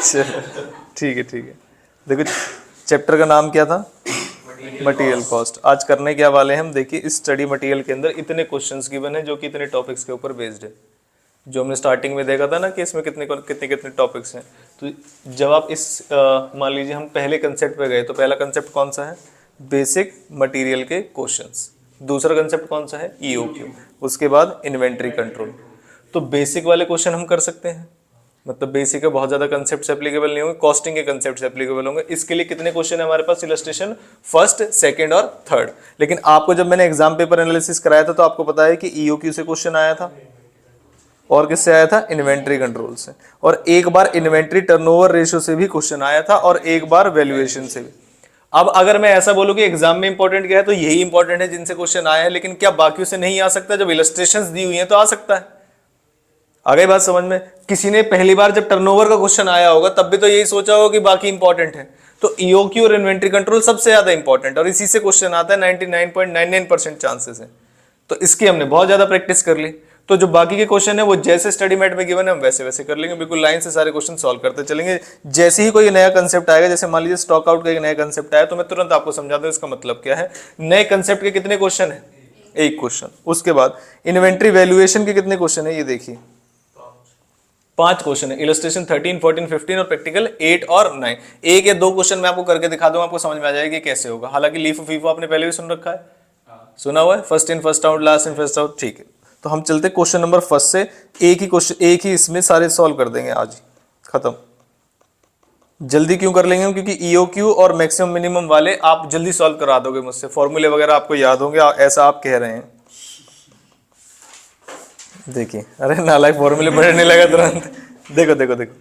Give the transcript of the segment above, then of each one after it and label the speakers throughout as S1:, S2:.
S1: चलो ठीक है ठीक है। देखो चैप्टर का नाम क्या था, मटेरियल कॉस्ट। आज करने क्या वाले हैं हम, देखिए स्टडी मटेरियल के अंदर इतने क्वेश्चंस गिवन है जो कि इतने टॉपिक्स के ऊपर बेस्ड है। जो हमने स्टार्टिंग में देखा था ना कि इसमें कितने कितने कितने टॉपिक्स हैं। तो जब आप इस मान लीजिए हम पहले कंसेप्ट पे गए तो पहला कंसेप्ट कौन सा है, बेसिक मटेरियल के क्वेश्चंस। दूसरा कंसेप्ट कौन सा है, ईओक्यू। उसके बाद इन्वेंट्री कंट्रोल। तो बेसिक वाले क्वेश्चन हम कर सकते हैं, मतलब बेसिक है, बहुत ज्यादा कंसेप्ट एप्लीकेबल नहीं होंगे, कॉस्टिंग के कंसेप्ट एप्लीकेबल होंगे। इसके लिए कितने क्वेश्चन है हमारे पास, इलस्ट्रेशन फर्स्ट, सेकंड और थर्ड। लेकिन आपको जब मैंने एग्जाम पेपर एनालिसिस कराया था तो आपको पता है कि ईओक्यू से क्वेश्चन आया था और किससे आया था, इन्वेंट्री कंट्रोल से। और एक बार इन्वेंट्री टर्नओवर रेशियो से भी क्वेश्चन आया था और एक बार वैल्यूएशन से भी। अब अगर मैं ऐसा बोलूं कि एग्जाम में इंपॉर्टेंट क्या है तो यही इंपॉर्टेंट है जिनसे क्वेश्चन आया है, लेकिन क्या बाकियों से नहीं आ सकता? जब इलस्ट्रेशंस दी हुई हैं तो आ सकता है। आ गई बात समझ में? किसी ने पहली बार जब टर्नओवर का क्वेश्चन आया होगा तब भी तो यही सोचा होगा कि बाकी इंपॉर्टेंट है। तो ईओक्यू और इन्वेंट्री कंट्रोल सबसे ज्यादा इंपॉर्टेंट और इसी से क्वेश्चन आता है, 99.99% चांसेस है। तो इसकी हमने बहुत ज्यादा प्रैक्टिस कर ली। तो जो बाकी के क्वेश्चन है वो जैसे स्टडी मैट में गिवन है हम वैसे वैसे कर लेंगे, बिल्कुल लाइन से सारे क्वेश्चन सॉल्व करते चलेंगे। जैसे ही कोई नया कंसेप्ट आएगा, जैसे मान लीजिए स्टॉक आउट का एक नया कंसेप्ट आया तो मैं तुरंत आपको समझा दूं इसका मतलब क्या है। नए कंसेप्ट के कितने क्वेश्चन है, एक क्वेश्चन। उसके बाद इन्वेंट्री वैल्यूएशन के कितने क्वेश्चन है, ये देखिए 5 क्वेश्चन है। इलस्ट्रेशन 13, 14, 15 और प्रैक्टिकल 8 और 9। एक या दो क्वेश्चन मैं आपको करके दिखा दूंगा, आपको समझ में आ जाएगा कैसे होगा। हालांकि लीफो फीफो आपने पहले भी सुन रखा है, सुना हुआ है, first in first out, last in first out, ठीक है। तो हम चलते क्वेश्चन नंबर फर्स्ट से, एक ही क्वेश्चन, एक ही इसमें सारे सॉल्व कर देंगे आज, खत्म। जल्दी क्यों कर लेंगे हम, क्योंकि ईओक्यू और मैक्सिमम मिनिमम वाले आप जल्दी सॉल्व करा दोगे मुझसे, फॉर्मूले वगैरह आपको याद होंगे, ऐसा आप कह रहे हैं। देखिए, अरे नालायक, फॉर्मूले पढ़ने लगा तुरंत। देखो देखो देखो,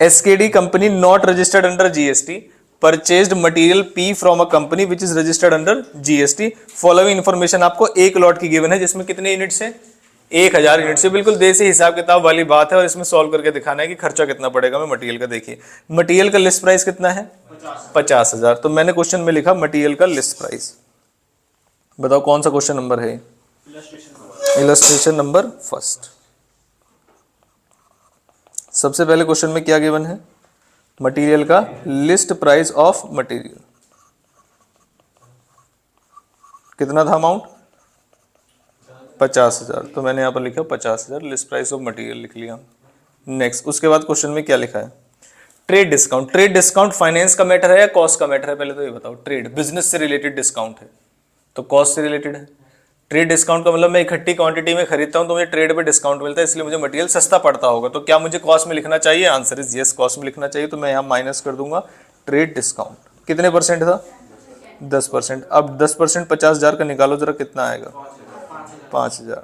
S1: SKD company not registered under GST purchased material P from a company which is registered under GST. Following information आपको एक लॉट की गिवन है जिसमें कितने यूनिट्स है, 1000 यूनिट से। बिल्कुल देसी हिसाब किताब वाली बात है और इसमें सॉल्व करके दिखाना है कि खर्चा कितना पड़ेगा हमें मटेरियल का। देखिए मटेरियल का लिस्ट प्राइस कितना है, 50,000। तो मैंने क्वेश्चन में लिखा मटेरियल का लिस्ट प्राइस। बताओ कौन सा क्वेश्चन नंबर है, इलस्ट्रेशन नंबर फर्स्ट। सबसे पहले क्वेश्चन में क्या गिवन है, मटेरियल का लिस्ट प्राइस ऑफ मटेरियल कितना था अमाउंट, 50,000। तो मैंने यहां पर लिखा 50,000 लिस्ट प्राइस ऑफ मटेरियल लिख लिया। नेक्स्ट, उसके बाद क्वेश्चन में क्या लिखा है, trade discount. Trade discount finance का मैटर है या कॉस्ट का मैटर है, पहले तो ये बताओ। ट्रेड बिजनेस से रिलेटेड डिस्काउंट है तो कॉस्ट से रिलेटेड है। ट्रेड डिस्काउंट का मतलब मैं इकट्ठी क्वांटिटी में खरीदता हूं तो मुझे ट्रेड पे डिस्काउंट मिलता है, इसलिए मुझे मटेरियल सस्ता पड़ता होगा। तो क्या मुझे कॉस्ट में लिखना चाहिए, आंसर इज यस, कॉस्ट में लिखना चाहिए। तो मैं यहां माइनस कर दूंगा ट्रेड डिस्काउंट। कितने परसेंट था, 10%। अब 10% 50,000 का निकालो जरा, कितना आएगा, 5,000।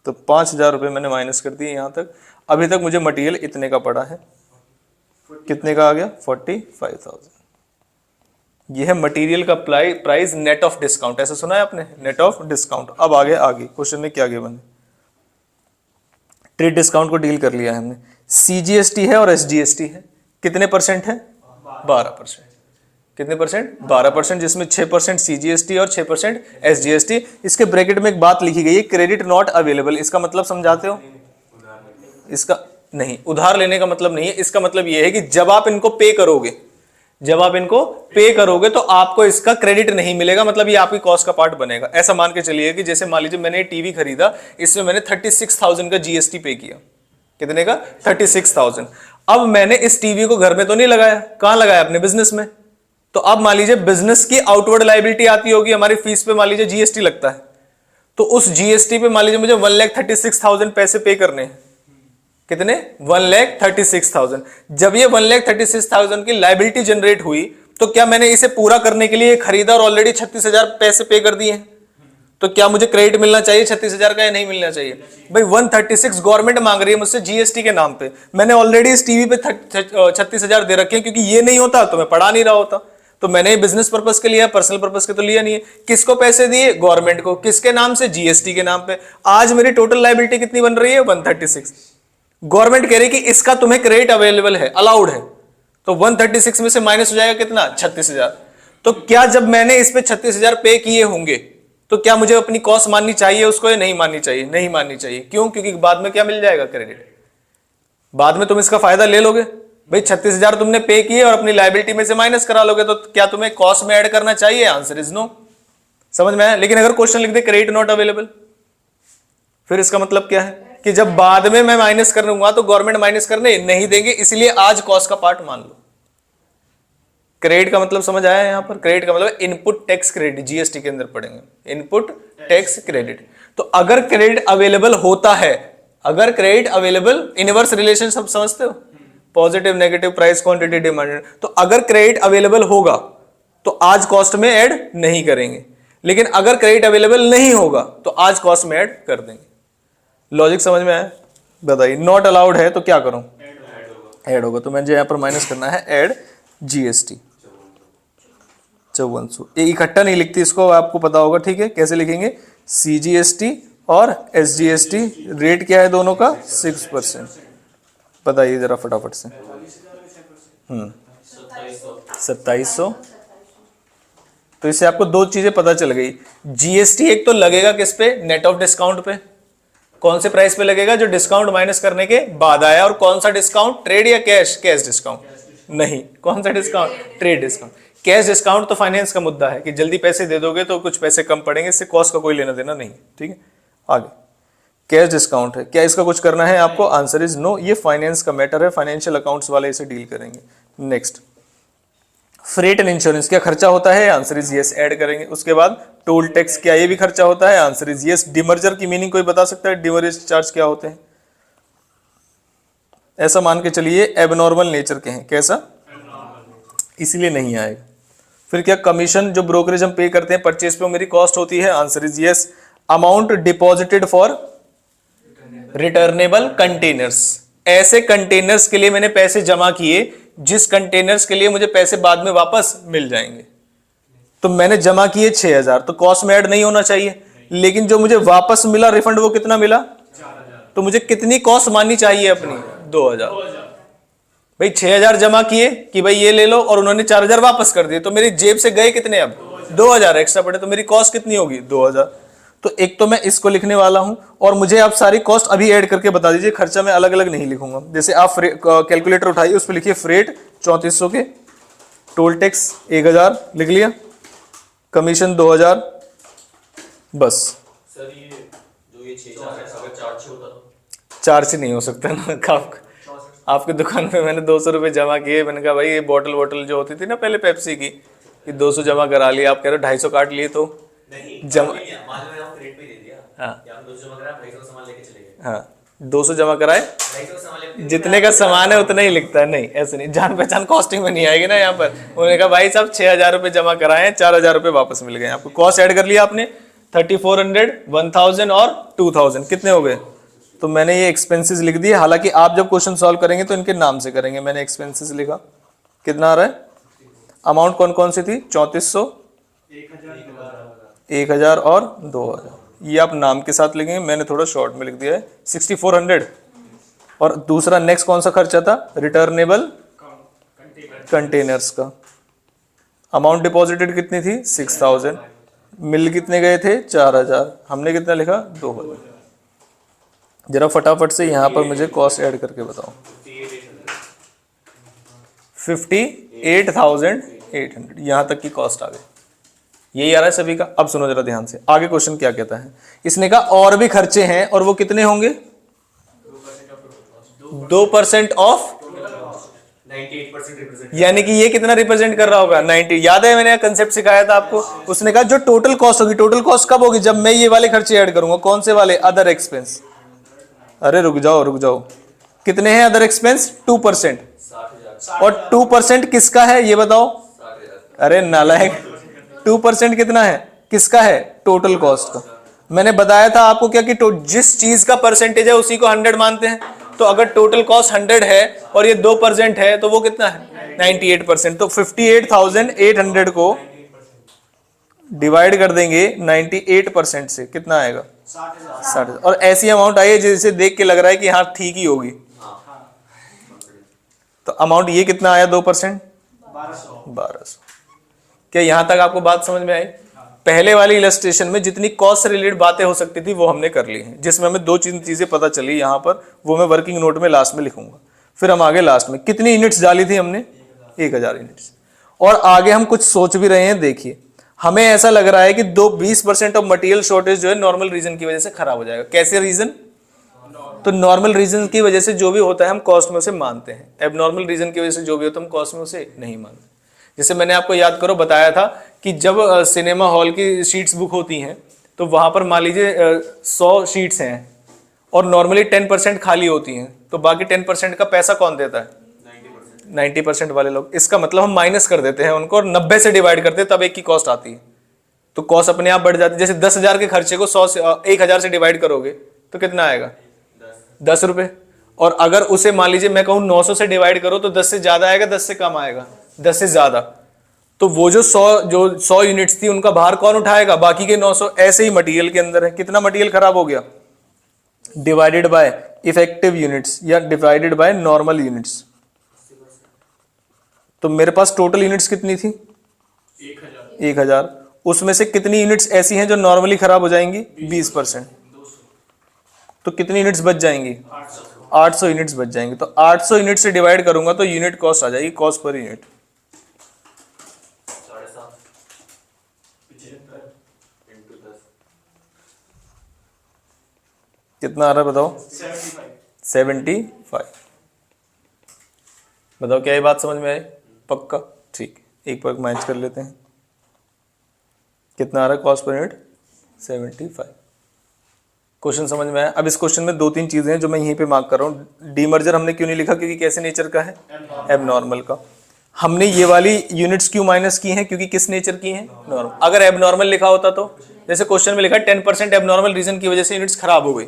S1: तो 5,000 रुपये मैंने माइनस कर दिए यहां तक। अभी तक मुझे मटेरियल इतने का पड़ा है, कितने का आ गया, 45,000। यह है मटेरियल का प्राइस नेट ऑफ डिस्काउंट, ऐसा सुना है आपने, नेट ऑफ डिस्काउंट। अब आगे क्वेश्चन में क्या गिवन है, ट्रेड डिस्काउंट को डील कर लिया है हमने। सीजीएसटी है और एसजीएसटी है, कितने परसेंट है, 12%। कितने परसेंट, 12%, जिसमें 6% सीजीएसटी और 6% एसजीएसटी। इसके ब्रैकेट में एक बात लिखी गई है, क्रेडिट नॉट अवेलेबल। इसका मतलब समझाते हो, इसका नहीं, उधार लेने का मतलब नहीं है। इसका मतलब यह है कि जब आप इनको पे करोगे, जब आप इनको पे करोगे तो आपको इसका क्रेडिट नहीं मिलेगा, मतलब ये आपकी कॉस्ट का पार्ट बनेगा। ऐसा मान के चलिए कि जैसे मान लीजिए मैंने टीवी खरीदा, इसमें मैंने 36,000 का जीएसटी पे किया। कितने का, 36,000। अब मैंने इस टीवी को घर में तो नहीं लगाया, कहां लगाया, अपने बिजनेस में। तो अब मान लीजिए बिजनेस की आउटवर्ड लायबिलिटी आती होगी, हमारी फीस पे मान लीजिए जीएसटी लगता है, तो उस जीएसटी पे मान लीजिए मुझे 1,36,000 पैसे पे करने हैं। कितने, 1,36,000। जब ये 1,36,000 की लायबिलिटी जनरेट हुई तो क्या मैंने इसे पूरा करने के लिए खरीदा और ऑलरेडी 36,000 पैसे पे कर दिए? तो क्या मुझे क्रेडिट मिलना चाहिए 36,000 का या नहीं मिलना चाहिए? भाई 136 गवर्नमेंट मांग रही है मुझसे जीएसटी के नाम पे, मैंने ऑलरेडी इस टीवी पे 36,000 दे रखे हैं, क्योंकि ये नहीं होता तो मैं पढ़ा नहीं रहा होता। तो मैंने बिजनेस पर्पस के लिया, पर्सनल पर्पस के तो लिया नहीं है। किसको पैसे दिए, गवर्नमेंट को। किसके नाम से, जीएसटी के नाम पे। आज मेरी टोटल लायबिलिटी कितनी बन रही है, 136। गवर्नमेंट कह रही है कि इसका तुम्हें क्रेडिट अवेलेबल है, अलाउड है। तो 136 में से माइनस हो जाएगा कितना, 36,000। तो क्या जब मैंने इस पे 36,000 पे किए होंगे तो क्या मुझे अपनी कॉस्ट माननी चाहिए उसको या नहीं माननी चाहिए? नहीं माननी चाहिए। क्यों? क्योंकि बाद में क्या मिल जाएगा, क्रेडिट। बाद में तुम इसका फायदा ले लोगे भाई, 36,000 तुमने पे किए और अपनी लायबिलिटी में से माइनस करा लोगे, तो क्या तुम्हें कॉस्ट में ऐड करना चाहिए? Answer is no. समझ में आया? लेकिन अगर क्वेश्चन लिख दे क्रेडिट नॉट अवेलेबल, फिर इसका मतलब क्या है कि जब बाद में मैं माइनस कर लूंगा तो गवर्नमेंट माइनस करने नहीं देंगे, इसलिए आज कॉस्ट का पार्ट मान लो। क्रेडिट का मतलब समझ आया? यहां पर क्रेडिट का मतलब इनपुट टैक्स क्रेडिट, जीएसटी के अंदर पढ़ेंगे, इनपुट टैक्स क्रेडिट। तो अगर क्रेडिट अवेलेबल होता है, अगर क्रेडिट अवेलेबल, इनवर्स रिलेशन सब समझते हो, positive negative price quantity demand, तो अगर क्रेडिट अवेलेबल होगा तो आज कॉस्ट में ऐड नहीं करेंगे, लेकिन अगर क्रेडिट अवेलेबल नहीं होगा तो आज कॉस्ट में ऐड कर देंगे। लॉजिक समझ में आया? बताइए। नॉट अलाउड है तो क्या करूं? ऐड होगा, तो मुझे यहां पर माइनस करना है ऐड जीएसटी 5400। ये इकट्ठा नहीं लिखती, इसको आपको पता होगा, ठीक है? कैसे लिखेंगे? सीजीएसटी और एसजीएसटी, रेट क्या है दोनों का? 6%। बताइए जरा फटाफट से। 2700। तो इससे आपको दो चीजें पता चल गई। जीएसटी एक तो लगेगा किस पे? नेट ऑफ डिस्काउंट पे। कौन से प्राइस पे लगेगा? जो डिस्काउंट माइनस करने के बाद आया। और कौन सा डिस्काउंट? ट्रेड या कैश? कैश डिस्काउंट नहीं। कौन सा discount? Trade discount. Cash discount तो फाइनेंस का मुद्दा है कि जल्दी पैसे दे दोगे तो कुछ पैसे कम पड़ेंगे, इससे कॉस्ट का कोई लेना देना नहीं, ठीक है? आगे कैश डिस्काउंट है, क्या इसका कुछ करना है आपको? Answer is no. ये फाइनेंस का मैटर है, फाइनेंशियल अकाउंट्स वाले इसे डील करेंगे। नेक्स्ट, फ्रेट एंड इंश्योरेंस, क्या खर्चा होता है? आंसर इज यस, ऐड करेंगे। उसके बाद टोल टैक्स, क्या ये भी खर्चा होता है? Answer is yes. डिमर्जर की मीनिंग कोई बता सकता है? डिमर्जर चार्ज क्या होते हैं? ऐसा मान के चलिए एबनॉर्मल नेचर के हैं। कैसा? इसलिए नहीं आएगा। फिर क्या कमीशन जो ब्रोकरेज हम पे करते हैं परचेज पे, मेरी कॉस्ट होती है? Answer is yes. Amount deposited for returnable containers, ऐसे कंटेनर्स के लिए मैंने पैसे जमा किए जिस कंटेनर्स के लिए मुझे पैसे बाद में वापस मिल जाएंगे। तो मैंने जमा किए 6,000, तो कॉस्ट में ऐड नहीं होना चाहिए, लेकिन जो मुझे वापस मिला रिफंड वो कितना मिला? तो मुझे कितनी कॉस्ट माननी चाहिए अपनी? 2,000। भाई 6,000 जमा किए कि भाई ये ले लो, और उन्होंने 4,000 वापस कर दिए, तो मेरी जेब से गए कितने? अब 2,000 एक्स्ट्रा पड़े, तो मेरी कॉस्ट कितनी होगी? 2,000। तो एक तो मैं इसको लिखने वाला हूं, और मुझे आप सारी कॉस्ट अभी ऐड करके बता दीजिए, खर्चा मैं अलग अलग नहीं लिखूंगा। जैसे आप कैलकुलेटर उठाइए, उस पर लिखिए फ्रेट 3400 के, टोल टैक्स 1,000 लिख लिया, कमीशन 2,000, बस।
S2: सर ये जो ये 6,000 है, अगर चार्ज होता तो?
S1: चार्ज नहीं हो सकता ना। आपकी दुकान पे मैंने 200 रुपये जमा किए, मैंने कहा भाई ये बॉटल जो होती थी ना पहले पेप्सी की, कि 200 जमा करा लिया, आप कह रहे हो 250 काट लिए, तो
S2: नहीं
S1: जमा,
S2: मान लो हम क्रेडिट पे दे दिया,
S1: हाँ
S2: या हम 200 जमा करा, 250 का सामान लेके चले गए,
S1: हाँ 200 जमा कराए,
S2: 250 का सामान लेके
S1: जितने का सामान है उतना ही लिखता है। नहीं, ऐसे नहीं, जान पहचान कॉस्टिंग में नहीं आएगी ना यहाँ पर। उन्होंने कहा भाई साहब 6,000 रुपये जमा कराए, 4,000 रुपये वापस मिल गए आपको। कॉस्ट ऐड कर लिया आपने, 3,400, 1,000 और 2,000, कितने हो गए? तो मैंने ये एक्सपेंसेस लिख दिए। हालांकि आप जब क्वेश्चन सॉल्व करेंगे तो इनके नाम से करेंगे। मैंने एक्सपेंसेस लिखा, कितना आ रहा है? अमाउंट कौन कौन सी थी? 3,400, 1,000 और 2,000। ये आप नाम के साथ लिखेंगे, मैंने थोड़ा शॉर्ट में लिख दिया है 6,400। और दूसरा नेक्स्ट कौन सा खर्चा था? रिटर्नेबल कंटेनर्स का। अमाउंट डिपॉजिटेड कितनी थी? 6,000। मिल कितने गए थे? 4,000। हमने कितना लिखा? 2,000। जरा फटाफट से यहां पर मुझे कॉस्ट ऐड करके बताओ। 58,800 यहां तक की कॉस्ट आ गई। यही आ रहा है सभी का। अब सुनो जरा ध्यान से, आगे क्वेश्चन क्या कहता है। इसने कहा और भी खर्चे हैं, और वो कितने होंगे? 2% ऑफ
S2: 98%
S1: यानी कि ये कितना रिप्रेजेंट कर रहा होगा? 90। याद है मैंने कंसेप्ट सिखाया था आपको। उसने कहा जो टोटल कॉस्ट होगी, टोटल कॉस्ट कब होगी? जब मैं ये वाले खर्चे ऐड करूंगा। कौन से वाले? Other expense. अरे रुक जाओ, कितने हैं अदर एक्सपेंस? 2%।
S2: 60,000
S1: और 2% किसका है ये बताओ?
S2: 60,000
S1: अरे नालायक, 2% कितना है? किसका है? टोटल कॉस्ट का। मैंने बताया था आपको क्या कि जिस चीज का परसेंटेज है उसी को 100 मानते हैं। तो अगर टोटल कॉस्ट 100 है और ये 2% है तो वो कितना है? 98%। तो 58,800 को डिवाइड कर देंगे 98% से, कितना आएगा? 60,000। और ऐसी अमाउंट आई है जिसे देख के लग रहा है कि हाँ ठीक ही होगी। तो अमाउंट ये कितना आया? 2%, 1200। क्या यहां तक आपको बात समझ में आई? पहले वाली इलस्ट्रेशन में जितनी कॉस्ट से रिलेटेड बातें हो सकती थी वो हमने कर ली हैं, जिसमें हमें दो चीजें पता चली यहाँ पर, वो मैं वर्किंग नोट में लास्ट में लिखूंगा। फिर हम आगे लास्ट में कितनी यूनिट्स डाली थी हमने, 1000 यूनिट्स। और आगे हम कुछ सोच भी रहे हैं। देखिए हमें ऐसा लग रहा है कि 20% ऑफ मटेरियल शॉर्टेज जो है नॉर्मल रीजन की वजह से खराब हो जाएगा। कैसे रीजन, तो नॉर्मल रीजन की वजह से जो भी होता है हम कॉस्ट में उसे मानते हैं, एबनॉर्मल रीजन की वजह से जो भी होता है हम कॉस्ट में उसे नहीं मानते। जैसे मैंने आपको याद करो बताया था कि जब सिनेमा हॉल की सीट्स बुक होती हैं तो वहां पर मान लीजिए 100 सीट्स हैं और नॉर्मली 10% खाली होती हैं, तो बाकी 10% का पैसा कौन देता है, 90% वाले लोग। इसका मतलब हम माइनस कर देते हैं उनको और 90 से डिवाइड करते हैं, तब एक की कॉस्ट आती है, तो कॉस्ट अपने आप बढ़ जाती है। जैसे 10,000 के खर्चे को 1000 से डिवाइड करोगे तो कितना आएगा, 10 रुपए। और अगर उसे मान लीजिए मैं कहूँ 900 से डिवाइड करो तो 10 से ज्यादा आएगा, 10 से कम आएगा, 10 से ज्यादा। तो वो जो 100 यूनिट्स थी उनका भार कौन उठाएगा, बाकी के 900। ऐसे ही मटेरियल के अंदर है, कितना मटेरियल खराब हो गया, डिवाइडेड बाय इफेक्टिव यूनिट्स या डिवाइडेड बाय नॉर्मल यूनिट्स। तो मेरे पास टोटल यूनिट्स कितनी थी, 1000। उसमें से कितनी यूनिट्स ऐसी हैं जो नॉर्मली खराब हो जाएंगी, 20%। तो कितनी यूनिट्स बच जाएंगी, 800 यूनिट्स बच जाएंगी। तो 800 यूनिट से डिवाइड करूंगा तो यूनिट कॉस्ट आ जाएगी, कॉस्ट पर यूनिट
S2: 7.5
S1: कितना आ रहा है बताओ, 75। बताओ क्या ये बात समझ में आई, पक्का, ठीक। एक बार मैच कर लेते हैं, कितना आ रहा है कॉस्ट पर यूनिट, 75। क्वेश्चन समझ में आया। अब इस क्वेश्चन में 2-3 चीजें हैं जो मैं यहीं पे मार्क कर रहा हूँ। डीमर्जर हमने क्यों नहीं लिखा, क्योंकि कैसे नेचर का है, एबनॉर्मल का। हमने ये वाली यूनिट्स क्यों माइनस की हैं, क्योंकि किस नेचर की हैं, नॉर्मल। अगर एबनॉर्मल लिखा होता तो, जैसे क्वेश्चन में लिखा 10% एबनॉर्मल रीजन की वजह से यूनिट्स खराब हो गई,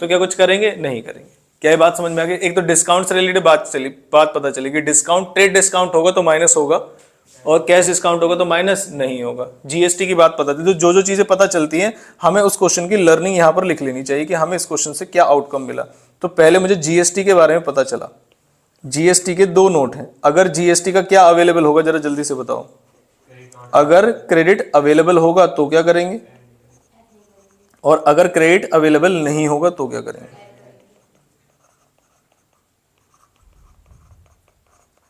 S1: तो क्या कुछ करेंगे, नहीं करेंगे। क्या ये बात समझ में आ गई। एक तो डिस्काउंट से रिलेटेड बात पता चली कि डिस्काउंट, ट्रेड डिस्काउंट होगा तो माइनस होगा और कैश डिस्काउंट होगा तो माइनस नहीं होगा। जीएसटी की बात पता थी। तो जो जो चीजें पता चलती हैं हमें उस क्वेश्चन की लर्निंग यहाँ पर लिख लेनी चाहिए कि हमें इस क्वेश्चन से क्या आउटकम मिला। तो पहले मुझे जीएसटी के बारे में पता चला। जीएसटी के 2 नोट हैं। अगर जीएसटी का क्या अवेलेबल होगा जरा जल्दी से बताओ। अगर क्रेडिट अवेलेबल होगा तो क्या करेंगे, और अगर क्रेडिट अवेलेबल नहीं होगा तो क्या करेंगे।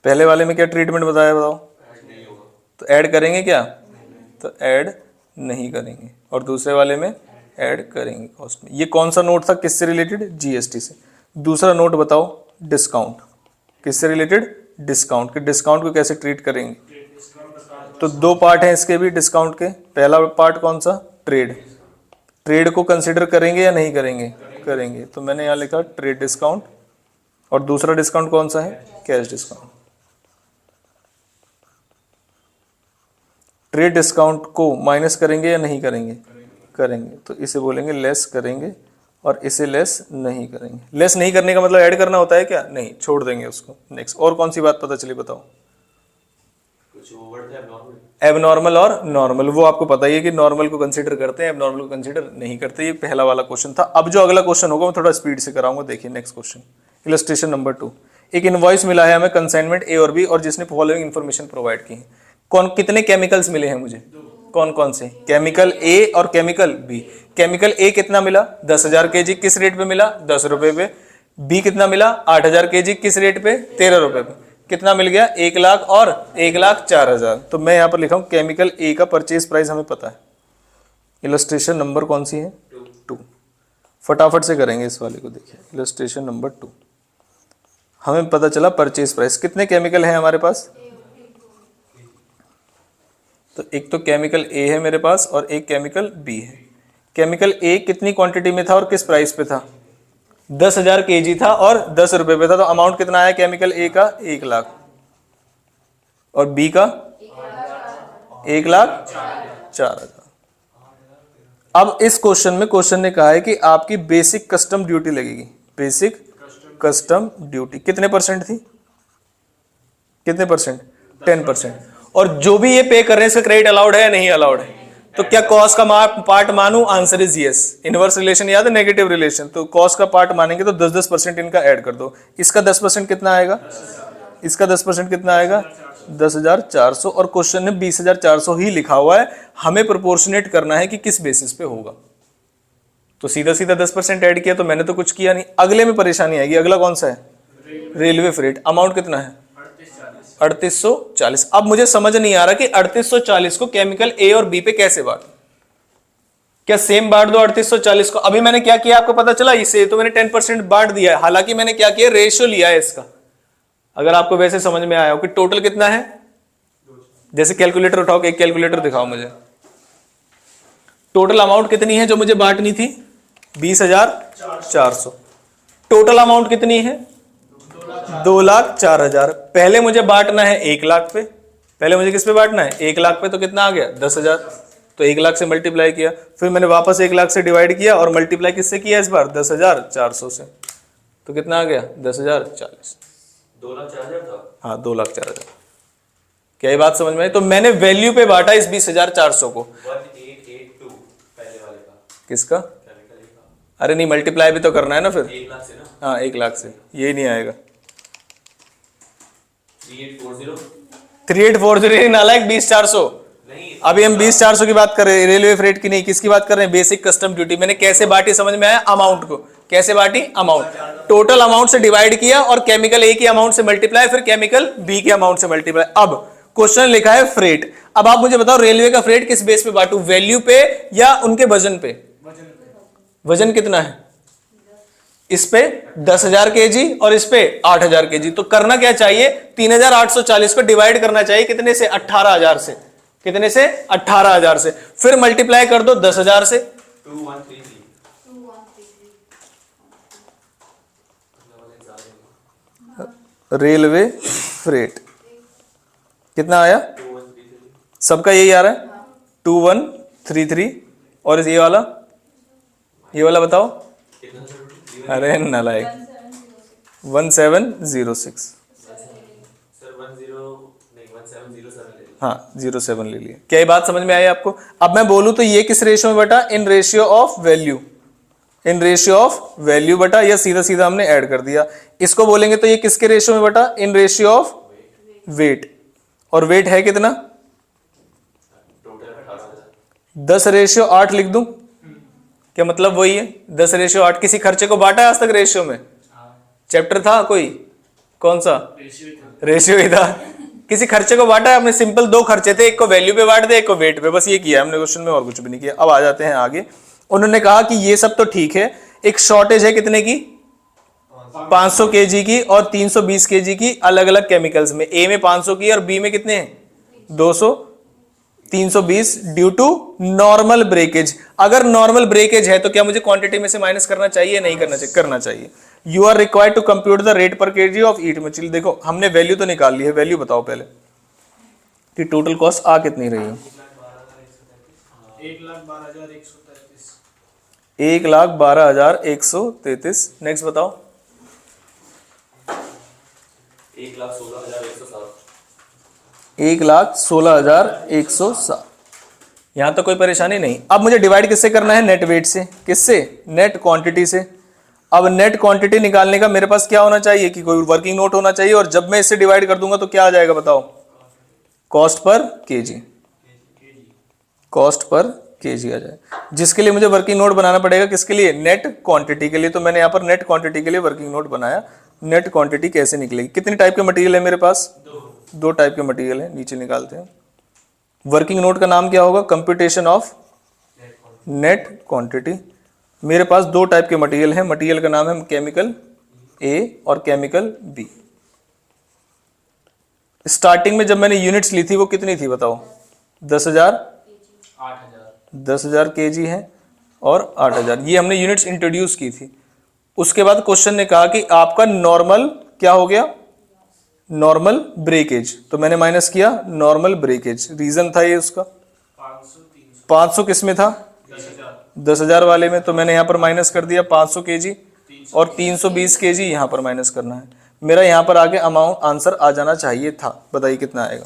S1: पहले वाले में क्या ट्रीटमेंट बताया बताओ, तो ऐड करेंगे क्या, तो ऐड नहीं करेंगे। और दूसरे वाले में ऐड करेंगे कॉस्ट में। ये कौन सा नोट था, किससे रिलेटेड, जीएसटी से। दूसरा नोट बताओ डिस्काउंट, किससे रिलेटेड, डिस्काउंट के। डिस्काउंट को कैसे ट्रीट करेंगे, तो 2 पार्ट हैं इसके भी डिस्काउंट के। पहला पार्ट कौन सा, ट्रेड। ट्रेड को कंसिडर करेंगे या नहीं करेंगे, करेंगे। तो मैंने यहाँ लिखा ट्रेड डिस्काउंट। और दूसरा डिस्काउंट कौन सा है, कैश डिस्काउंट। ट्रेड डिस्काउंट को माइनस करेंगे या नहीं करेंगे, करेंगे। तो इसे बोलेंगे लेस करेंगे और इसे लेस नहीं करेंगे। लेस नहीं करने का मतलब ऐड करना होता है क्या, नहीं, छोड़ देंगे उसको। नेक्स्ट और कौन सी बात पता चली बताओ।
S2: कुछ वर्ड है एबनॉर्मल,
S1: एबनॉर्मल और नॉर्मल, वो आपको पता ही है कि नॉर्मल को कंसीडर करते हैं, एबनॉर्मल को कंसीडर नहीं करते। ये पहला वाला क्वेश्चन था। अब जो अगला क्वेश्चन होगा मैं थोड़ा स्पीड से कराऊंगा। देखिए नेक्स्ट क्वेश्चन, इलस्ट्रेशन नंबर 2। एक इनवॉइस मिला है हमें कंसाइनमेंट ए और बी, और जिसने फॉलोइंग इन्फॉर्मेशन प्रोवाइड की है। कितने केमिकल्स मिले हैं मुझे, कौन कौन से, केमिकल ए और केमिकल बी। केमिकल ए कितना मिला, 10,000 kg, किस रेट पे मिला, 10 रुपए पे। बी कितना मिला, 8,000 kg, किस रेट पे, 13 रुपए पे। कितना मिल गया, 1 लाख और 1,04,000। तो मैं यहाँ पर लिखा हूँ केमिकल ए का परचेज प्राइस हमें पता है। इलस्ट्रेशन नंबर कौन सी है, 2। फटाफट से करेंगे इस वाले को। देखिए इलस्ट्रेशन नंबर 2, हमें पता चला परचेज प्राइस। कितने केमिकल हैं हमारे पास, तो एक तो केमिकल ए है मेरे पास और एक केमिकल बी है। केमिकल ए कितनी क्वांटिटी में था और किस प्राइस पे था, 10,000 kg था और 10 रुपए पे था। तो अमाउंट कितना आया केमिकल ए का, 1 लाख, और बी का 1,04,000। अब इस क्वेश्चन में क्वेश्चन ने कहा है कि आपकी बेसिक कस्टम ड्यूटी लगेगी। बेसिक कस्टम ड्यूटी कितने परसेंट थी, कितने परसेंट, 10%। और जो भी ये पे कर रहे हैं इसका क्रेडिट अलाउड है या नहीं अलाउड है। तो क्या कॉस्ट का पार्ट मानू, answer is yes. Inverse relation याद है, नेगेटिव रिलेशन। तो कॉस्ट का पार्ट मानेंगे तो 10-10% इनका ऐड कर दो। इसका 10% कितना आएगा, इसका 10% कितना आएगा, 10,400 और क्वेश्चन में 20,400 ही लिखा हुआ है, हमें प्रोपोर्शनेट करना है कि किस बेसिस पे होगा। तो सीधा सीधा 10% ऐड किया तो मैंने तो कुछ किया नहीं। अगले में परेशानी आएगी। अगला कौन सा है? Railway freight. अमाउंट कितना है? 3840। अब मुझे समझ नहीं आ रहा कि 3840 को केमिकल ए और बी पे कैसे बांट, क्या सेम बांट दो 3840 को? अभी मैंने क्या किया आपको पता चला? इसे तो मैंने 10% बांट दिया है, हालांकि मैंने क्या किया, रेशियो लिया है इसका। अगर आपको वैसे समझ में आया हो कि टोटल कितना है, जैसे कैलकुलेटर उठाओ, एक कैलकुलेटर दिखाओ मुझे, टोटल अमाउंट कितनी है जो मुझे बांटनी थी? 20,400। टोटल अमाउंट कितनी है? 2,04,000। पहले मुझे बांटना है 1 लाख पे, पहले मुझे किस पे बांटना है? 1 लाख पे। तो कितना आ गया? 10,000। तो 1 लाख से मल्टीप्लाई किया, फिर मैंने वापस 1 लाख से डिवाइड किया और मल्टीप्लाई किससे किया इस बार? 10,400 से। तो कितना आ गया? 10,040।
S2: 2,04,000 था।
S1: हाँ, 2,04,000। क्या ये बात समझ में आई? तो मैंने वैल्यू पे बांटा इस 20,400 को।
S2: 1882 पहले वाले का।
S1: किसका?
S2: केमिकल का।
S1: अरे नहीं, मल्टीप्लाई भी तो करना है ना फिर।
S2: 1 लाख से ना।
S1: हाँ, 1 लाख से ये नहीं आएगा।
S2: 3840
S1: 3840 नालायक 20,400।
S2: नहीं,
S1: अभी हम 20,400 की बात कर रहे हैं, रेलवे फ्रेट की नहीं। किसकी बात कर रहे हैं? Basic custom duty. मैंने कैसे बांटी समझ में आया? अमाउंट को कैसे बांटी? अमाउंट, टोटल अमाउंट से डिवाइड किया और केमिकल ए की अमाउंट से मल्टीप्लाई, फिर केमिकल बी के अमाउंट से मल्टीप्लाई। अब क्वेश्चन लिखा है फ्रेट। अब आप मुझे बताओ रेलवे का फ्रेट किस बेस पे बांटू, वैल्यू पे या उनके वजन पे? वजन कितना है? इस पे 10,000 kg और इस पे 8,000 kg। तो करना क्या चाहिए? 3,840 को डिवाइड करना चाहिए कितने से? 18,000 से। कितने से? 18,000 से। फिर मल्टीप्लाई कर दो 10,000 से।
S2: 2133
S1: रेलवे फ्रेट कितना आया?
S2: 2133
S1: सबका यही आ रहा है 2133। और ये वाला बताओ।
S2: कितना सर?
S1: अरे नालायक 1706।
S2: सर 1707 ले लो।
S1: हाँ, 07 ले लिए। क्या ये बात समझ में आई आपको? अब मैं बोलूं तो ये किस रेशियो में बटा? In ratio of value. In ratio of value बटा, या सीधा सीधा हमने ऐड कर दिया। इसको बोलेंगे तो ये किसके रेशियो में बटा? In ratio of weight. और वेट है कितना?
S2: टोटल 18,000।
S1: 10/8 लिख दूं? क्या मतलब? वही है 10/8। किसी खर्चे को बांटा है आज तक रेशियो में? चैप्टर था कोई? कौन सा? रेशियो ही था। किसी खर्चे को बांटा है आपने? सिंपल 2 खर्चे थे, एक को वैल्यू पे बांट दे, एक को वेट पे। बस ये किया हमने क्वेश्चन में, और कुछ भी नहीं किया। अब आ जाते हैं आगे। उन्होंने कहा कि ये सब तो ठीक है, एक शॉर्टेज है कितने की? 500 kg की और 320 kg की अलग अलग केमिकल्स में। ए में 500 की और बी में कितने हैं? 200। 320 ड्यू टू नॉर्मल ब्रेकेज। अगर नॉर्मल ब्रेकेज है तो क्या मुझे क्वांटिटी में से माइनस करना चाहिए? नहीं करना चाहिए? करना चाहिए। You are required to compute the rate per kg of eat material. देखो हमने वैल्यू तो निकाल ली है, वैल्यू बताओ पहले कि टोटल कॉस्ट आ कितनी रही है? 1,12,133। नेक्स्ट बताओ।
S2: 1,16,107
S1: 1,16,107। यहां तो कोई परेशानी नहीं। अब मुझे डिवाइड किससे करना है? नेट वेट से। किससे? नेट क्वांटिटी से। अब नेट क्वांटिटी निकालने का मेरे पास क्या होना चाहिए कि कोई वर्किंग नोट होना चाहिए, और जब मैं इससे डिवाइड कर दूंगा तो क्या आ जाएगा बताओ? Cost per KG. Cost per KG आ जाए, जिसके लिए मुझे वर्किंग नोट बनाना पड़ेगा। किसके लिए? नेट क्वांटिटी के लिए। तो मैंने यहां पर नेट क्वांटिटी के लिए वर्किंग नोट बनाया। नेट क्वांटिटी कैसे निकलेगी? कितनी टाइप के मटेरियल है मेरे पास? 2 टाइप के मटेरियल है। नीचे निकालते हैं। वर्किंग नोट का नाम क्या होगा? Computation of net quantity. मेरे पास 2 टाइप के मटेरियल हैं। मटेरियल का नाम है केमिकल ए और केमिकल बी। स्टार्टिंग में जब मैंने यूनिट्स ली थी वो कितनी थी बताओ? 10,000 kg है और 8,000। ये हमने यूनिट्स इंट्रोड्यूस की थी। उसके बाद क्वेश्चन ने कहा कि आपका नॉर्मल क्या हो गया? Normal breakage. तो मैंने माइनस किया नॉर्मल ब्रेकेज। रीजन था ये उसका 500 किस में था? 10,000 वाले में। तो मैंने यहां पर माइनस कर दिया 500 kg और 320 kg यहां पर माइनस करना है। मेरा यहां पर आगे अमाउंट आंसर आ जाना चाहिए था। बताइए कितना आएगा?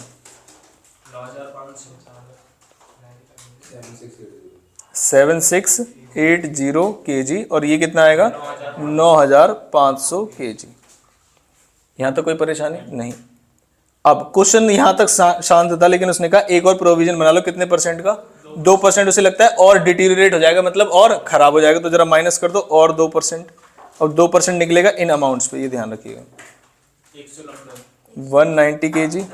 S1: 7680 kg। और ये कितना आएगा? 9,500 kg। यहां तो कोई परेशानी नहीं। अब क्वेश्चन यहां तक शांत था, लेकिन उसने कहा एक और प्रोविजन बना लो, कितने परसेंट का? 2% उसे लगता है और डिटीरियरेट हो जाएगा, मतलब और खराब हो जाएगा, तो जरा माइनस कर दो और 2%, और 2% निकलेगा इन अमाउंट्स पे, ये ध्यान रखिएगा। 190 kg,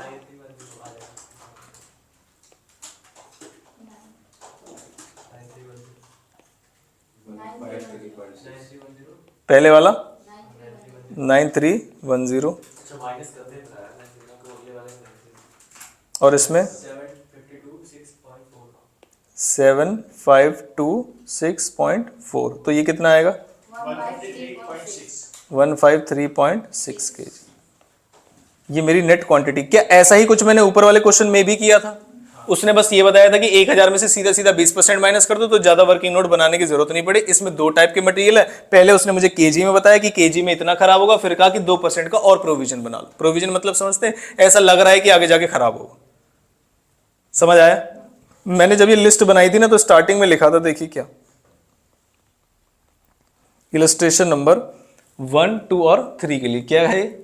S1: पहले वाला 9310, और इसमें 7526.4, तो ये कितना आएगा? 153.6 kg। ये मेरी नेट क्वांटिटी। क्या ऐसा ही कुछ मैंने ऊपर वाले क्वेश्चन में भी किया था? उसने बस ये बताया था कि 1000 में से सीधा सीधा 20% माइनस कर दो, तो ज्यादा वर्किंग नोट बनाने की जरूरत नहीं पड़ी। इसमें दो टाइप के मटेरियल है। पहले उसने मुझे केजी में बताया कि केजी में इतना खराब होगा, फिर कहा कि 2% का और प्रोविजन बना लो। प्रोविजन मतलब समझते हैं, ऐसा लग रहा है कि आगे जाके खराब होगा। समझ आया? मैंने जब ये लिस्ट बनाई थी ना, तो स्टार्टिंग में लिखा था, देखिए क्या, इलस्ट्रेशन नंबर 1, 2 और 3 के लिए क्या है?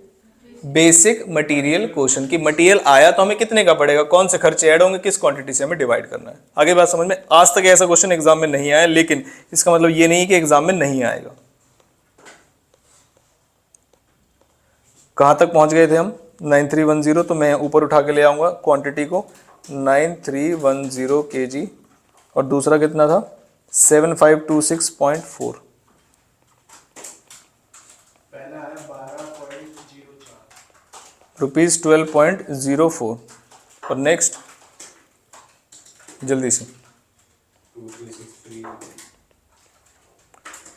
S1: बेसिक मटेरियल क्वेश्चन की मटेरियल आया तो हमें कितने का पड़ेगा, कौन से खर्चे ऐड होंगे, किस क्वांटिटी से हमें डिवाइड करना है। आगे बात समझ में? आज तक ऐसा क्वेश्चन एग्जाम में नहीं आया, लेकिन इसका मतलब ये नहीं कि एग्जाम में नहीं आएगा। कहां तक पहुंच गए थे हम? 9310, तो मैं ऊपर उठा के ले आऊंगा क्वांटिटी को, 9310 kg, और दूसरा कितना था? 7526.4, रुपीज 12.04, और नेक्स्ट जल्दी से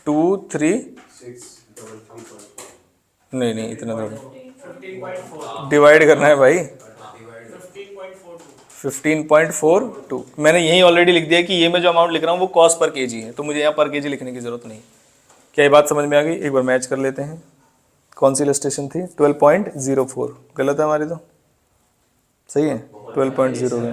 S1: 236, नहीं इतना थोड़ा डिवाइड करना है भाई, 15.42। मैंने यही ऑलरेडी लिख दिया कि ये मैं जो अमाउंट लिख रहा हूँ वो कॉस्ट पर केजी है, तो मुझे यहाँ पर केजी लिखने की जरूरत नहीं। क्या ये बात समझ में आ गई? एक बार मैच कर लेते हैं। कौन सी इलस्ट्रेशन थी? 12.04, गलत है हमारी, तो सही है 12.0 है,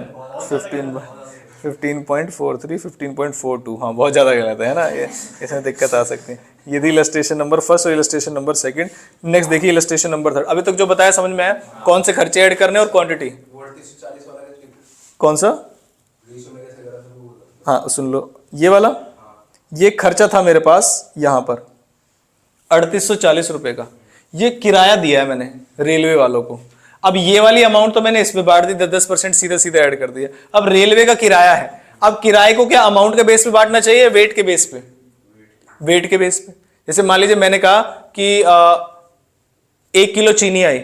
S1: 15.43, 15.42, हाँ बहुत ज़्यादा गलत है ना, ये इसमें दिक्कत आ सकती है। ये थी इलस्ट्रेशन नंबर फर्स्ट और इलस्ट्रेशन नंबर सेकंड। नेक्स्ट देखिए इलस्ट्रेशन नंबर थर्ड। अभी तक जो बताया समझ में आया? कौन से खर्चे ऐड करने और क्वांटिटी? कौन सा? हाँ सुन लो, ये वाला, ये खर्चा था मेरे पास यहाँ पर 3840 रुपए का, ये किराया दिया है मैंने रेलवे वालों को। अब ये वाली अमाउंट तो मैंने इसमें बांट दी, 10% सीधा सीधा ऐड कर दिया। अब रेलवे का किराया है, अब किराए को क्या अमाउंट के बेस पे बांटना चाहिए, वेट के बेस पे? वेट के बेस पे। जैसे मान लीजिए मैंने कहा कि 1 किलो चीनी आई,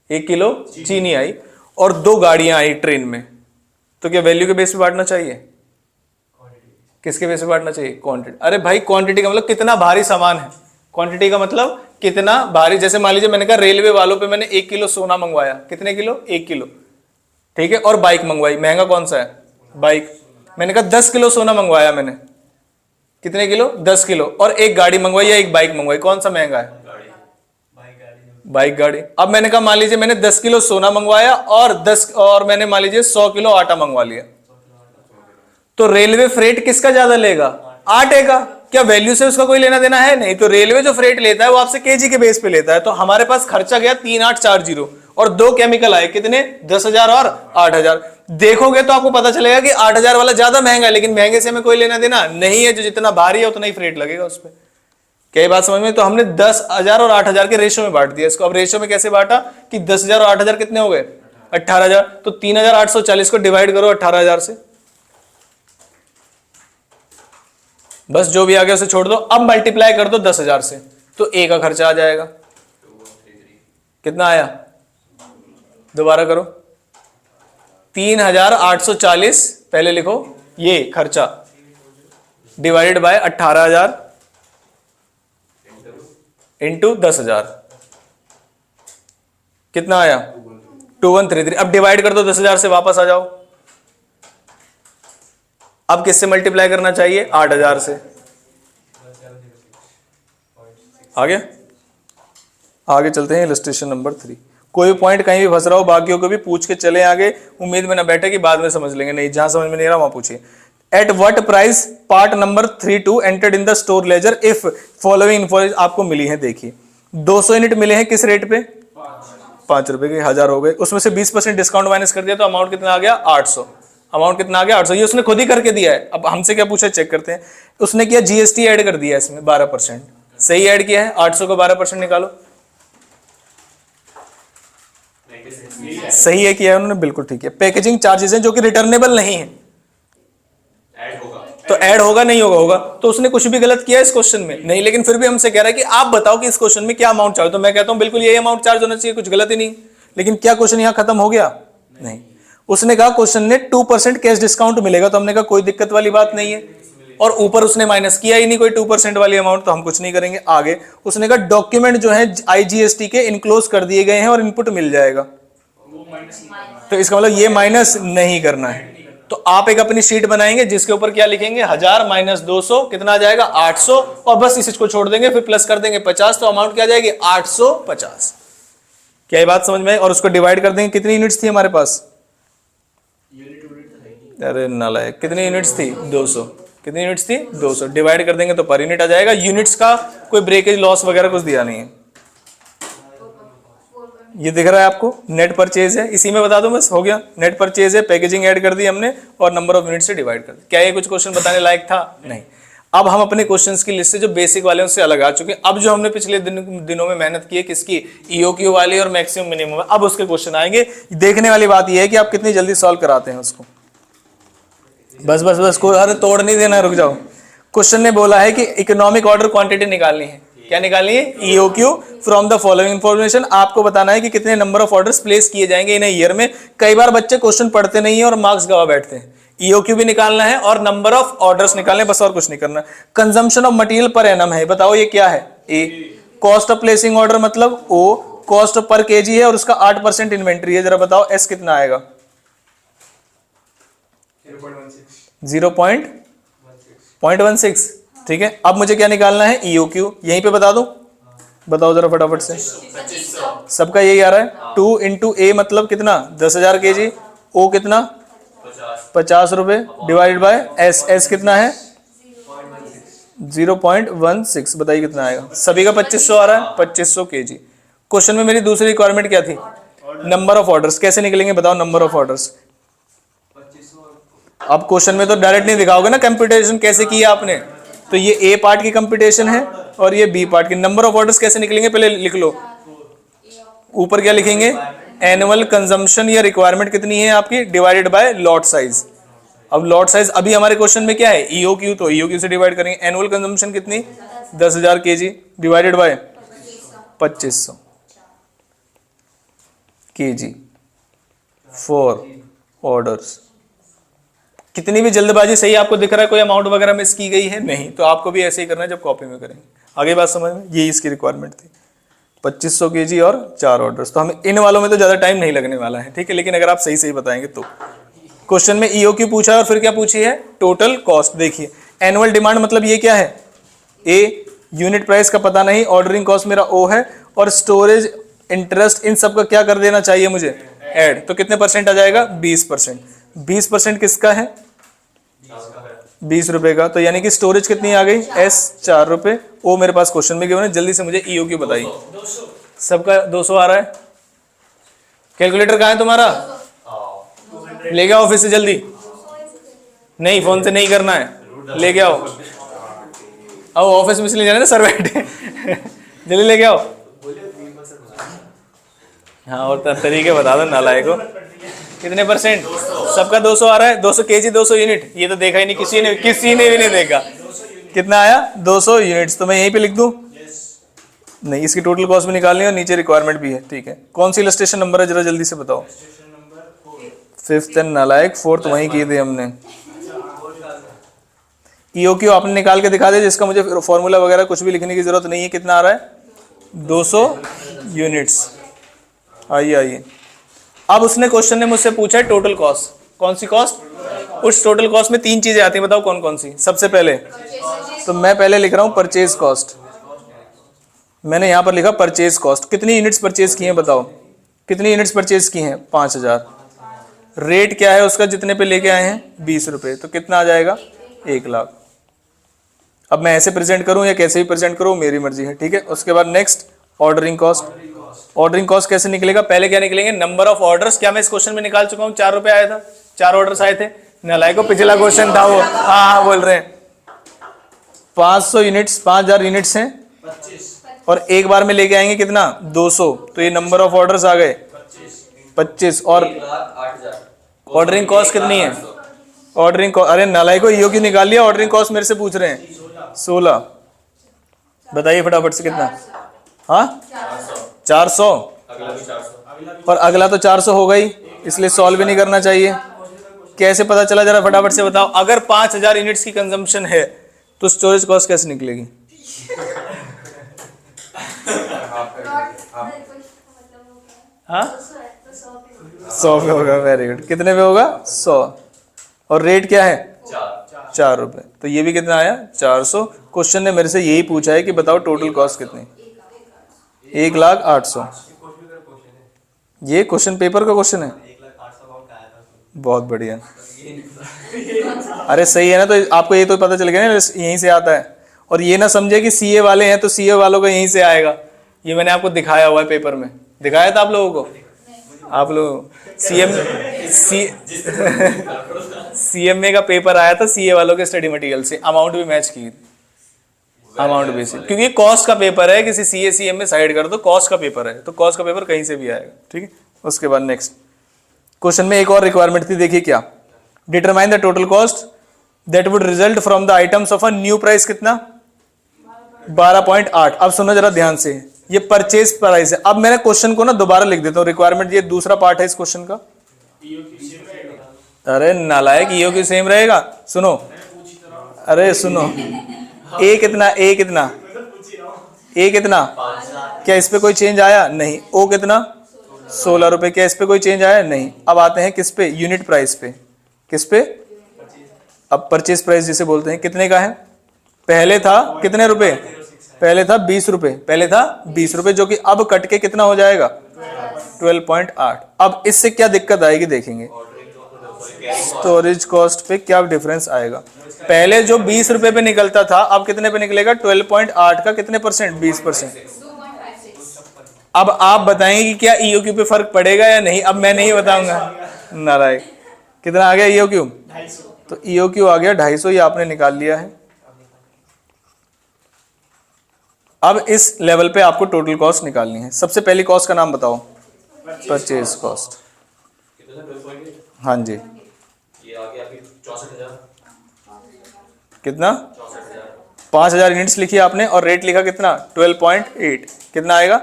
S1: 1 किलो चीनी आई और 2 गाड़ियां आई ट्रेन में, तो क्या वैल्यू के बेस पे बांटना चाहिए? किसके बेस पे बांटना चाहिए? क्वांटिटी। अरे भाई क्वांटिटी का मतलब कितना भारी सामान है, क्वांटिटी का मतलब कितना भारी। जैसे मान लीजिए मैंने कहा रेलवे वालों पे मैंने 1 किलो सोना मंगवाया, कितने किलो? 1 किलो, ठीक है, और बाइक मंगवाई, महंगा कौन सा है? बाइक। मैंने कहा 10 किलो सोना मंगवाया मैंने, कितने किलो? 10 किलो, और एक गाड़ी मंगवाई या एक बाइक मंगवाई, कौन सा महंगा है? बाइक गाड़ी। अब मैंने कहा मान लीजिए मैंने 10 किलो सोना मंगवाया और मैंने मान लीजिए 100 किलो आटा मंगवा लिया, तो रेलवे फ्रेट किसका ज्यादा लेगा? आटे का। क्या वैल्यू से उसका कोई लेना देना है? नहीं। तो रेलवे जो फ्रेट लेता है वो आपसे केजी के बेस पे लेता है। तो हमारे पास खर्चा गया 3840 और 2 केमिकल आए, कितने? 10,000 और 8,000। देखोगे तो आपको पता चलेगा कि 8,000 वाला ज्यादा महंगा है, लेकिन महंगे से हमें कोई लेना देना नहीं है। जो जितना भारी है उतना ही फ्रेट लगेगा उस पर। क्या ये बात समझ में? तो हमने 10,000 और 8,000 के रेशो में बांट दिया इसको। अब रेशो में कैसे बांटा कि 10,000 और 8,000 कितने हो गए? 18,000। तो 3,840 को डिवाइड करो 18,000 से, बस जो भी आ गया उसे छोड़ दो। अब मल्टीप्लाई कर दो 10,000 से, तो ए का खर्चा आ जाएगा। कितना आया? दोबारा करो, 3,840 पहले लिखो, ये खर्चा डिवाइडेड बाय 18,000 इंटू 10,000, कितना आया? 2133। अब डिवाइड कर दो 10,000 से, वापस आ जाओ। अब किससे मल्टीप्लाई करना चाहिए? 8,000 से। आगे आगे चलते हैं इलस्ट्रेशन नंबर 3। कोई पॉइंट कहीं भी फंस रहा हो बाकियों को भी पूछ के चले आगे, उम्मीद में ना बैठे कि बाद में समझ लेंगे, नहीं, जहां समझ में नहीं रहा वहां पूछिए। At what price part number 32 entered in the store laser if following information आपको मिली है। देखिए 200 यूनिट मिले हैं, किस रेट पे? 5 रुपए के 1000 हो गए, उसमें से 20% डिस्काउंट माइनस कर दिया तो अमाउंट कितना आ गया 800। अमाउंट कितना आ गया 800, ये उसने खुद ही करके दिया है। अब हमसे क्या पूछा चेक करते हैं। उसने किया जीएसटी ऐड कर दिया इसमें 12%, सही ऐड किया है। 800 को 12% निकालो, सही है किया है उन्होंने, बिल्कुल ठीक है। पैकेजिंग चार्जेस हैं जो कि रिटर्नेबल नहीं है,
S2: ऐड होगा
S1: तो ऐड होगा नहीं होगा, होगा। तो उसने कुछ भी गलत किया इस क्वेश्चन में नहीं, लेकिन फिर भी हमसे कह रहा है कि आप बताओ कि इस क्वेश्चन में क्या अमाउंट चार्ज। तो मैं कहता हूं बिल्कुल यही अमाउंट चार्ज होना चाहिए, कुछ गलत ही नहीं। लेकिन क्या क्वेश्चन यहां खत्म हो गया? नहीं। उसने कहा क्वेश्चन ने 2% कैश डिस्काउंट मिलेगा, तो हमने कहा कोई दिक्कत वाली बात नहीं है। और ऊपर उसने माइनस किया ही नहीं कोई 2% वाली अमाउंट, तो हम कुछ नहीं करेंगे। आगे उसने कहा डॉक्यूमेंट जो है आईजीएसटी के इनक्लोज कर दिए गए हैं और इनपुट मिल जाएगा, तो इसका मतलब ये माइनस नहीं करना है। तो आप एक अपनी शीट बनाएंगे जिसके ऊपर क्या लिखेंगे 1000 माइनस 200 कितना आ जाएगा 800, और बस इस को छोड़ देंगे, फिर प्लस कर देंगे 50, तो अमाउंट क्या आ जाएगी 850। क्या ये बात समझ में आई? और उसको डिवाइड कर देंगे, कितनी यूनिट्स थी हमारे पास? अरे नालायक, कितनी यूनिट्स थी 200। कितनी यूनिट्स थी 200, डिवाइड कर देंगे तो पर यूनिट आ जाएगा। यूनिट्स का कोई ब्रेकेज लॉस वगैरह कुछ दिया नहीं है। ये दिख रहा है आपको, नेट परचेज है, इसी में बता दूं बस हो गया। नेट परचेज है, पैकेजिंग ऐड कर दी हमने और नंबर ऑफ यूनिट से डिवाइड कर दी। क्या ये कुछ क्वेश्चन बताने लायक था? नहीं। अब हम अपने क्वेश्चंस की लिस्ट से जो बेसिक वाले उनसे अलग आ चुके हैं। अब जो हमने पिछले दिनों में मेहनत की है किसकी, ईओक्यू वाली और मैक्सिमम मिनिमम, अब उसके क्वेश्चन आएंगे। देखने वाली बात यह है कि आप कितनी जल्दी सॉल्व कराते हैं उसको। बस बस बस, कोई अरे तोड़ नहीं देना, रुक जाओ। क्वेश्चन ने बोला है कि इकोनॉमिक ऑर्डर क्वांटिटी निकालनी है। क्या निकालनी है? EOQ from the following information. आपको बताना है कि कितने नंबर ऑफ ऑर्डर्स प्लेस किए जाएंगे इन ईयर में। कई बार बच्चे क्वेश्चन पढ़ते नहीं है और मार्क्स गवा बैठते हैं। ईओक्यू भी निकालना है और नंबर ऑफ ऑर्डर्स निकालने, बस और कुछ नहीं करना। Consumption of material per annum है, बताओ ये क्या है? ए। कॉस्ट ऑफ प्लेसिंग ऑर्डर मतलब ओ। कॉस्ट पर केजी है और उसका 8% इन्वेंट्री है, जरा बताओ एस कितना आएगा? 0.16। ठीक है, अब मुझे क्या निकालना है? ईओक्यू। यहीं पे बता दूं, बताओ जरा फटाफट से।
S2: 2500
S1: सबका यही आ रहा है। 2 इंटू ए मतलब कितना 10,000 केजी, ओ कितना 50 रुपए, डिवाइडेड बाय एस। एस कितना है 0.16। बताइए कितना आएगा? सभी का 2500 आ रहा है, 2500 केजी। क्वेश्चन में मेरी दूसरी रिक्वायरमेंट क्या थी? Number of orders. कैसे निकलेंगे बताओ नंबर ऑफ ऑर्डर्स? अब क्वेश्चन में तो डायरेक्ट नहीं दिखाओगे ना कंप्यूटेशन कैसे किया आपने, तो ये ए पार्ट की कंप्यूटेशन है और ये बी पार्ट की। नंबर ऑफ ऑर्डर्स कैसे निकलेंगे पहले लिख लो। ऊपर क्या लिखेंगे? एनुअल कंजम्पशन या रिक्वायरमेंट कितनी है आपकी, डिवाइडेड बाय लॉट साइज। अब लॉट साइज अभी हमारे क्वेश्चन में क्या है? ईओक्यू, तो ईओक्यू से डिवाइड करेंगे। एनुअल कंजम्पशन कितनी 10,000 KG, divided by 2500 KG for orders. कितनी भी जल्दबाजी, सही आपको दिख रहा है कोई अमाउंट वगैरह मिस की गई है? नहीं। तो आपको भी ऐसे ही करना है जब कॉपी में करेंगे। आगे बात समझ में? ये इसकी रिक्वायरमेंट थी 2500 केजी और 4 ऑर्डर्स। तो हमें इन वालों में तो ज्यादा टाइम नहीं लगने वाला है, ठीक है। लेकिन अगर आप सही सही बताएंगे तो। क्वेश्चन में ईओक्यू पूछा है और फिर क्या पूछी है? Total cost. देखिए एनुअल डिमांड मतलब ये क्या है? ए। यूनिट प्राइस का पता नहीं, ऑर्डरिंग कॉस्ट मेरा ओ है, और स्टोरेज इंटरेस्ट इन सब का क्या कर देना चाहिए मुझे? ऐड। तो कितने परसेंट आ जाएगा? 20%। 20% किसका है? 20 रुपए का। तो यानी कि स्टोरेज कितनी आ गई? एस 4 रुपए। ओ मेरे पास क्वेश्चन में गिवन है, जल्दी से मुझे ईओक्यू बताइए। सबका 200 आ रहा है। कैलकुलेटर कहाँ है तुम्हारा? ले गया ऑफिस से जल्दी। नहीं फोन से नहीं करना है, ले के आओ। आओ ऑफिस में इसलिए जाना ना सर बैठे जल्दी ले के आओ। हाँ और तरीके बता दो नालायक को। कितने परसेंट? सबका 200 आ रहा है। 200 केजी 200 यूनिट, ये तो देखा ही नहीं किसी ने भी नहीं देखा। कितना आया? 200 यूनिट्स। तो मैं यहीं पे लिख दूं? नहीं, इसकी टोटल कॉस्ट भी निकालनी है और नीचे रिक्वायरमेंट भी है, ठीक है। कौन सी इलस्ट्रेशन नंबर है जरा जल्दी से बताओ? 5th एंड नालायक 4th वहीं किए थे हमने। ईओक्यू आपने निकाल के दिखा दिया, जिसका मुझे फॉर्मूला वगैरह कुछ भी लिखने की जरूरत नहीं है। कितना आ रहा है? 200 यूनिट्स। आइए अब उसने क्वेश्चन ने मुझसे पूछा है टोटल कॉस्ट। कौन सी कॉस्ट? उस टोटल कॉस्ट में 3 चीजें आती हैं, बताओ कौन कौन सी? सबसे पहले तो मैं पहले लिख रहा हूं परचेज कॉस्ट। मैंने यहां पर लिखा परचेज कॉस्ट। कितनी यूनिट्स परचेज की हैं बताओ? कितनी यूनिट्स परचेज की हैं? 5000। रेट क्या है उसका जितने पे लेके आए हैं? 20 रुपए। तो कितना आ जाएगा? 1 लाख। अब मैं ऐसे प्रेजेंट करूं या कैसे भी प्रेजेंट करूं, मेरी मर्जी है, ठीक है। उसके बाद next ordering cost. Ordering cost कैसे निकलेगा, पहले क्या निकलेंगे, नंबर ऑफ ऑर्डर्स। क्या मैं इस क्वेश्चन में निकाल चुका हूं, 4 रुपए आया था, 4 ऑर्डर्स आए थे। नालायक को पिछला क्वेश्चन था वो, हाँ बोल रहे हैं 500 यूनिट्स, 5000 यूनिट्स हैं
S2: 25
S1: और एक बार में लेके आएंगे कितना 200, तो ये नंबर ऑफ ऑर्डर्स आ गए 25 और
S2: 1,08,000
S1: ऑर्डरिंग कॉस्ट कितनी है, ऑर्डरिंग कॉस्ट, अरे नालायक को ईओ क्यों निकाल लिया, ऑर्डरिंग कॉस्ट मेरे से पूछ रहे हैं 16। बताइए फटाफट से कितना, हाँ 400
S2: अगला भी 400
S1: और अगला तो 400 हो गई, इसलिए सॉल्व भी नहीं करना चाहिए। कैसे पता चला जरा फटाफट से बताओ, अगर 5000 यूनिट्स की कंजम्पशन है तो स्टोरेज कॉस्ट कैसे निकलेगी, हाँ 100 पे होगा, वेरी गुड। कितने पे होगा 100 और रेट क्या है 4 रुपए, तो ये भी कितना आया 400। क्वेश्चन ने मेरे से यही पूछा है कि बताओ टोटल कॉस्ट कितनी, 1,08,000। ये क्वेश्चन पेपर का क्वेश्चन है, बहुत बढ़िया। अरे सही है ना, तो आपको ये तो पता चल गया ना यहीं से आता है। और ये ना समझे कि सीए वाले हैं तो सीए वालों का यहीं से आएगा, ये मैंने आपको दिखाया हुआ है पेपर में, दिखाया था आप लोगों को, आप लोग सीएमए का पेपर आया था सीए वालों के स्टडी मटेरियल से, अमाउंट भी मैच की, अमाउंट भी से, क्योंकि कॉस्ट का पेपर है, किसी सीए सीएमए साइड कर दो, कॉस्ट का पेपर है तो कॉस्ट का पेपर कहीं से भी आएगा, ठीक है। उसके बाद नेक्स्ट क्वेश्चन में एक और रिक्वायरमेंट थी, देखिए क्या, determine the total cost that would result from the items of a new price कितना 12.8। अब सुनो जरा ध्यान से, ये परचेज प्राइस है। अब मैंने क्वेश्चन को ना दोबारा लिख देता हूँ, रिक्वायरमेंट ये दूसरा पार्ट है इस क्वेश्चन का। अरे नालायक, ईओ क्यू सेम रहेगा, सुनो, अरे सुनो, ए कितना, ए कितना, ए कितना, क्या इस पे कोई चेंज आया, नहीं। ओ कितना 16 रुपए, क्या इस पे कोई चेंज आया, नहीं। अब आते हैं किस पे, यूनिट प्राइस पे, किस पे, अब परचेज प्राइस जिसे बोलते हैं कितने का है, पहले था कितने रुपए, पहले था 20 रुपए, पहले था 20 रुपए, जो कि अब कट के कितना हो जाएगा 12.8। अब इससे क्या दिक्कत आएगी देखेंगे, स्टोरेज कॉस्ट पे क्या डिफरेंस आएगा। पहले जो 20 रुपए पे निकलता था अब कितने पे निकलेगा 12.8 का कितने परसेंट, 20%। अब आप बताएंगे कि क्या ईओक्यू पे फर्क पड़ेगा या नहीं, अब मैं नहीं बताऊंगा। नारायण कितना आ गया ईओक्यू, तो ईओक्यू आ गया 250, ये आपने निकाल लिया है। अब इस लेवल पे आपको टोटल कॉस्ट निकालनी है। सबसे पहली कॉस्ट का नाम बताओ, परचेज कॉस्ट। हाँ जी,
S2: ये आ गया अभी 64,000,
S1: कितना 5000 यूनिट्स लिखी आपने और रेट लिखा कितना 12.8, कितना आएगा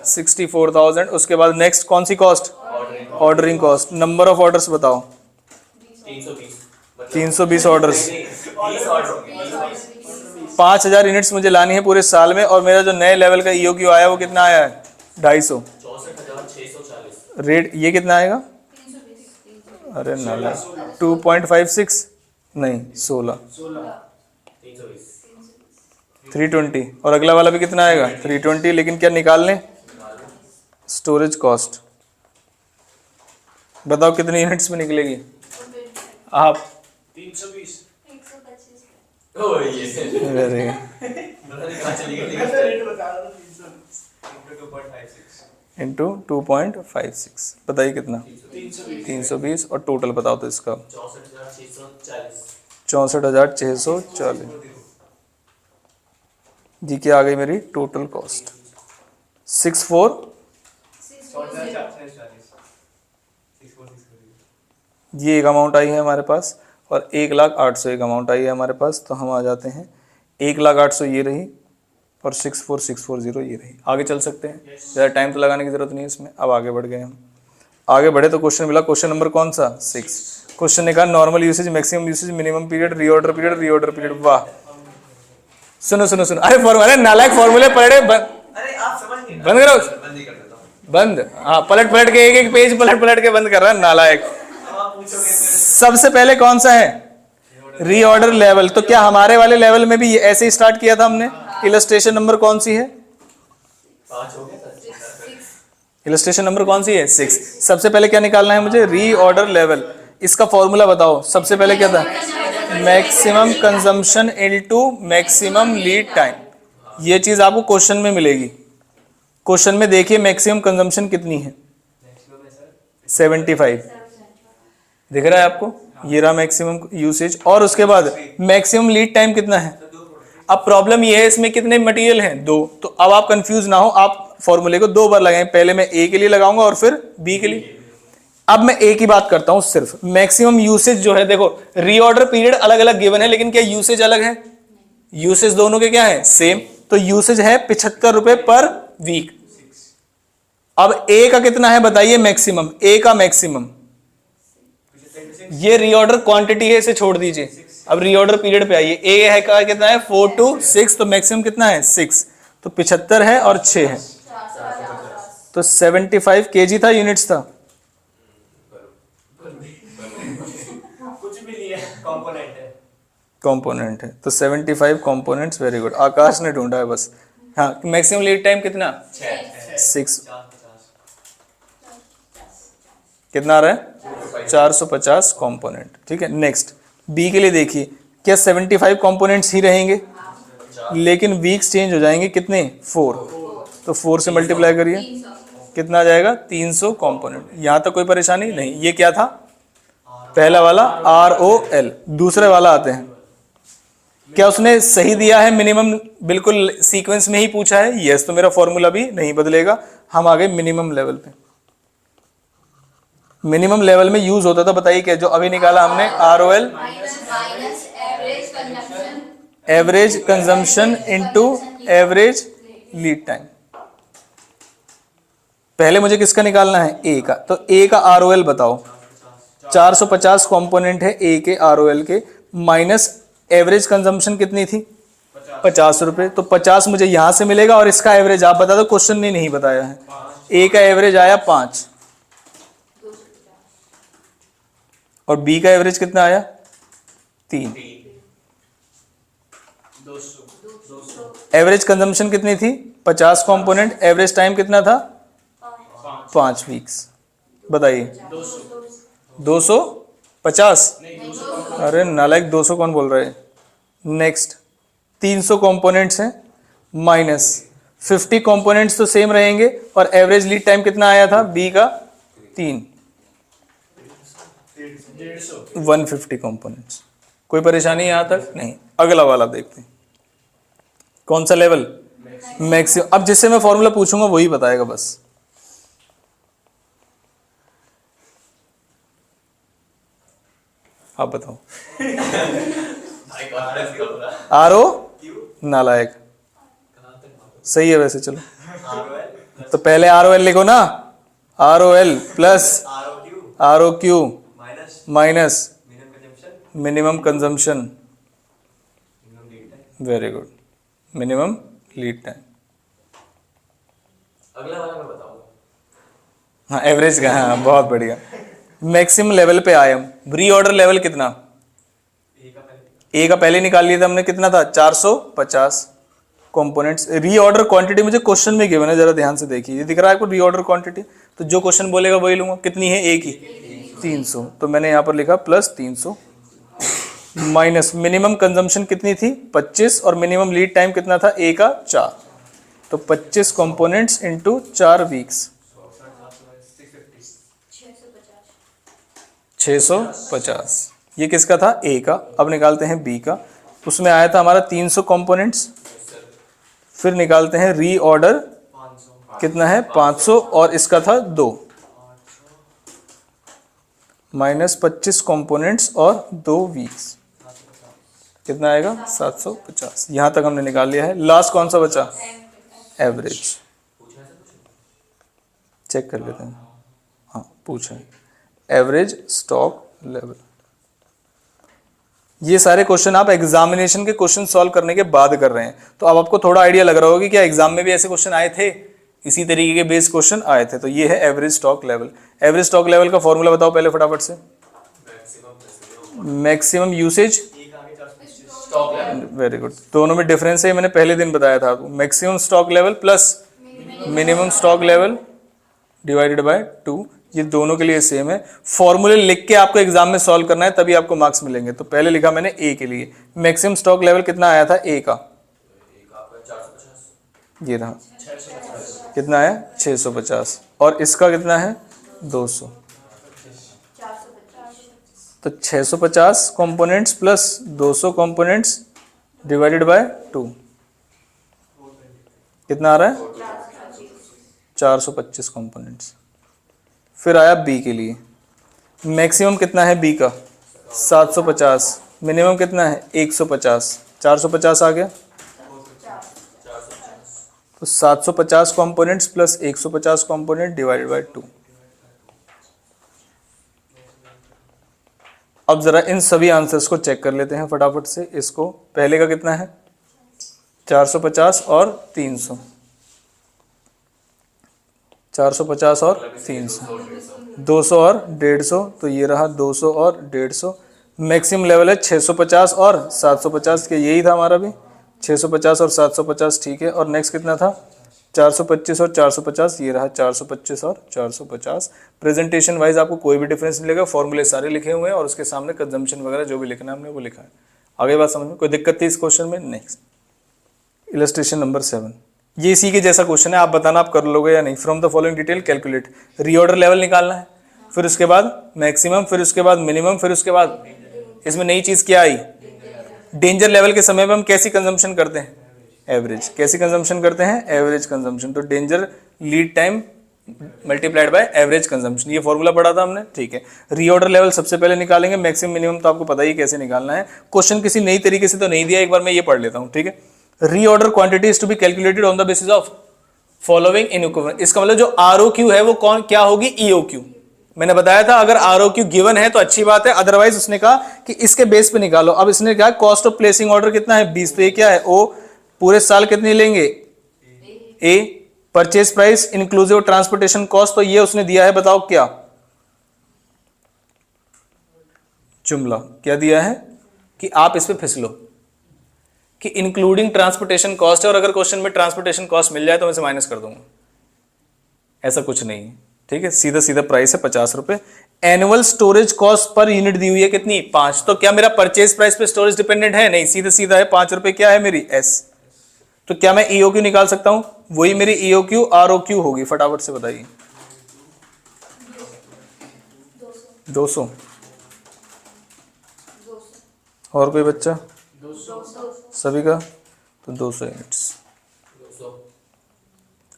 S1: 64,000। उसके बाद नेक्स्ट कौन सी cost, ordering cost. Number of orders बताओ, 320 ऑर्डर्स। 5000 यूनिट्स मुझे लानी है पूरे साल में और मेरा जो नए लेवल का ईओक्यू आया वो कितना आया है 250।
S2: 64,640
S1: रेट ये कितना आएगा, अरे नाला 2.56 नहीं 16 320 और अगला वाला भी कितना आएगा 320। लेकिन क्या निकाल लें, स्टोरेज कॉस्ट बताओ कितनी यूनिट्स में निकलेगी आप
S3: 320
S2: ओ ये
S1: वेरी
S2: पता नहीं कहां चली गई
S3: रेट बता रहा हूं
S2: 2.56
S1: इंटू 2.56 बताइए कितना 320 और टोटल बताओ तो इसका
S2: 64,640
S1: 64,640 जी। क्या आ गई मेरी टोटल कॉस्ट 64, ये एक अमाउंट आई है हमारे पास और 1,08,000 एक अमाउंट आई है हमारे पास। तो हम आ जाते हैं 1,08,000 ये रही और 64,640 ये रही। आगे चल सकते हैं, ज़्यादा टाइम तो लगाने की जरूरत नहीं है इसमें। अब आगे बढ़ गए हम, आगे बढ़े तो क्वेश्चन मिला, क्वेश्चन नंबर कौन सा 6। क्वेश्चन ने कहा normal usage, maximum usage, minimum period, reorder period, reorder period. वाह सुनो सुनो सुनो, अरे फॉर्मूला नालायक फॉर्मूले पढ़े
S2: अरे आप समझ नहीं,
S1: बंद करो,
S2: बंद ही कर देता हूं।
S1: बंद। हाँ पलट पलट के एक एक पेज पलट पलट के बंद कर रहा है नालायक।
S2: अब आप पूछोगे
S1: सबसे पहले कौन सा है रीऑर्डर लेवल। तो क्या हमारे वाले लेवल में भी ये ऐसे ही स्टार्ट किया था हमने। इलस्ट्रेशन नंबर कौन सी है,
S2: 5 हो गया था।
S1: इलस्ट्रेशन नंबर कौन सी है 6। सबसे पहले क्या निकालना है मुझे, रीऑर्डर लेवल। इसका फॉर्मूला बताओ। सबसे पहले क्या था, maximum consumption into maximum lead time. ये चीज आपको क्वेश्चन में मिलेगी, क्वेश्चन में देखिए मैक्सिमम कंजम्पशन कितनी है, 75। दिख रहा है आपको, ये रहा मैक्सिमम यूसेज। और उसके बाद मैक्सिमम लीड टाइम कितना है। अब प्रॉब्लम ये है इसमें कितने मटेरियल हैं, 2। तो अब आप कंफ्यूज ना हो, आप फॉर्मूले को 2 बार लगाएं, पहले मैं ए के लिए लगाऊंगा और फिर बी के लिए। अब मैं ए की बात करता हूं सिर्फ। मैक्सिमम यूसेज जो है, देखो रीऑर्डर पीरियड अलग अलग गिवन है, लेकिन क्या यूसेज अलग है, यूसेज दोनों के क्या है, सेम। तो यूसेज है 75 रुपए पर वीक। अब ए का कितना है बताइए मैक्सिमम, ए का मैक्सिमम, ये रीऑर्डर क्वांटिटी है, इसे छोड़ दीजिए। अब रीऑर्डर पीरियड पे आइए, ए है का कितना है 4 to 6, तो मैक्सिमम कितना है 6, तो 75 है और 6 है, तो 75 kg था, यूनिट्स था,
S3: कुछ भी नहीं है, कंपोनेंट है।
S1: कंपोनेंट है, तो 75 कंपोनेंट्स। वेरी गुड, आकाश ने ढूंढा है बस। हाँ, मैक्सिमम लीड टाइम कितना, 6, कितना आ रहा है 450 कंपोनेंट। ठीक है, नेक्स्ट बी के लिए देखिए, क्या 75 कंपोनेंट्स ही रहेंगे, लेकिन वीक्स चेंज हो जाएंगे, कितने 4, तो 4 से मल्टीप्लाई करिए, कितना आ जाएगा 300 कंपोनेंट। यहां तक कोई परेशानी नहीं। ये क्या था, पहला वाला ROL। दूसरे वाला आते हैं, क्या उसने सही दिया है मिनिमम, बिल्कुल सीक्वेंस में ही पूछा है, यस, तो मेरा फॉर्मूला भी नहीं बदलेगा। हम आ गए मिनिमम लेवल पे। मिनिमम लेवल में यूज होता था, बताइए क्या, जो अभी निकाला हमने ROL, average consumption into average lead time. पहले मुझे किसका निकालना है, ए का, तो ए का ROL बताओ। 450 कंपोनेंट है ए के ROL के, माइनस एवरेज कंजम्पशन कितनी थी 50 रुपए, तो 50 मुझे यहां से मिलेगा, और इसका एवरेज आप बता दो, क्वेश्चन ने नहीं बताया है। ए का एवरेज आया 5, और बी का एवरेज कितना आया 3।
S3: 200।
S1: एवरेज कंजम्पशन कितनी थी 50 कंपोनेंट, एवरेज टाइम कितना था 5 वीक्स। बताइए 250, अरे नालायक 200 कौन बोल रहे हैं। नेक्स्ट 300 कंपोनेंट्स हैं, माइनस 50 कंपोनेंट्स तो सेम रहेंगे, और एवरेज लीड टाइम कितना आया था बी का 3, 150 कंपोनेंट्स। कोई परेशानी यहां तक नहीं। अगला वाला देखते हैं, कौन सा लेवल, मैक्सिमम। अब जिससे मैं फॉर्मूला पूछूंगा वही बताएगा बस। आप बताओ। RO नालायक, सही है वैसे, चलो तो पहले ROL लिखो ना, ROL plus ROQ minus minimum consumption. Very good, minimum lead time.
S2: अगला वाला मैं बताऊंगा।
S1: हाँ, एवरेज का, हाँ बहुत बढ़िया। मैक्सिमम लेवल पे आए हम। रीऑर्डर लेवल कितना, ए का पहले निकाल लिया था हमने, कितना था 450 कंपोनेंट्स। रीऑर्डर क्वांटिटी मुझे क्वेश्चन में गिवन है, जरा ध्यान से देखिए, ये दिख रहा है आपको रीऑर्डर क्वांटिटी, तो जो क्वेश्चन बोलेगा वही लूंगा। कितनी है ए की 300, तो मैंने यहां पर लिखा प्लस 300, माइनस मिनिमम कंजम्पशन कितनी थी 25, और मिनिमम लीड टाइम कितना था ए का 4, तो 25 कंपोनेंट्स इनटू 4 वीक्स, 650। ये किसका था, ए का। अब निकालते हैं बी का, उसमें आया था हमारा 300 कंपोनेंट्स। फिर निकालते हैं रीऑर्डर, कितना है 500, और इसका था 2, माइनस 25 कंपोनेंट्स और 2 वीक्स, कितना आएगा 750। यहां तक हमने निकाल लिया है। लास्ट कौन सा बचा, एवरेज। चेक कर लेते हैं, हाँ पूछा है, एवरेज स्टॉक लेवल। ये सारे क्वेश्चन आप एग्जामिनेशन के क्वेश्चन सॉल्व करने के बाद कर रहे हैं, तो अब आपको थोड़ा आइडिया लग रहा होगा कि क्या एग्जाम में भी ऐसे क्वेश्चन आए थे, इसी तरीके के बेस क्वेश्चन आए थे। तो ये है average stock level. Average stock level का फॉर्मूला बताओ पहले फटाफट से। मैक्सिमम यूसेज, वेरी गुड, दोनों में डिफरेंस है, मैंने पहले दिन बताया था आपको। Maximum stock level plus minimum stock level divided by 2, ये दोनों के लिए सेम है। फॉर्मूले लिख के आपको एग्जाम में सॉल्व करना है, तभी आपको मार्क्स मिलेंगे। तो पहले लिखा मैंने ए के लिए, मैक्सिमम स्टॉक लेवल कितना आया था ए का, ये रहा कितना है 650 और इसका कितना है 200। तो 650 components plus 200 components divided by 2 कितना आ रहा है 425 कंपोनेंट्स। फिर आया बी के लिए, मैक्सिमम कितना है बी का 750, मिनिमम कितना है 150, 450 आ गया। तो 750 components plus 150 component divided by 2। अब जरा इन सभी आंसर्स को चेक कर लेते हैं फटाफट से। इसको पहले का कितना है 450 और 300, 450 और 300, 200 और 150, तो ये रहा 200 और 150। मैक्सिमम लेवल है 650 और 750 के, यही था हमारा भी 650 और 750 ठीक है। और नेक्स्ट कितना था 425 और 450, ये रहा 425 और 450। प्रेजेंटेशन वाइज आपको कोई भी डिफरेंस नहीं लगेगा, फॉर्मूले सारे लिखे हुए हैं और उसके सामने कंजम्पशन वगैरह जो भी लिखना है हमने वो लिखा है। आगे बात समझ में कोई दिक्कत थी इस क्वेश्चन में? नेक्स्ट इलस्ट्रेशन नंबर 7, ये इसी के जैसा क्वेश्चन है, आप बताना आप कर लोगे या नहीं। From the following detail calculate, reorder level निकालना है, फिर उसके बाद मैक्सिमम, फिर उसके बाद मिनिमम, फिर उसके बाद इसमें नई चीज क्या आई डेंजर लेवल के समय में हम कैसी कंजम्पशन करते हैं एवरेज। कैसी कंजम्पशन करते हैं एवरेज कंजम्पशन। तो danger lead time multiplied by average consumption, ये फॉर्मूला पढ़ा था हमने ठीक है। रीऑर्डर लेवल सबसे पहले निकालेंगे, मैक्सिमम मिनिमम तो आपको पता ही कैसे निकालना है। क्वेश्चन किसी नई तरीके से तो नहीं दिया, एक बार मैं ये पढ़ लेता हूँ ठीक है। Reorder quantity is to be calculated on the basis of following in equivalent. इसका मतलब जो आरओक्यू है वो कौन क्या होगी ईओक्यू। मैंने बताया था अगर आरओक्यू गिवन है तो अच्छी बात है, अदरवाइज उसने कहा कि इसके बेस पे निकालो। अब इसने कहा कॉस्ट ऑफ प्लेसिंग ऑर्डर कितना है 20, तो ये क्या है ओ, पूरे साल कितनी लेंगे ए, purchase price inclusive transportation cost, तो ये उसने दिया है, बताओ क्या जुमला क्या दिया है कि आप इस पे फिसलो कि इंक्लूडिंग ट्रांसपोर्टेशन कॉस्ट है, और अगर क्वेश्चन में ट्रांसपोर्टेशन कॉस्ट मिल जाए तो मैं इसे माइनस कर दूंगा, ऐसा कुछ नहीं है ठीक है। सीधा सीधा प्राइस है 50 रुपए। Annual storage cost per unit दी हुई है कितनी 5, तो क्या मेरा परचेज प्राइस पे स्टोरेज डिपेंडेंट है नहीं, सीधा सीधा है 5 रुपए क्या है मेरी एस। तो क्या मैं ईओक्यू निकाल सकता हूं, वही मेरी ईओक्यू आरओक्यू होगी, फटाफट से बताइए 200। और कोई बच्चा सभी का तो 200 यूनिट्स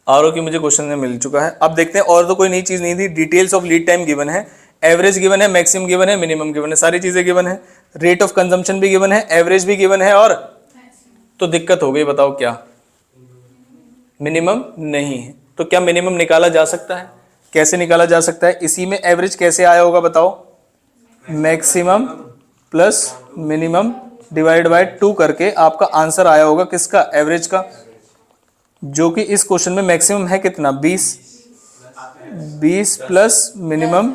S1: आरओक्यू मुझे क्वेश्चन में मिल चुका है। अब देखते हैं, और तो कोई नई चीज नहीं थी। Details of lead time given है, एवरेज गिवन है, मैक्सिमम गिवन है, मिनिमम गिवन है, सारी चीजें गिवन है। रेट ऑफ कंजम्पशन भी गिवन है, एवरेज भी गिवन है, और तो दिक्कत हो गई, बताओ क्या मिनिमम नहीं है। तो क्या मिनिमम निकाला जा सकता है, कैसे निकाला जा सकता है, इसी में एवरेज कैसे आया होगा बताओ, maximum plus minimum divide by 2 करके आपका आंसर आया होगा किसका एवरेज का, जो कि इस क्वेश्चन में मैक्सिमम है कितना 20 plus minimum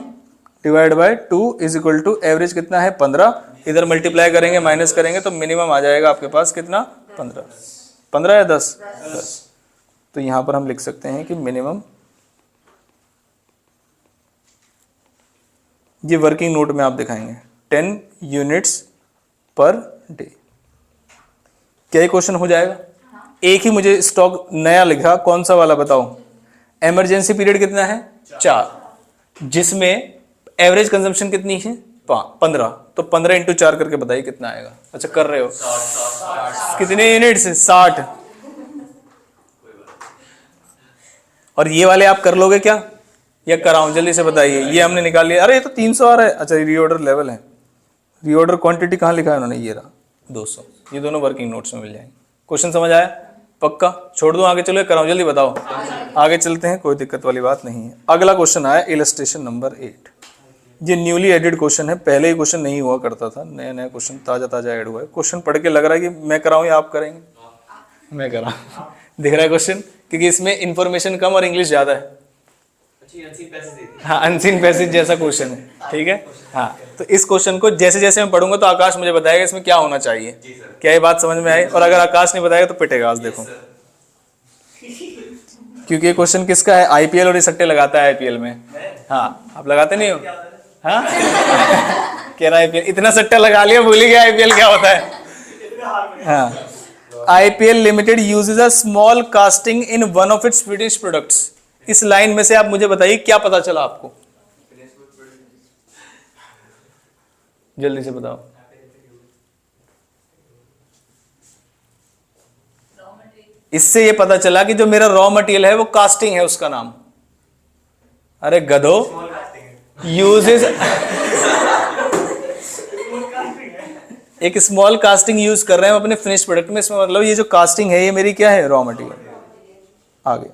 S1: divide by 2 is equal to average कितना है 15। इधर मल्टीप्लाई करेंगे माइनस करेंगे तो मिनिमम आ जाएगा आपके पास कितना 15 या 10। तो यहां पर हम लिख सकते हैं कि मिनिमम, ये वर्किंग नोट में आप दिखाएंगे 10 यूनिट्स पर डे। क्या ये क्वेश्चन हो जाएगा? एक ही मुझे स्टॉक नया लिखा, कौन सा वाला बताओ, इमरजेंसी पीरियड कितना है 4, जिसमें एवरेज कंजम्पशन कितनी है 15, तो 15 इंटू 4 करके बताइए कितना आएगा। अच्छा कर रहे हो, कितने यूनिट्स 60। और ये वाले आप कर लोगे क्या या कराऊं, जल्दी से बताइए। ये हमने निकाल लिया, अरे ये तो 300 आ रहा है। अच्छा रीऑर्डर लेवल है, रीऑर्डर क्वांटिटी कहाँ लिखा है उन्होंने, ये रहा 200। ये दोनों वर्किंग नोट्स में मिल जाएंगे। क्वेश्चन समझ आया? पक्का छोड़ दूं आगे, चलो कराऊं, जल्दी बताओ। आगे चलते हैं, कोई दिक्कत वाली बात नहीं है। अगला क्वेश्चन आया इलस्ट्रेशन नंबर 8। ये न्यूली एडेड क्वेश्चन है, पहले ही क्वेश्चन नहीं हुआ करता था, नया नया क्वेश्चन ताजा ताजा ऐड हुआ है। क्वेश्चन पढ़ के लग रहा है कि मैं कराऊं या आप करेंगे, मैं कराऊं। दिख रहा है क्वेश्चन, क्योंकि इसमें इंफॉर्मेशन कम और इंग्लिश ज्यादा है। हाँ अनसीन पैसेज जैसा क्वेश्चन है, ठीक है। हाँ तो इस क्वेश्चन को जैसे जैसे मैं पढ़ूंगा तो आकाश मुझे बताएगा इसमें क्या होना चाहिए। क्या ये बात समझ में आई? और अगर आकाश नहीं बताएगा तो पिटेगा आज, देखो। क्योंकि ये क्वेश्चन किसका है, आईपीएल, और ये सट्टे लगाता है आईपीएल में। हाँ आप लगाते नहीं हो? हाँ कह रहा आईपीएल, इतना सट्टा लगा लिया भूल ही गया आईपीएल क्या होता है। हाँ IPL limited uses a small casting in one of its finish products. इस लाइन में से आप मुझे बताइए क्या पता चला आपको, जल्दी से बताओ। इससे ये पता चला कि जो मेरा रॉ मटेरियल है वो कास्टिंग है, उसका नाम। अरे गधो, यूजेस एक स्मॉल कास्टिंग यूज कर रहे हैं हम अपने फिनिश प्रोडक्ट में। इसमें मतलब ये जो कास्टिंग है ये मेरी क्या है, रॉ मटेरियल। आगे,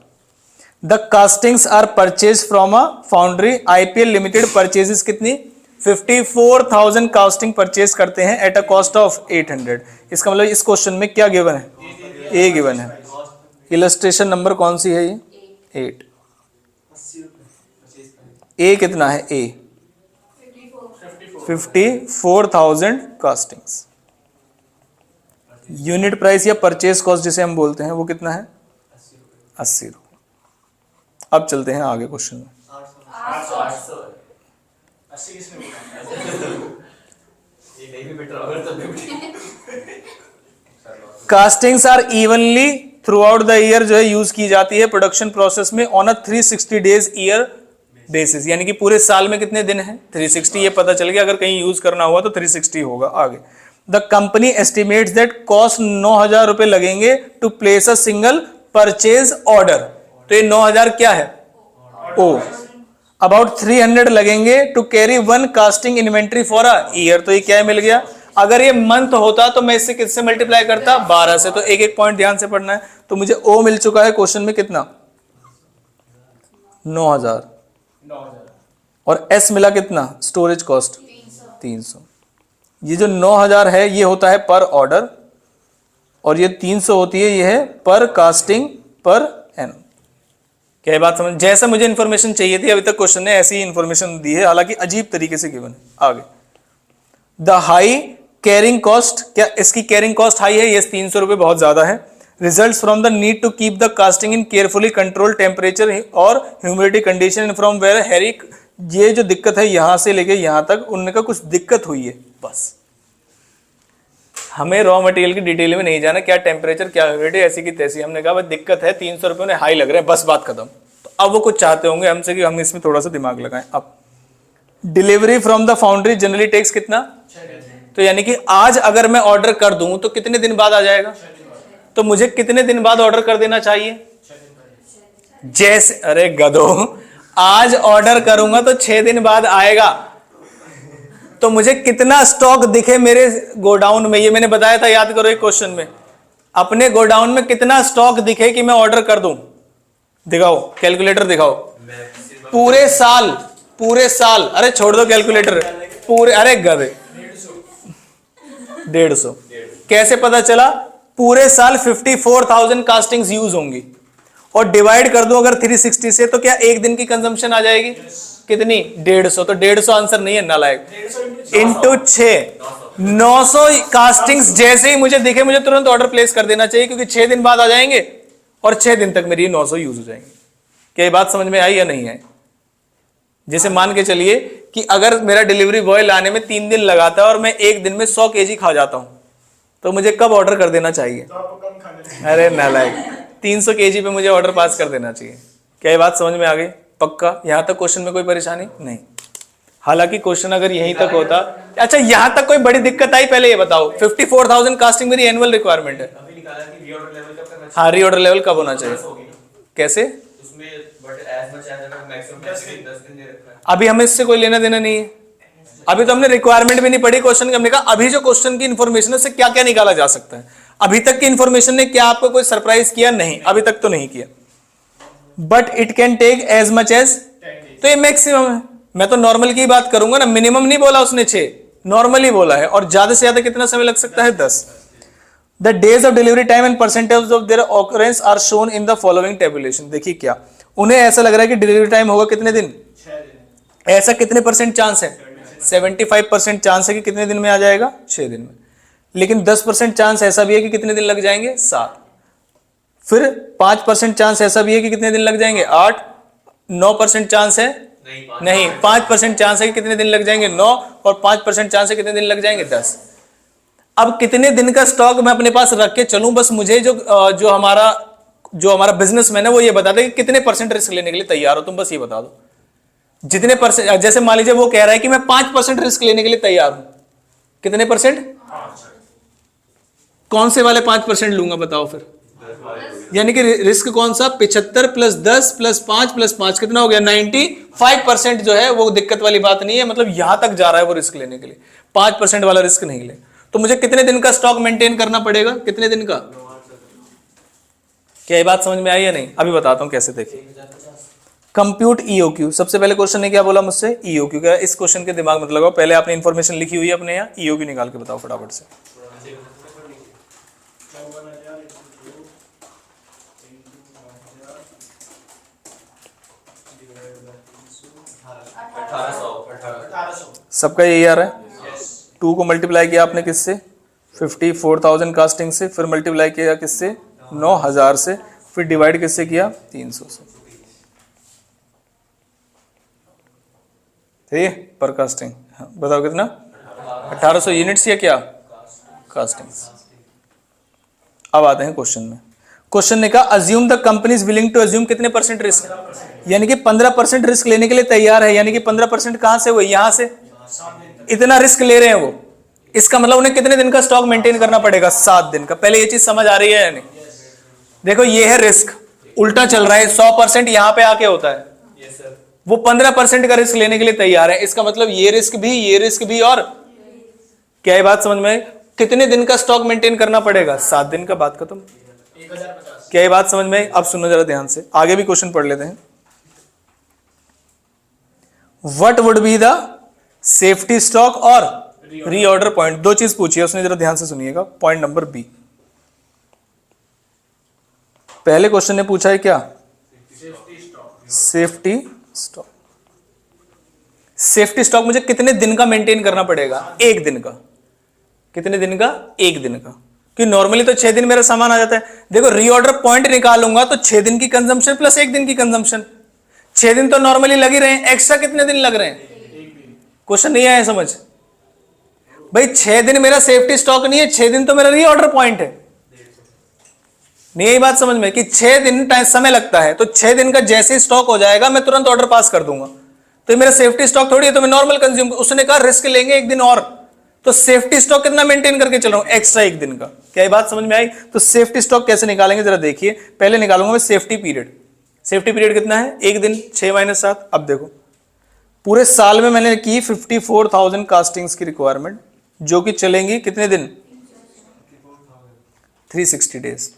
S1: the castings are purchase from a foundry. IPL limited purchases कितनी, 54,000 कास्टिंग परचेज करते हैं एट अ कॉस्ट ऑफ 800। इसका मतलब इस क्वेश्चन में क्या गिवन है, ए गिवन है। इलस्ट्रेशन नंबर कौन सी है ये, 8। ए कितना है, ए 54,000 कास्टिंग्स। यूनिट प्राइस या परचेज कॉस्ट जिसे हम बोलते हैं वो कितना है, 80 रुपये। अब चलते हैं आगे क्वेश्चन में।
S3: 80 किसने बोला?
S2: ये नहीं भी बेटर अगर तब भी
S1: castings are evenly throughout the year जो है यूज की जाती है प्रोडक्शन प्रोसेस में on a 360 days year basis, यानी कि पूरे साल में कितने दिन हैं, 360। ये पता चल गया, अगर कहीं यूज करना हुआ तो 360 होगा। आगे, the company estimates that cost 9,000 रुपए लगेंगे to place a single purchase order. तो ये 9,000 क्या है, ओ। अबाउट 300 लगेंगे to carry one casting inventory for a year. तो ये क्या मिल गया, अगर ये मंथ होता तो मैं इससे किससे मल्टीप्लाई करता, 12 से। तो एक एक पॉइंट ध्यान से पढ़ना है। तो मुझे ओ मिल चुका है क्वेश्चन में कितना, 9,000,
S3: 9,000
S1: और एस मिला कितना, स्टोरेज कॉस्ट 300। ये जो 9,000 है ये होता है पर ऑर्डर, और ये 300 होती है, ये है पर कास्टिंग पर एनम। क्या बात समझ, जैसा मुझे इंफॉर्मेशन चाहिए थी अभी तक क्वेश्चन ने ऐसी इंफॉर्मेशन दी है, हालांकि अजीब तरीके से गिवन है। आगे, द हाई कैरिंग कॉस्ट, क्या इसकी कैरिंग कॉस्ट हाई है, ये 300 रुपए बहुत ज्यादा है। Results from the need to keep the casting in carefully control temperature और ह्यूमिडिटी कंडीशन फ्रॉम वेयर हेरिक। ये जो दिक्कत है यहां से लेके यहां तक, उनका कुछ दिक्कत हुई है, बस। हमें रॉ मटेरियल की डिटेल में नहीं जाना, क्या टेम्परेचर क्या ह्यूमिडिटी, ऐसी की तैसी। हमने कहा भाई दिक्कत है, 300 रुपये उन्हें हाई लग रहे हैं, बस बात खत्म। तो अब वो कुछ चाहते होंगे हमसे कि हम इसमें थोड़ा सा दिमाग लगाएं। अब delivery from the foundry generally takes कितना, तो यानी कि आज अगर मैं ऑर्डर कर दूं तो कितने दिन बाद आ जाएगा, तो मुझे कितने दिन बाद ऑर्डर कर देना चाहिए, जैसे, अरे गधो, आज ऑर्डर करूंगा तो 6 दिन बाद आएगा। तो मुझे कितना स्टॉक दिखे मेरे गोडाउन में, ये मैंने बताया था, याद करो एक क्वेश्चन में, अपने गोडाउन में कितना स्टॉक दिखे कि मैं ऑर्डर कर दूं। दिखाओ, कैलकुलेटर दिखाओ। पूरे साल, पूरे साल, अरे छोड़ दो कैलकुलेटर, पूरे, अरे गधे, 150। कैसे पता चला, पूरे साल 54,000 कास्टिंग्स यूज होंगी, और डिवाइड कर दूं अगर 360 से, तो क्या एक दिन की कंजम्पशन आ जाएगी, कितनी, 150। तो 150 आंसर नहीं है, नालायक, इंटू 6, 900 कास्टिंग्स जैसे ही मुझे दिखे मुझे तुरंत ऑर्डर प्लेस कर देना चाहिए, क्योंकि 6 दिन बाद आ जाएंगे और 6 दिन तक मेरी 900 यूज हो जाएंगी। क्या ये बात समझ में आई या नहीं आई। जैसे मान के चलिए कि अगर मेरा डिलीवरी बॉय लाने में 3 दिन लगाता है और मैं एक दिन में 100 kg खा जाता हूं, तो मुझे कब ऑर्डर कर देना चाहिए,
S3: तो आपको कम खाने लगे।
S1: अरे नालायक, 300 kg पे मुझे ऑर्डर पास कर देना चाहिए। क्या ये बात समझ में आ गई, पक्का। यहां तक क्वेश्चन में कोई परेशानी नहीं। हालांकि क्वेश्चन अगर यहीं तक होता, अच्छा यहां तक कोई बड़ी दिक्कत आई, पहले ये बताओ। 54,000 कास्टिंग मेरी एनुअल रिक्वायरमेंट है।
S2: अभी निकाला कि रीऑर्डर लेवल कब करना चाहिए,
S1: हाँ, रीऑर्डर लेवल कब होना चाहिए,
S2: होगी ना
S1: कैसे,
S2: उसमें, बट एज मच एज अगर मैक्सिमम 10 दिन दे रखा है।
S1: अभी हमें इससे कोई लेना देना नहीं है। अभी तो हमने रिक्वायरमेंट भी नहीं पढ़ी क्वेश्चन की, हमने कहा अभी जो क्वेश्चन की इंफॉर्मेशन है उससे क्या क्या निकाला जा सकता है। अभी तक की इंफॉर्मेशन ने क्या आपको कोई सरप्राइज किया, नहीं, अभी तक तो नहीं किया। But it can take as much as, तो ये मैक्सिमम है। मैं तो नॉर्मल की बात करूंगा ना, मिनिमम नहीं बोला उसने 6, नॉर्मली बोला है। और ज्यादा से ज्यादा कितना समय लग सकता है, 10। The days of delivery time and percentage of their occurrence are shown in the following tabulation. देखिए क्या, उन्हें ऐसा लग रहा है कि डिलीवरी टाइम होगा कितने दिन,
S3: 6 दिन।
S1: ऐसा कितने परसेंट चांस है, 75% चांस है कि कितने दिन में आ जाएगा, 6 दिन में। लेकिन 10% चांस ऐसा भी है कि कितने दिन लग जाएंगे, 7। फिर 5% चांस ऐसा भी है कि कितने दिन लग जाएंगे, 8। 9% चांस है, नहीं, 5% चांस है कि कितने दिन लग जाएंगे, 9। और 5% चांस है कितने दिन लग जाएंगे, 10। अब कितने दिन का स्टॉक मैं अपने पास रख के चलूं, बस मुझे जो हमारा बिजनेसमैन है वो ये बता दे कि कितने परसेंट रिस्क लेने के लिए तैयार हो तुम, बस ये बता दो। जितने परसेंट, जैसे मान लीजिए वो कह रहा है कि मैं 5% रिस्क लेने के लिए तैयार हूं, कितने परसेंट? कौन से वाले 5% लूंगा बताओ फिर? यानी कि रिस्क कौन सा? 75 प्लस 10 प्लस 5 प्लस 5 कितना हो गया? 95% जो है वो दिक्कत वाली बात नहीं है, मतलब यहां तक जा रहा है वो रिस्क लेने के लिए, 5% वाला रिस्क नहीं ले। तो मुझे कितने दिन का स्टॉक मेंटेन करना पड़ेगा? कितने दिन का? क्या ये बात समझ में आई या नहीं? अभी बताता हूं कैसे, देखिए। कंप्यूट ईओक्यू, सबसे पहले क्वेश्चन ने क्या बोला मुझसे? ईओक्यू। क्या इस क्वेश्चन के दिमाग मत लगाओ, पहले आपने इंफॉर्मेशन लिखी हुई है अपने यहाँ, ईओक्यू निकाल के बताओ फटाफट से। सबका यही आ रहा है। 2 को मल्टीप्लाई किया आपने किससे? 54,000 कास्टिंग से, फिर मल्टीप्लाई किया किससे? 9,000 से, फिर डिवाइड किससे किया? 300 से। ठीक है, पर कास्टिंग। हाँ, बताओ कितना? 1800 यूनिट्स या क्या? कास्टिंग। अब आते हैं क्वेश्चन में। क्वेश्चन ने कहा assume the company is willing to assume कितने परसेंट रिस्क, यानी कि 15% रिस्क लेने के लिए तैयार है। यानी कि 15% कहां से? वो यहां से इतना रिस्क ले रहे हैं वो, इसका मतलब उन्हें कितने दिन का स्टॉक मेंटेन करना पड़ेगा? 7 दिन का। पहले ये चीज समझ आ रही है या नहीं? देखो ये है रिस्क, उल्टा चल रहा है, 100% यहां पे आके होता है। वो 15% का रिस्क लेने के लिए तैयार है, इसका मतलब ये रिस्क भी और क्या ये बात समझ में आई? कितने दिन का स्टॉक मेंटेन करना पड़ेगा? 7 दिन का। बात खत्म। क्या ये बात समझ में आई? अब सुनो जरा ध्यान से, आगे भी क्वेश्चन पढ़ लेते हैं। What would be the safety stock और रीऑर्डर पॉइंट, दो चीज पूछी है उसने, जरा ध्यान से सुनिएगा। पॉइंट नंबर बी, पहले क्वेश्चन ने पूछा है क्या? Safety stock. सेफ्टी स्टॉक मुझे कितने दिन का मेंटेन करना पड़ेगा? 1 दिन का। कितने दिन का? 1 दिन का। कि नॉर्मली तो 6 दिन मेरा सामान आ जाता है। देखो रीऑर्डर पॉइंट निकालूंगा तो 6 दिन की कंजम्पशन प्लस 1 दिन की कंजम्पशन, 6 दिन तो नॉर्मली लग ही रहे हैं, एक्स्ट्रा कितने दिन लग रहे हैं? क्वेश्चन नहीं आया समझ भाई? 6 दिन मेरा सेफ्टी स्टॉक नहीं है, 6 दिन तो मेरा रीऑर्डर पॉइंट है। नहीं यही बात समझ में कि 6 दिन समय लगता है, तो 6 दिन का जैसे ही स्टॉक हो जाएगा मैं तुरंत ऑर्डर पास कर दूंगा। तो ये मेरा सेफ्टी स्टॉक थोड़ी है, तो मैं नॉर्मल कंज्यूम। उसने कहा रिस्क लेंगे 1 दिन और, तो सेफ्टी स्टॉक कितना मेंटेन करके चल रहा हूं? एक्स्ट्रा 1 दिन का। क्या ये बात समझ में आई? तो सेफ्टी स्टॉक कैसे निकालेंगे जरा देखिए। पहले निकालूंगा मैं सेफ्टी पीरियड। सेफ्टी पीरियड कितना है? 1 दिन। 6 - 7। अब देखो पूरे साल में मैंने की 54,000 कास्टिंग्स की रिक्वायरमेंट, जो कि चलेंगी कितने दिन? 360 डेज।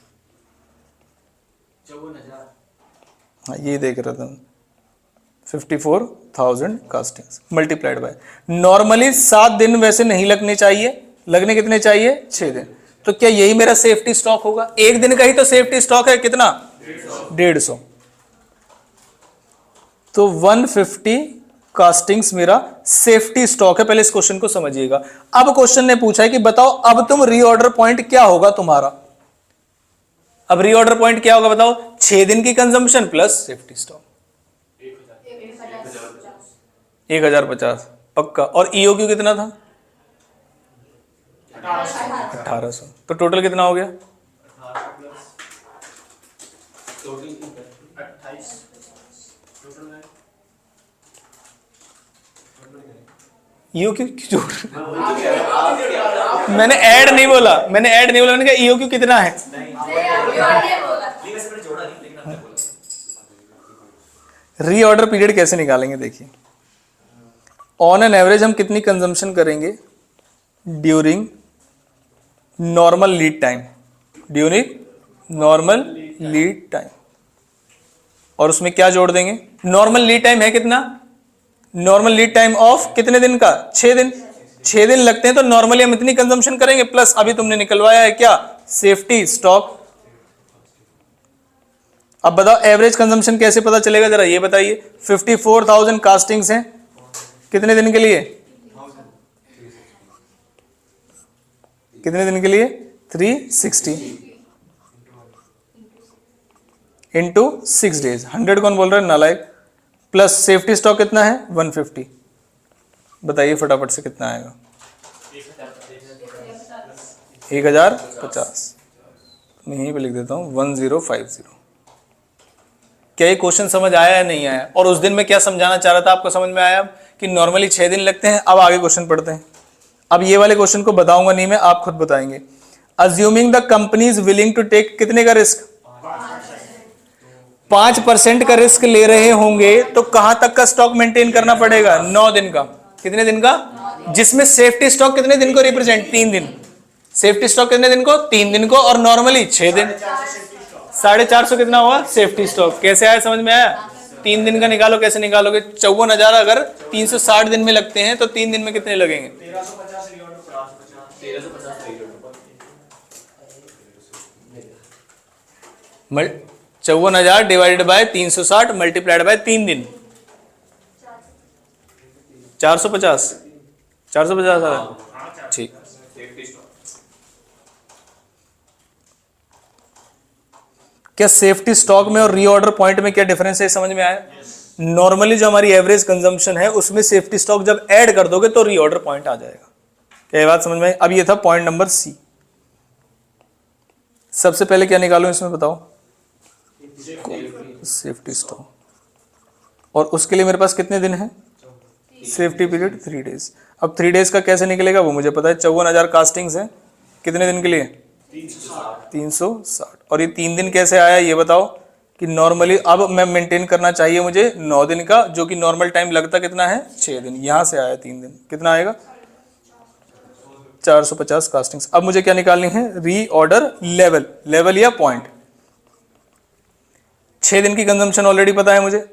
S1: हाँ ये देख रहा था, 54,000 कास्टिंग्स मल्टीप्लाइड बाय, नॉर्मली 7 दिन वैसे नहीं लगने चाहिए, लगने कितने चाहिए? 6 दिन। तो क्या यही मेरा सेफ्टी स्टॉक होगा? 1 दिन का ही तो सेफ्टी स्टॉक है, कितना? 150। तो 150 कास्टिंग्स मेरा सेफ्टी स्टॉक है। पहले इस क्वेश्चन को समझिएगा। अब क्वेश्चन ने पूछा है कि बताओ अब तुम रीऑर्डर पॉइंट क्या होगा तुम्हारा? अब रीऑर्डर पॉइंट क्या होगा बताओ? 6 दिन की कंजम्पशन प्लस सेफ्टी स्टॉक 1050 पक्का। और ईओक्यू कितना था? 1800। तो टोटल कितना हो गया? ईओक्यू क्यों? मैंने ऐड नहीं बोला, मैंने कहा ईओक्यू कितना है? रीऑर्डर पीरियड कैसे निकालेंगे देखिए। ऑन एन एवरेज हम कितनी कंजम्पशन करेंगे during normal lead time, during normal lead time, और उसमें क्या जोड़ देंगे? नॉर्मल लीड टाइम है कितना? नॉर्मल लीड टाइम ऑफ कितने दिन का? 6 दिन। 6 दिन लगते हैं, तो नॉर्मली हम इतनी कंजम्पशन करेंगे, प्लस अभी तुमने निकलवाया है क्या? Safety stock. अब बताओ एवरेज कंजम्पशन कैसे पता चलेगा जरा ये बताइए। 54,000 कास्टिंग्स हैं, कितने दिन के लिए? कितने दिन के लिए? 360 इंटू 6 डेज। 100 कौन बोल रहा है? नालायक। प्लस सेफ्टी स्टॉक कितना है? 150। बताइए फटाफट से कितना आएगा? 1050, मैं यहीं पे लिख देता हूँ 1050। क्या ये क्वेश्चन समझ आया या नहीं आया? और उस दिन मैं क्या समझाना चाह रहा था आपको समझ में आया कि नॉर्मली 6 दिन लगते हैं। अब आगे क्वेश्चन पढ़ते हैं। अब ये वाले क्वेश्चन को बताऊंगा नहीं मैं, आप खुद बताएंगे। Assuming the company is willing to take कितने का रिस्क? 5% का रिस्क ले रहे होंगे तो कहां तक का स्टॉक मेंटेन करना पड़ेगा? 9 दिन का। कितने दिन का? जिसमें सेफ्टी स्टॉक कितने दिन को रिप्रेजेंट? 3 दिन। सेफ्टी स्टॉक कितने दिन को? 3 दिन को। और नॉर्मली 6 दिन। 450 कितना हुआ सेफ्टी स्टॉक? कैसे आया, समझ में आया? 3 दिन का निकालो, कैसे निकालोगे? 54,000 अगर 360 दिन में लगते हैं तो 3 दिन में कितने लगेंगे?
S3: 1350
S1: 54,000 डिवाइडेड बाय 360 मल्टीप्लाइड बाय 3 दिन, 450 450। ठीक। क्या सेफ्टी स्टॉक में और रीऑर्डर पॉइंट में क्या डिफरेंस है, समझ में आया? नॉर्मली जो हमारी एवरेज कंजम्पशन है उसमें सेफ्टी स्टॉक जब ऐड कर दोगे तो रीऑर्डर पॉइंट आ जाएगा। क्या ये बात समझ में आई? अब ये था पॉइंट नंबर सी। सबसे पहले क्या निकालो इसमें बताओ? Safety stock. और उसके लिए मेरे पास कितने दिन है? Safety period 3 days. अब 3 डेज का कैसे निकलेगा वो मुझे पता है। 54,000 कास्टिंग्स है कितने दिन के लिए? 360। और ये 3 दिन कैसे आया ये बताओ? कि नॉर्मली अब मैं मेंटेन करना चाहिए मुझे 9 दिन का, जो कि नॉर्मल टाइम लगता कितना है? 6 दिन। यहां से आया 3 दिन, कितना आएगा? 450 कास्टिंग्स। अब मुझे क्या निकालनी है? रीऑर्डर लेवल या पॉइंट। 6 दिन की कंजम्पशन ऑलरेडी पता है मुझे।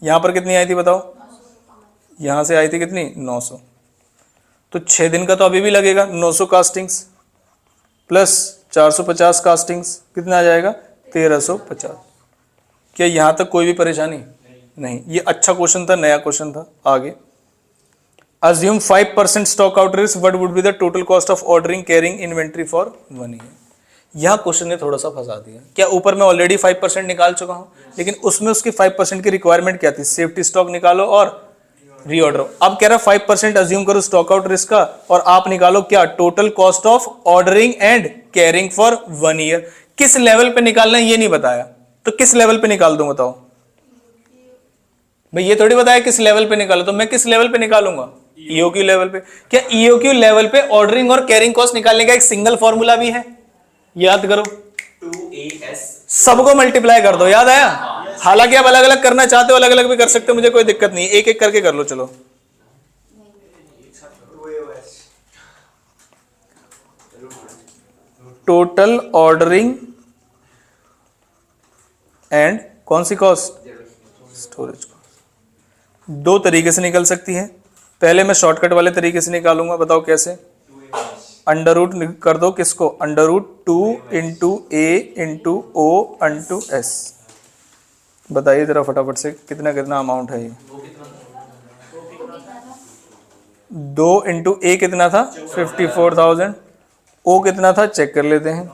S1: यहां पर कितनी आई थी बताओ? यहां से आई थी कितनी? 900। तो 6 दिन का तो अभी भी लगेगा। 900 कास्टिंग्स प्लस 450 कास्टिंग्स कितना आ जाएगा? 1350। क्या यहां तक कोई भी परेशानी नहीं? ये अच्छा क्वेश्चन था, नया क्वेश्चन था। आगे assume 5% stock out risk, what would be the total cost of ordering carrying inventory for 1 year. यह क्वेश्चन ने थोड़ा सा फंसा दिया। क्या ऊपर मैं ऑलरेडी 5% निकाल चुका हूं, लेकिन उसमें उसकी 5% की रिक्वायरमेंट क्या थी? सेफ्टी स्टॉक निकालो और रीऑर्डर। अब कह रहा 5% अज्यूम करो स्टॉक आउट रिस्क का, और आप निकालो क्या? Total cost of ordering and carrying for 1 year. किस लेवल पे निकालना है ये नहीं बताया, तो किस लेवल पे निकाल दूं बताओ? भाई ये थोड़ी बताया किस लेवल पे निकालो, तो मैं किस लेवल पे निकालूंगा? ईओक्यू लेवल पे। क्या ईओक्यू लेवल पे ऑर्डरिंग और कैरिंग कॉस्ट निकालने का एक सिंगल फॉर्मूला भी है? याद करो,
S2: 2AS
S1: सबको मल्टीप्लाई कर दो। याद आया? हालांकि आप अलग अलग करना चाहते हो अलग अलग भी कर सकते हो, मुझे कोई दिक्कत नहीं, एक एक करके कर लो। चलो टोटल ऑर्डरिंग एंड कौन सी कॉस्ट? Storage cost. 2 तरीके से निकल सकती है। पहले मैं शॉर्टकट वाले तरीके से निकालूंगा, बताओ कैसे? अंडर रूट कर दो किसको? अंडर रूट 2 इंटू ए इंटू ओ इंटू एस। बताइए जरा फटाफट से कितना कितना अमाउंट है ये? 2 इंटू ए कितना था? 54,000। ओ कितना था चेक कर लेते हैं,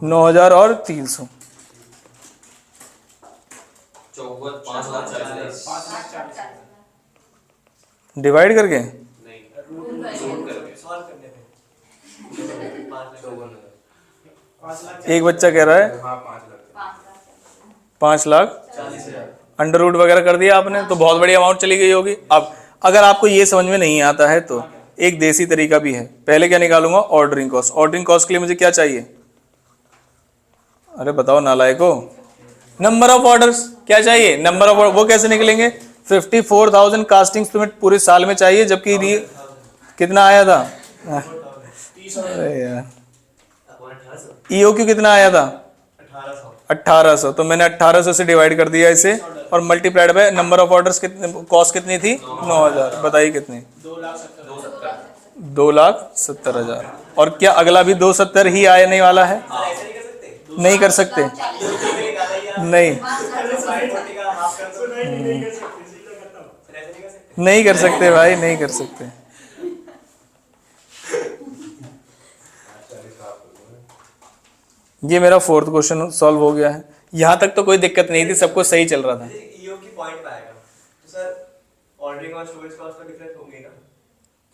S1: 9,000 और 300।
S2: 5,40,000
S1: डिवाइड करके एक बच्चा कह रहा है 5,40,000। अंडर रूट वगैरह कर दिया आपने तो बहुत बड़ी अमाउंट चली गई होगी। अब अगर आपको ये समझ में नहीं आता है तो एक देसी तरीका भी है। पहले क्या निकालूंगा? Ordering cost. ऑर्डरिंग कॉस्ट के लिए मुझे क्या चाहिए? अरे बताओ नालायको, नंबर ऑफ ऑर्डर्स। क्या चाहिए? Number of order. वो कैसे निकलेंगे? 54,000 कास्टिंग्स तुम्हें पूरे साल में चाहिए, जबकि कितना आया था? अरे यार ईओक्यू कितना आया था? 1800। तो मैंने 1800 से डिवाइड कर दिया इसे और multiplied by number of orders. कितने कॉस्ट कितनी थी? 9,000। बताइए कितनी? 2,70,000। और क्या अगला भी 270 ही आने वाला है? नहीं कर सकते, नहीं नहीं कर सकते भाई, नहीं कर सकते। ये मेरा 4th क्वेश्चन सॉल्व हो गया है। यहां तक तो कोई दिक्कत नहीं थी, सब कुछ सही चल रहा था।
S3: ईओ की पॉइंट पे आएगा तो सर ऑर्डरिंग और स्टोरेज कॉस्ट का डिफरेंस होंगे ना?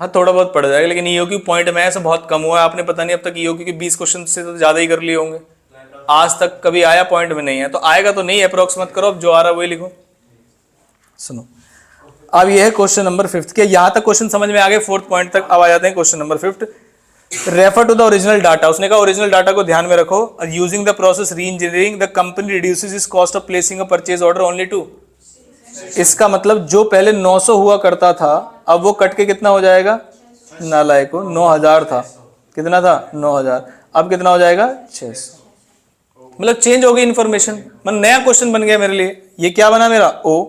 S1: हाँ थोड़ा बहुत पड़ जाएगा, लेकिन ईओक्यू पॉइंट में ऐसा बहुत कम हुआ है, आपने पता नहीं अब तक ईओक्यू के 20 क्वेश्चन से तो ज़्यादा ही कर लिए होंगे, आज तक कभी आया पॉइंट में नहीं है, तो आएगा तो नहीं, अप्रोक्स मत करो, अब जो आ रहा है वही लिखो। सुनो, अब ये है क्वेश्चन नंबर 5। क्या यहाँ तक क्वेश्चन समझ में आ गए? 4th पॉइंट तक। अब आ जाते हैं question number 5। Refer to the original data. उसने कहा ओरिजिनल डाटा को ध्यान में रखो। Using the process reengineering the company reduces is cost of placing a purchase order only to. इसका मतलब जो पहले 900 हुआ करता था, अब वो कट के कितना हो जाएगा? नालायक को 9000 था, कितना था? 9000, अब कितना हो जाएगा? 600। मतलब चेंज हो गई इन्फॉर्मेशन, मतलब नया क्वेश्चन बन गया मेरे लिए। ये क्या बना मेरा? ओ।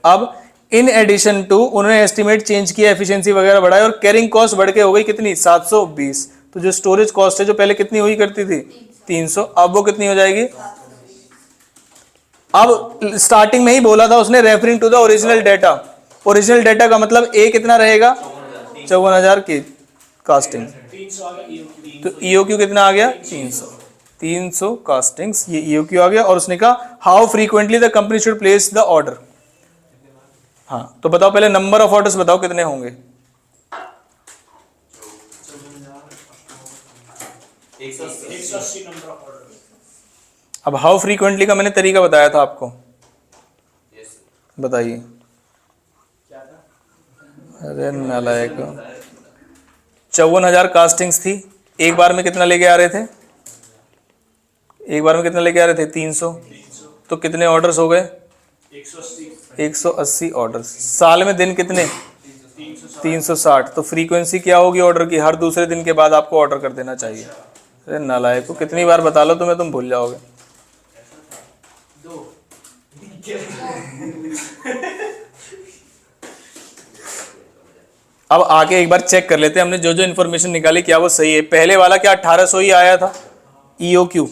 S1: अब इन एडिशन टू उन्होंने एस्टिमेट चेंज किया, एफिशिएंसी वगैरह बढ़ाई, और कैरिंग कॉस्ट बढ़ के हो गई कितनी? 720। तो जो स्टोरेज कॉस्ट है जो पहले कितनी हुई करती थी? 300, अब वो कितनी हो जाएगी? अब स्टार्टिंग में ही बोला था उसने referring to the original data. Original data का मतलब ए कितना रहेगा? 54,000 की कास्टिंग,
S3: 300 आ गया EOQ।
S1: तो ईओक्यू कितना आ गया? 300 कास्टिंग्स, ये ईओक्यू आ गया। और उसने कहा how frequently the company should place the order. हाँ तो बताओ पहले नंबर ऑफ ऑर्डर्स बताओ कितने होंगे?
S3: 180 नंबर ऑफ ऑर्डर।
S1: अब हाउ फ्रीक्वेंटली का मैंने तरीका बताया था आपको, बताइए।
S3: क्या था?
S1: अरे नालायक, 54,000 कास्टिंग्स थी, एक बार में कितना लेके आ रहे थे? एक बार में कितना लेके आ रहे थे? 300। तो कितने ऑर्डर्स हो गए? 180 ऑर्डर्स। साल में दिन कितने? 360। तो फ्रीक्वेंसी क्या होगी ऑर्डर की? हर दूसरे दिन के बाद आपको ऑर्डर कर देना चाहिए। अरे नालायक को कितनी बार बता लो तुम्हें, तुम भूल जाओगे। अब आके एक बार चेक कर लेते हैं, हमने जो जो इन्फॉर्मेशन निकाली क्या वो सही है। पहले वाला क्या 1800 ही आया था ईओक्यू?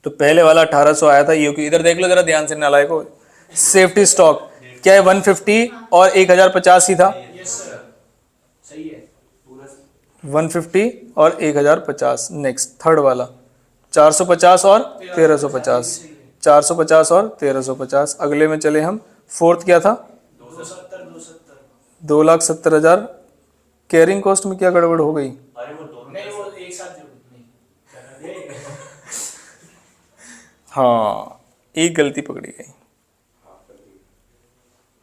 S1: तो पहले वाला 1800 आया था ईओक्यू। इधर देख लो जरा ध्यान से नालायक हो। सेफ्टी स्टॉक क्या है? 150 और 1050 ही था।
S3: सही है।
S1: 150 और 1050। नेक्स्ट थर्ड वाला 450 और 1350, 450 और 1350। अगले में चले हम, फोर्थ क्या था? 2,70,000। कैरिंग कॉस्ट में क्या गड़बड़ हो गई?
S2: अरे वो दोनों
S3: नहीं वो एक साथ जोड़ नहीं।
S1: हाँ एक गलती पकड़ी गई।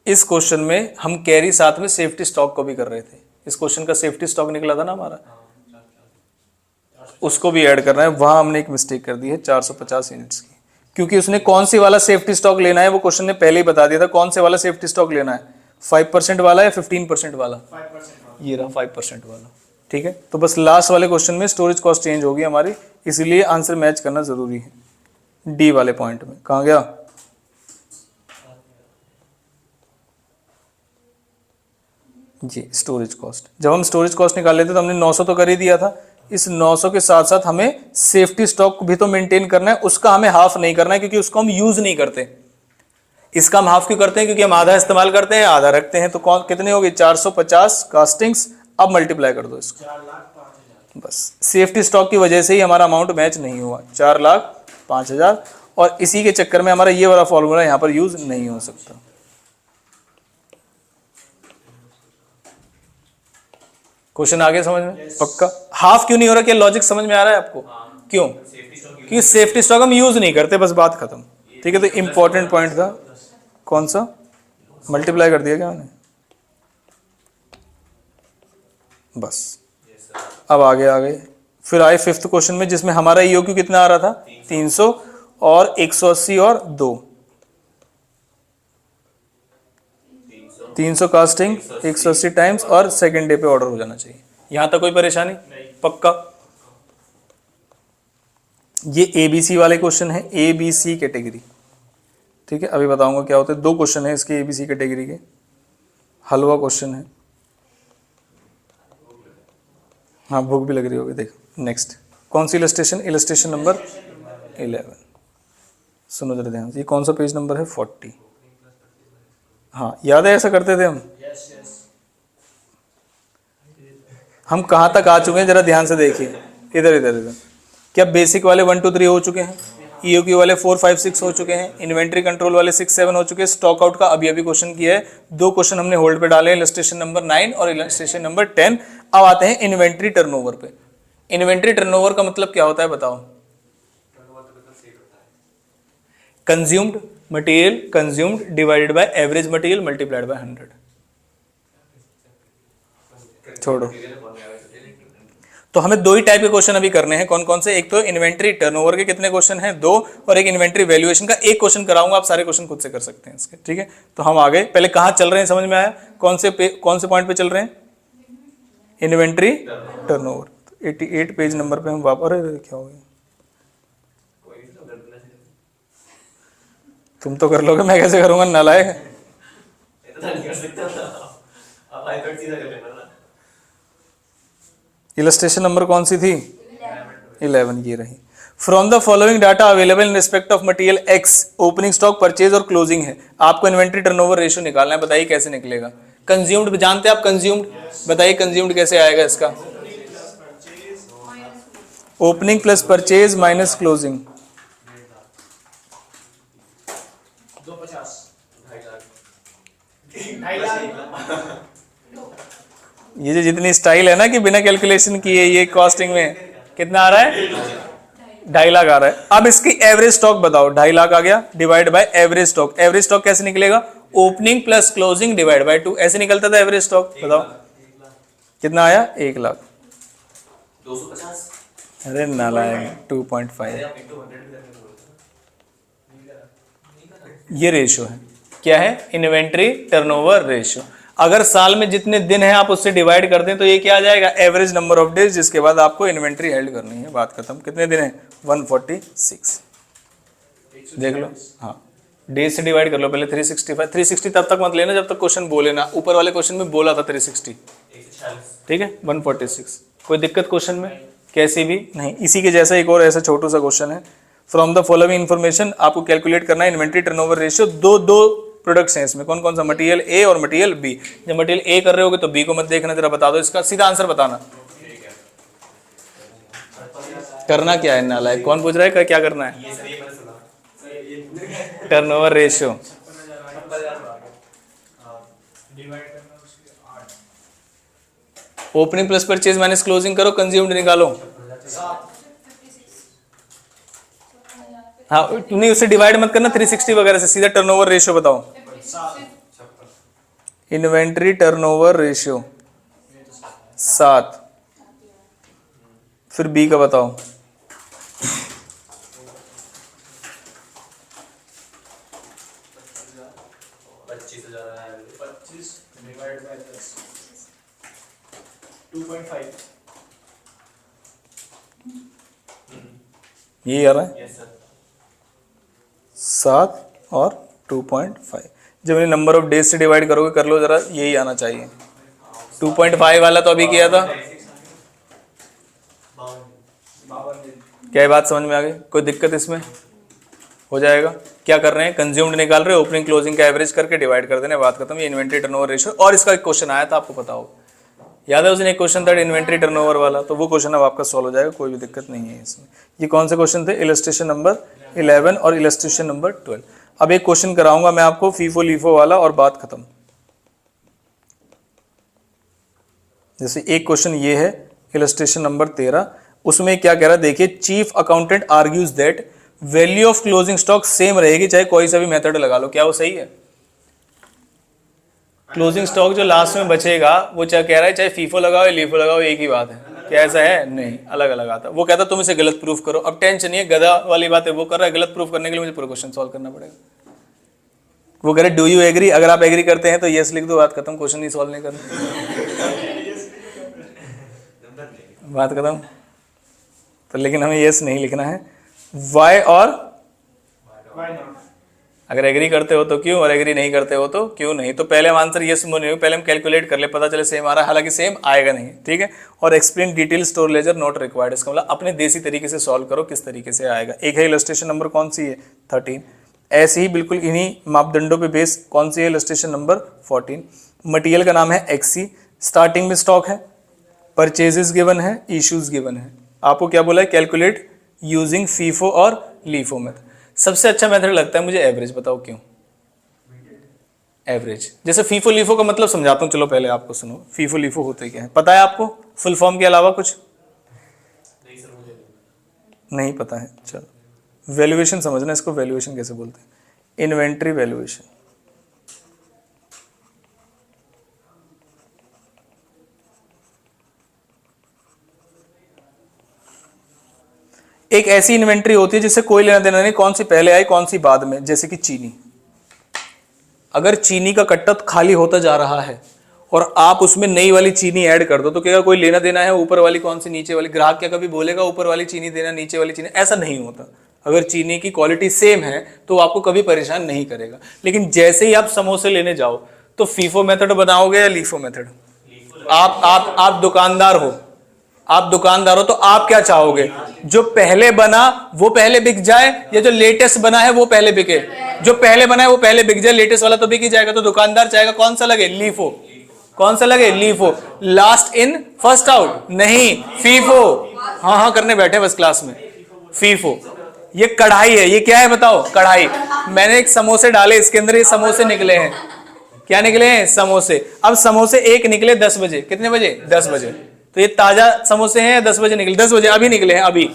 S1: इस क्वेश्चन में हम कैरी साथ में सेफ्टी स्टॉक को भी कर रहे थे। इस क्वेश्चन का सेफ्टी स्टॉक निकला था ना हमारा, उसको भी ऐड करना है। वहां हमने एक मिस्टेक कर दी है 450 यूनिट्स की, क्योंकि उसने कौन सी वाला सेफ्टी स्टॉक लेना है वो क्वेश्चन ने पहले ही बता दिया था। कौन से वाला सेफ्टी स्टॉक लेना है? 5% वाला या 15% वाला?
S3: 5%।
S1: ये रहा 5% वाला। ठीक है, तो बस लास्ट वाले क्वेश्चन में स्टोरेज कॉस्ट चेंज होगी हमारी, इसीलिए आंसर मैच करना जरूरी है। डी वाले पॉइंट में कहाँ गया? जी स्टोरेज कॉस्ट। जब हम स्टोरेज कॉस्ट निकाल लेते तो हमने 900 तो कर ही दिया था। इस 900 के साथ साथ हमें सेफ्टी स्टॉक भी तो मेंटेन करना है, उसका हमें हाफ नहीं करना है क्योंकि उसको हम यूज नहीं करते। इसका हम हाफ क्यों करते हैं? क्योंकि हम आधा इस्तेमाल करते हैं, आधा रखते हैं। तो कौन कितने हो गए? 450 कास्टिंग्स। अब मल्टीप्लाई कर दो इसको,
S3: 4,05,000।
S1: बस सेफ्टी स्टॉक की वजह से ही हमारा अमाउंट मैच नहीं हुआ, 4,05,000। और इसी के चक्कर में हमारा ये वाला फॉर्मूला यहाँ पर यूज नहीं हो सकता। क्वेश्चन आगे समझ में? पक्का? हाफ क्यों नहीं हो रहा? क्या लॉजिक समझ में आ रहा है आपको? क्यों? क्योंकि सेफ्टी स्टॉक हम यूज नहीं करते, बस बात खत्म। ठीक है, तो इंपॉर्टेंट पॉइंट था कौन सा? मल्टीप्लाई कर दिया क्या मैंने? बस अब आगे फिर आए 5th क्वेश्चन में, जिसमें हमारा ईओक्यू कितना आ रहा था? 300 और 180 और 2। 300 कास्टिंग, 180 टाइम्स, और सेकेंड डे पे ऑर्डर हो जाना चाहिए। यहां तक कोई परेशानी? पक्का? ये ABC वाले क्वेश्चन है, ABC कैटेगरी। ठीक है, अभी बताऊंगा क्या होता है। 2 क्वेश्चन है इसके ABC कैटेगरी के, हलवा क्वेश्चन है। हाँ भूख भी लग रही होगी। देख नेक्स्ट कौन सी इलस्ट्रेशन? Illustration number 11। सुनो जरा ध्यान से, ये कौन सा पेज नंबर है? 40। हाँ याद है ऐसा करते थे हम। हम कहाँ तक आ चुके हैं जरा ध्यान से देखिए। इधर क्या बेसिक वाले 1 2 3 हो चुके हैं? EOQ वाले 4, 5, 6 हो चुके हैं, इन्वेंट्री कंट्रोल वाले 6, 7 हो चुके हैं, स्टॉक आउट का अभी अभी क्वेश्चन किया है, 2 क्वेश्चन हमने होल्ड पे डाले हैं, इलस्ट्रेशन नंबर 9 और इलस्ट्रेशन नंबर 10। अब आते हैं इन्वेंट्री टर्नओवर पे। इन्वेंट्री टर्नओवर का मतलब क्या होता है बताओ? Consumed material, consumed divided by average material multiplied by 100। छोड़ो, तो हमें 2 ही टाइप के क्वेश्चन अभी करने हैं। कौन कौन से? एक तो इन्वेंट्री टर्नओवर के कितने क्वेश्चन हैं? 2, और एक इन्वेंट्री वैल्यूएशन का 1 क्वेश्चन कराऊंगा, आप सारे क्वेश्चन खुद से कर सकते हैं इसके, ठीक है। तो हम आगे पहले कहाँ चल रहे हैं समझ में आया? कौन से पॉइंट पे चल रहे हैं? Inventory turnover. 88 पेज नंबर पे हम वापस, अरे क्या हो गया, तुम तो कर लोगे, मैं कैसे करूंगा नालायक।
S2: नहीं कर सकते आप आईपैड सीधा कर लेना ना।
S1: इलस्ट्रेशन नंबर कौन सी थी? 11 ये रही। From the following data available in respect of material x, opening stock, purchase और क्लोजिंग है। आपको इन्वेंट्री टर्नओवर रेशियो निकालना है, बताइए कैसे निकलेगा? कंज्यूम्ड जानते हैं आप? कंज्यूम्ड बताइए, कंज्यूम्ड कैसे आएगा इसका? Opening plus purchase minus closing.
S3: 250
S1: ये जो जितनी स्टाइल है ना कि बिना कैलकुलेशन किए ये कॉस्टिंग में कितना आ रहा है? 2.5 लाख आ रहा है। अब इसकी एवरेज स्टॉक बताओ। 2.5 लाख आ गया, divide by average stock. Average stock कैसे निकलेगा? Opening plus closing divide by 2, ऐसे निकलता था एवरेज स्टॉक। बताओ कितना आया? 1 लाख।
S2: 250।
S1: अरे नालायक, 2.5 ये रेशियो है। क्या है? Inventory turnover ratio. अगर साल में जितने दिन है आप उससे डिवाइड करते हैं तो ये क्या आ जाएगा? एवरेज नंबर ऑफ डेज, जिसके बाद आपको इन्वेंट्री हेल्ड करनी है। बात खत्म। कितने दिन है? 146। देख लो, हाँ डेज से डिवाइड कर लो पहले। 365। 360 तब तक मत लेना जब तक क्वेश्चन बोले ना। ऊपर वाले क्वेश्चन में बोला था 360, ठीक है। 146 कोई दिक्कत क्वेश्चन में? कैसी भी नहीं। इसी के जैसा एक और ऐसा छोटू सा क्वेश्चन है। फ्रॉम द फॉलोइंग इन्फॉर्मेशन, आपको कैलकुलेट करना है इन्वेंट्री टर्नओवर रेशियो। दो प्रोडक्ट्स हैं इसमें। कौन कौन सा? मटेरियल ए और मटेरियल बी। जब मटेरियल ए कर रहे होगे तो बी को मत देखना। जरा बता दो इसका सीधा आंसर बताना। करना क्या है नालायक? कौन पूछ रहा है क्या करना है? Turnover ratio opening plus purchase minus closing करो, कंज्यूम्ड निकालो। हाँ नहीं, उससे डिवाइड मत करना 360 वगैरह से, सीधा टर्नओवर रेशियो बताओ। Inventory turnover ratio 7। फिर बी का बताओ।
S3: 25 डिवाइड बाय 10, 2.5।
S1: ये आ रहा है
S2: यस सर।
S1: 7 और 2.5। जब इन्हें नंबर ऑफ डेज से डिवाइड करोगे, कर लो जरा, यही आना चाहिए। 2.5 वाला तो अभी किया था।
S3: 52 दिन।
S1: क्या बात समझ में आ गई? कोई दिक्कत इसमें? हो जाएगा। क्या कर रहे हैं? कंज्यूम्ड निकाल रहे हैं, ओपनिंग क्लोजिंग का एवरेज करके डिवाइड कर देने, बात खत्म। ये इन्वेंट्री टर्नओवर रेशियो। और इसका एक क्वेश्चन आया था, आपको पता होगा, याद है उस दिन एक क्वेश्चन था इन्वेंट्री टर्नओवर वाला, तो वो क्वेश्चन अब आपका सॉल्व हो जाएगा, कोई भी दिक्कत नहीं है इसमें। ये कौन से क्वेश्चन थे? इलस्ट्रेशन नंबर 11 और इलस्ट्रेशन नंबर 12। अब एक क्वेश्चन कराऊंगा मैं आपको फीफो लीफो वाला और बात खत्म। जैसे एक क्वेश्चन ये है इलस्ट्रेशन नंबर 13, उसमें क्या कह रहा है देखिए। Chief accountant argues that value of closing stock same रहेगी चाहे कोई सा भी मेथड लगा लो। क्या वो सही है? क्लोजिंग स्टॉक जो लास्ट में बचेगा वो चाहे कह रहा है चाहे फीफो लगाओ या लीफो लगाओ एक ही बात है। क्या ऐसा है? नहीं, अलग अलग आता। वो कहता तुम इसे गलत प्रूफ करो। अब टेंशन नहीं है, गधा वाली बात है वो कर रहा है, गलत प्रूफ करने के लिए मुझे पूरा क्वेश्चन सॉल्व करना पड़ेगा। वो कह रहे डू यू एग्री, अगर आप एग्री करते हैं तो यस लिख दो, बात खत्म, क्वेश्चन नहीं सॉल्व नहीं करना, बात खत्म। तो लेकिन हमें यस नहीं लिखना है, वाई और अगर एग्री करते हो तो क्यों, और एग्री नहीं करते हो तो क्यों नहीं। तो पहले हम आंसर यस नहीं, पहले हम कैलकुलेट कर ले, पता चले सेम आ रहा है, हालांकि सेम आएगा नहीं, ठीक है। और explain detail store laser not required, इसका मतलब अपने देसी तरीके से सॉल्व करो किस तरीके से आएगा। एक है इलस्ट्रेशन नंबर कौन सी है? 13। ऐसे ही बिल्कुल इन्हीं मापदंडों पे बेस कौन सी है? Illustration number 14। मटेरियल का नाम है एक्सी, स्टार्टिंग में स्टॉक है, परचेजेस गिवन है, इश्यूज गिवन है। आपको क्या बोला है? कैलकुलेट यूजिंग फीफो और लीफो मेथड। सबसे अच्छा मेथड लगता है मुझे एवरेज, बताओ क्यों? एवरेज। जैसे फीफो लीफो का मतलब समझाता हूँ, चलो पहले आपको सुनो। फीफो लीफो होते क्या है, पता है आपको? फुल फॉर्म के अलावा कुछ
S2: नहीं सर मुझे
S1: नहीं पता है? चलो वैल्यूएशन समझना, इसको वैल्यूएशन कैसे बोलते हैं, इन्वेंट्री वैल्यूएशन। एक ऐसी इन्वेंट्री होती है जिससे कोई लेना देना नहीं, कौन सी पहले आई कौन सी बाद में। जैसे कि चीनी, अगर चीनी का कट्टा खाली होता जा रहा है और आप उसमें नई वाली चीनी ऐड कर दो तो क्या कोई लेना देना है ऊपर वाली कौन सी नीचे वाली? ग्राहक क्या कभी बोलेगा ऊपर वाली चीनी देना नीचे वाली चीनी? ऐसा नहीं होता। अगर चीनी की क्वालिटी सेम है तो आपको कभी परेशान नहीं करेगा। लेकिन जैसे ही आप समोसे लेने जाओ तो फीफो मेथड बनाओगे या लीफो मेथड? आप दुकानदार हो, आप दुकानदार हो तो आप क्या चाहोगे, जो पहले बना वो पहले बिक जाए या जो लेटेस्ट बना है वो पहले बिके? जो पहले बना है वो पहले बिक जाए, लेटेस्ट वाला तो बिक ही जाएगा। तो दुकानदार चाहेगा कौन सा लगे? लीफो। कौन सा लगे? LIFO. Last in first out नहीं, फीफो। हाँ हाँ करने बैठे बस क्लास में, फीफो। ये कढ़ाई है, ये क्या है बताओ? कढ़ाई। मैंने एक समोसे डाले इसके अंदर, ये समोसे निकले हैं। क्या निकले हैं? समोसे। अब समोसे एक निकले 10 बजे, कितने बजे? 10 बजे। तो ये ताजा समोसे हैं, 10 बजे निकले, 10 बजे अभी निकले हैं, अभी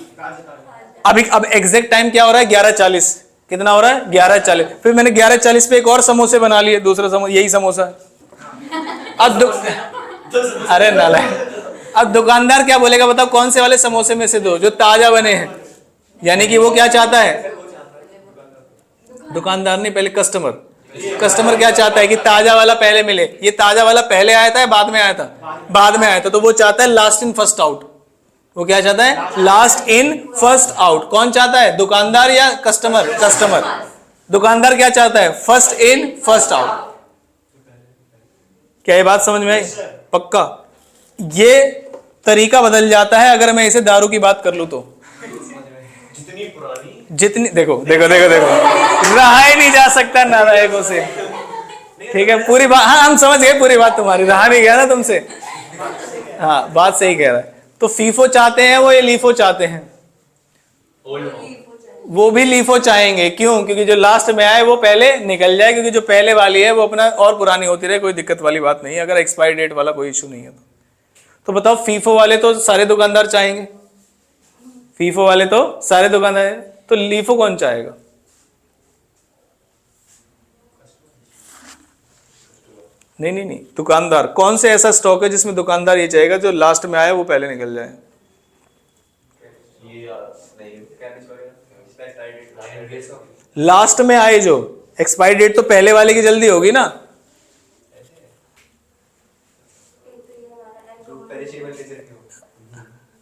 S1: अभी। अब एग्जैक्ट टाइम क्या हो रहा है? 11:40। कितना हो रहा है? 11:40। फिर मैंने 11:40 पे एक और समोसे बना लिए, दूसरा समोसा, यही समोसा। अब अरे नाला, अब दुकानदार क्या बोलेगा बताओ? कौन से वाले समोसे में से दो जो ताजा बने हैं? यानी कि वो क्या चाहता है? दुकानदार नहीं, पहले कस्टमर। कस्टमर क्या चाहता है कि ताजा वाला पहले मिले। ये ताजा वाला पहले आया था या बाद में आया था? बाद में आया था। तो वो चाहता है लास्ट इन फर्स्ट आउट। वो क्या चाहता है? Last in first out. कौन चाहता है, दुकानदार या कस्टमर? कस्टमर। दुकानदार क्या चाहता है? First in first out. क्या ये बात समझ में आई? पक्का। ये तरीका बदल जाता है अगर मैं इसे दारू की बात कर लूं तो।
S2: जितनी पुरानी
S1: जितनी देखो देखो देखो देखो, रहा ही नहीं जा सकता नालायकों से। ठीक है, पूरी बात, हाँ हम समझ गए पूरी बात तुम्हारी, रहा नहीं गया ना तुमसे। हाँ बात सही कह रहा है। तो फीफो चाहते हैं वो, ये लीफो चाहते हैं? वो भी लीफो चाहेंगे। क्यों? क्योंकि जो लास्ट में आए वो पहले निकल जाए, क्योंकि जो पहले वाली है वो अपना और पुरानी होती रहे, कोई दिक्कत वाली बात नहीं है, अगर एक्सपायरी डेट वाला कोई इशू नहीं है तो बताओ फीफो वाले तो सारे दुकानदार चाहेंगे, फीफो वाले तो सारे दुकानदार, तो लीफो कौन चाहेगा? नहीं नहीं नहीं, दुकानदार। कौन से ऐसा स्टॉक है जिसमें दुकानदार ये चाहेगा जो लास्ट में आए वो पहले निकल जाए?
S2: ये नहीं क्या पड़ेगा?
S1: लास्ट में आए जो, एक्सपायरी डेट तो पहले वाले की जल्दी होगी ना।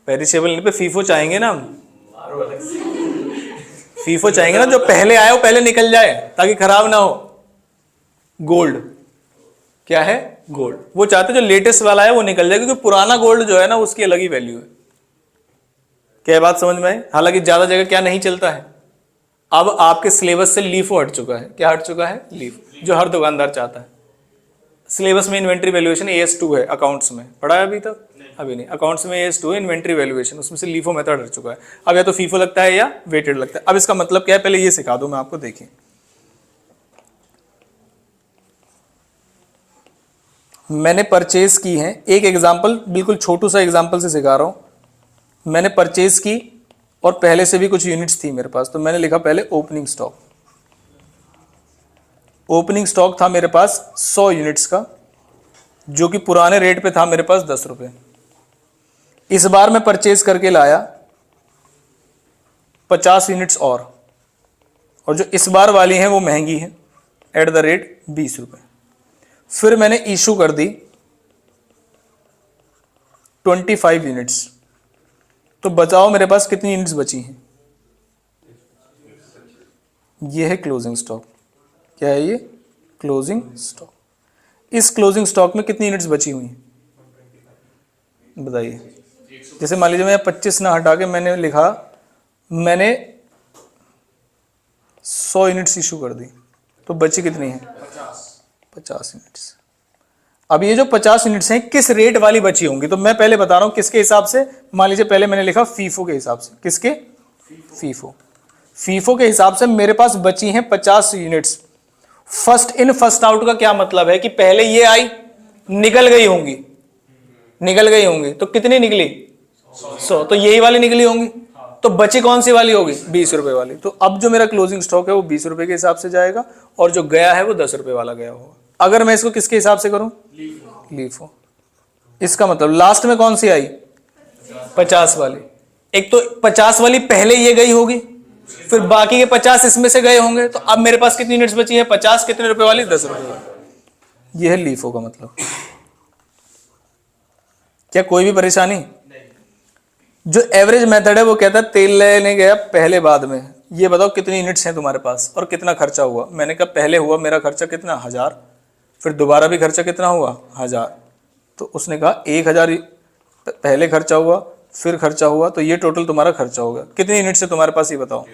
S1: पेरिशेबल नहीं पे फीफो चाहेंगे ना हम। फीफो चाहेंगे ना जो पहले आए वो पहले निकल जाए ताकि खराब ना हो। गोल्ड क्या है? गोल्ड। वो चाहते जो लेटेस्ट वाला है वो निकल जाए, क्योंकि पुराना गोल्ड जो है ना उसकी अलग ही वैल्यू है। क्या बात समझ में आई? हालांकि ज्यादा जगह क्या नहीं चलता है, अब आपके सिलेबस से लीफो हट चुका है। क्या हट चुका है? लीफ, जो हर दुकानदार चाहता है। सिलेबस में इन्वेंट्री वैल्यूएशन AS2 है, अकाउंट्स में पढ़ा है अभी तक? अभी नहीं। अकाउंट्स में AS2 है इन्वेंट्री वैल्यूएशन, उसमें से लीफो मेथड हट चुका है। अब या तो फीफो लगता है या वेटेड लगता है। अब इसका मतलब क्या है पहले ये सिखा दूं मैं आपको। देखिए मैंने परचेज की है, एक एग्जांपल बिल्कुल छोटू सा एग्जांपल से सिखा रहा हूं। मैंने परचेज की और पहले से भी कुछ यूनिट्स थी मेरे पास, तो मैंने लिखा पहले ओपनिंग स्टॉक। ओपनिंग स्टॉक था मेरे पास 100 यूनिट्स का, जो कि पुराने रेट पे था मेरे पास 10 रुपए। इस बार मैं परचेज करके लाया 50 यूनिट्स और जो इस बार वाली हैं वो महंगी है, एट द रेट 20 रुपए। फिर मैंने इशू कर दी 25 यूनिट्स, तो बचाओ मेरे पास कितनी यूनिट्स बची हैं? ये है क्लोजिंग स्टॉक। क्या है ये? Closing stock. इस क्लोजिंग स्टॉक में कितनी यूनिट्स बची हुई हैं बताइए? जैसे मान लीजिए मैं 25 ना हटा के मैंने लिखा मैंने 100 यूनिट्स इशू कर दी, तो बची कितनी है? 50 यूनिट्स। अब ये जो 50 यूनिट्स हैं किस रेट वाली बची होंगी, तो मैं पहले बता रहा हूं किसके हिसाब से। मान लीजिए पहले मैंने लिखा फीफो के हिसाब से। किसके? फीफो। फीफो के हिसाब से मेरे पास बची हैं 50 units. First in first out का क्या मतलब है कि पहले ये आई, निकल गई होंगी, निकल गई होंगी, तो कितनी निकली 100, तो यही वाली निकली होंगी, तो बची कौन सी वाली होगी 20 रुपए वाली। तो अब जो मेरा क्लोजिंग स्टॉक है वो 20 रुपए के हिसाब से जाएगा और जो गया है वो 10 रुपए वाला गया होगा। अगर मैं इसको किसके हिसाब से करूं, लीफो, इसका मतलब लास्ट में कौन सी आई 50 वाली। एक तो 50 वाली पहले ये गई होगी, फिर बाकी के 50 इसमें से गए होंगे, तो अब मेरे पास कितनी यूनिट्स बची है 50, कितने रुपए वाली 10 रुपए वाली। ये है लीफो का मतलब। क्या कोई भी परेशानी? जो एवरेज मेथड है वो कहता है तेल लेने गया पहले बाद में, ये बताओ कितनी यूनिट्स हैं तुम्हारे पास और कितना खर्चा हुआ। मैंने कहा पहले हुआ मेरा खर्चा कितना 1000, फिर दोबारा भी खर्चा कितना हुआ 1000, तो उसने कहा 1000 पहले खर्चा हुआ फिर खर्चा हुआ, तो ये टोटल तुम्हारा खर्चा होगा। कितनी यूनिट्स है तुम्हारे पास ये बताओ,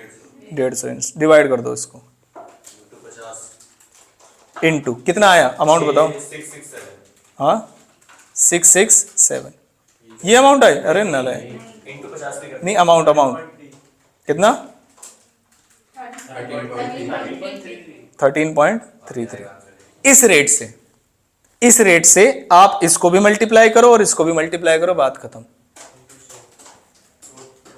S1: 150 यूनिट्स। डिवाइड कर दो इसको इनटू कितना आया अमाउंट बताओ।
S2: 667।
S1: हाँ 667 ये अमाउंट है। अरे नाला है
S2: इनटू 50 पे कर
S1: नहीं, अमाउंट कितना 13.33। इस रेट से आप इसको भी मल्टीप्लाई करो और इसको भी मल्टीप्लाई करो, बात खत्म।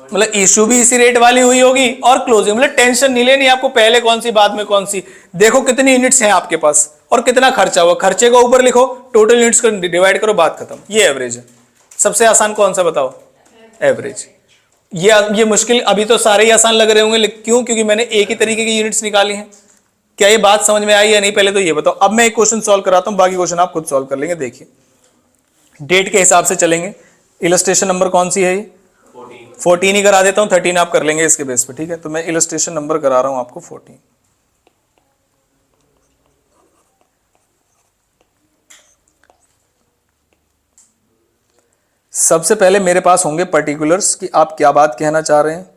S1: मतलब इशू भी इसी रेट वाली हुई होगी और क्लोजिंग, मतलब टेंशन नहीं लेनी आपको पहले कौन सी बाद में कौन सी। देखो कितनी यूनिट्स हैं आपके पास और कितना खर्चा हुआ, खर्चे को ऊपर लिखो, टोटल यूनिट्स को डिवाइड करो, बात खत्म। ये एवरेज है। सबसे आसान कौन सा बताओ, एवरेज। ये मुश्किल अभी तो सारे ही आसान लग रहे होंगे, लेकिन क्यों, क्योंकि मैंने एक ही तरीके की यूनिट्स निकाली हैं। क्या ये बात समझ में आई या नहीं, पहले तो ये बताओ। अब मैं एक क्वेश्चन सॉल्व कराता हूं, बाकी क्वेश्चन आप खुद सॉल्व कर लेंगे। देखिए डेट के हिसाब से चलेंगे। इलस्ट्रेशन नंबर कौन सी है, 14 ही करा देता हूं, 13 आप कर लेंगे इसके बेस पे, ठीक है। तो मैं इलस्ट्रेशन नंबर करा रहा हूं आपको 14। सबसे पहले मेरे पास होंगे पर्टिकुलर्स कि आप क्या बात कहना चाह रहे हैं,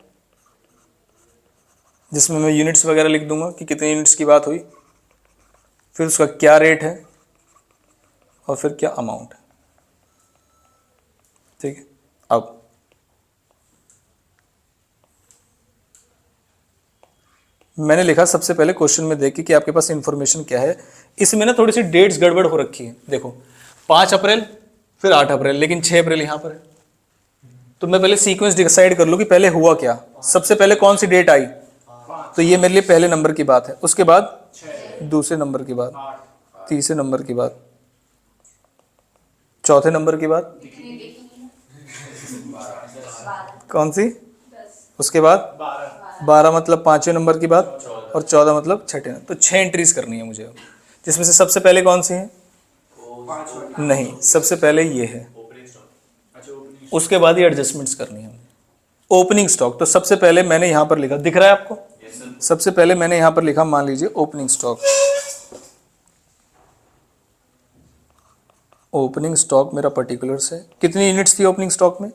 S1: जिसमें मैं यूनिट्स वगैरह लिख दूंगा कि कितने यूनिट्स की बात हुई, फिर उसका क्या रेट है और फिर क्या अमाउंट है, ठीक है। अब मैंने लिखा सबसे पहले क्वेश्चन में देखिए कि आपके पास इंफॉर्मेशन क्या है। इसमें ना थोड़ी सी डेट्स गड़बड़ हो रखी है। देखो 5 अप्रैल फिर 8 अप्रैल, लेकिन 6 अप्रैल यहां पर है। तो मैं पहले सीक्वेंस डिसाइड कर लूं कि पहले हुआ क्या। सबसे पहले कौन सी डेट आई, तो ये मेरे लिए पहले नंबर की बात है। उसके बाद दूसरे नंबर की बात, तीसरे नंबर की बात, चौथे नंबर की बात कौन सी, उसके बाद 12 मतलब 5वें नंबर की बात, और 14 मतलब 6ठे। तो 6 एंट्रीज करनी है मुझे, जिसमें से सबसे पहले कौन सी है, नहीं सबसे पहले ये है, उसके बाद ये एडजस्टमेंट्स करनी है ओपनिंग स्टॉक। तो सबसे पहले मैंने यहां पर लिखा, दिख रहा है आपको, सबसे पहले मैंने यहां पर लिखा, मान लीजिए ओपनिंग स्टॉक। ओपनिंग स्टॉक मेरा पर्टिकुलर्स है। कितनी यूनिट्स थी ओपनिंग स्टॉक में,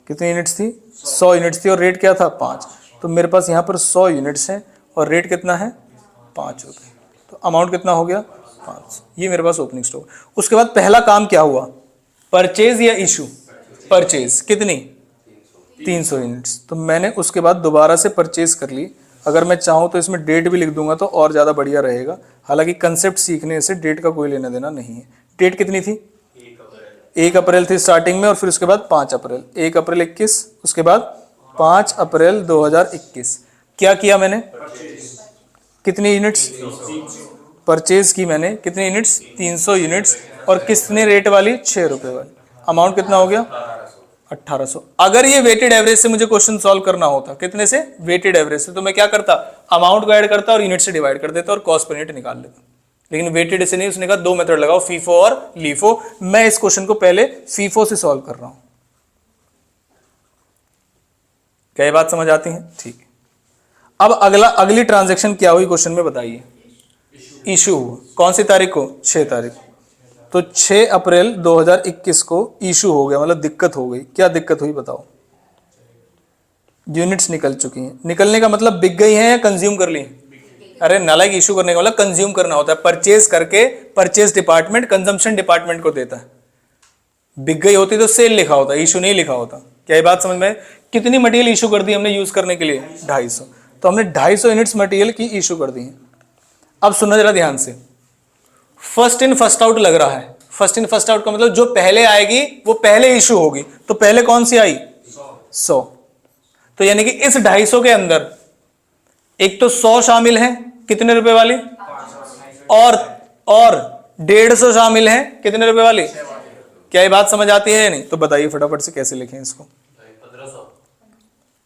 S1: कितनी यूनिट्स थी 100 यूनिट्स थी, और रेट क्या था 5। तो मेरे पास यहाँ पर 100 यूनिट्स हैं और रेट कितना है 5 रुपये। तो अमाउंट कितना हो गया 5। ये मेरे पास ओपनिंग स्टॉक। उसके बाद पहला काम क्या हुआ, परचेज या इशू, परचेज कितनी 300 यूनिट्स। तो मैंने उसके बाद दोबारा से परचेज कर ली। अगर मैं चाहूँ तो इसमें डेट भी लिख दूंगा तो और ज़्यादा बढ़िया रहेगा। हालांकि कंसेप्ट सीखने से डेट का कोई लेना देना नहीं है। डेट कितनी थी 1 अप्रैल थी स्टार्टिंग में, और फिर उसके बाद 5 अप्रैल, 1 अप्रैल 21, उसके बाद 5 अप्रैल 2021। क्या किया मैंने, कितनी यूनिट्स परचेज की मैंने, कितनी यूनिट्स 300 यूनिट्स, और कितने रेट वाली 6 रुपये वाली। अमाउंट कितना हो गया 1800। अगर ये वेटेड एवरेज से मुझे क्वेश्चन सॉल्व करना होता, कितने से, वेटेड एवरेज से, तो मैं क्या करता, अमाउंट को ऐड करता और यूनिट से डिवाइड कर देता और कॉस्ट पर यूनिट निकाल लेता। लेकिन वेटेड से नहीं, उसने कहा 2 मेथड लगाओ, फीफो और लीफो। मैं इस क्वेश्चन को पहले फीफो से सॉल्व कर रहा हूं। क्या ये बात समझ आती है, ठीक है। अब अगली ट्रांजैक्शन क्या हुई क्वेश्चन में बताइए, इशू हुआ। कौन सी तारीख को, 6 तारीख। तो 6 अप्रैल 2021 को इशू हो गया, मतलब दिक्कत हो गई। क्या दिक्कत हुई बताओ, यूनिट्स निकल चुकी हैं। निकलने का मतलब बिक गई हैं या कंज्यूम कर ली, अरे नालायक, इशू करने का मतलब कंज्यूम करना होता है। परचेज करके परचेज डिपार्टमेंट कंजम्पशन डिपार्टमेंट को देता है। बिक गई होती तो सेल लिखा होता, इशू नहीं लिखा होता। क्या ये बात समझ में, कितनी मटेरियल इशू कर दी हमने यूज करने के लिए? 250। तो हमने 250 यूनिट्स मटेरियल की इशू कर दी है। अब सुनना जरा ध्यान से, फर्स्ट इन फर्स्ट आउट लग रहा है। फर्स्ट इन फर्स्ट आउट का मतलब जो पहले आएगी वो पहले इशू होगी। तो पहले कौन सी आई? 100। तो यानी कि इस 250 के अंदर एक तो 100 शामिल है, कितने रुपए वाली, और 150 शामिल है, कितने रुपए वाली। क्या ये बात समझ आती है या नहीं? तो बताइए फटाफट से कैसे लिखें इसको।
S2: 1500।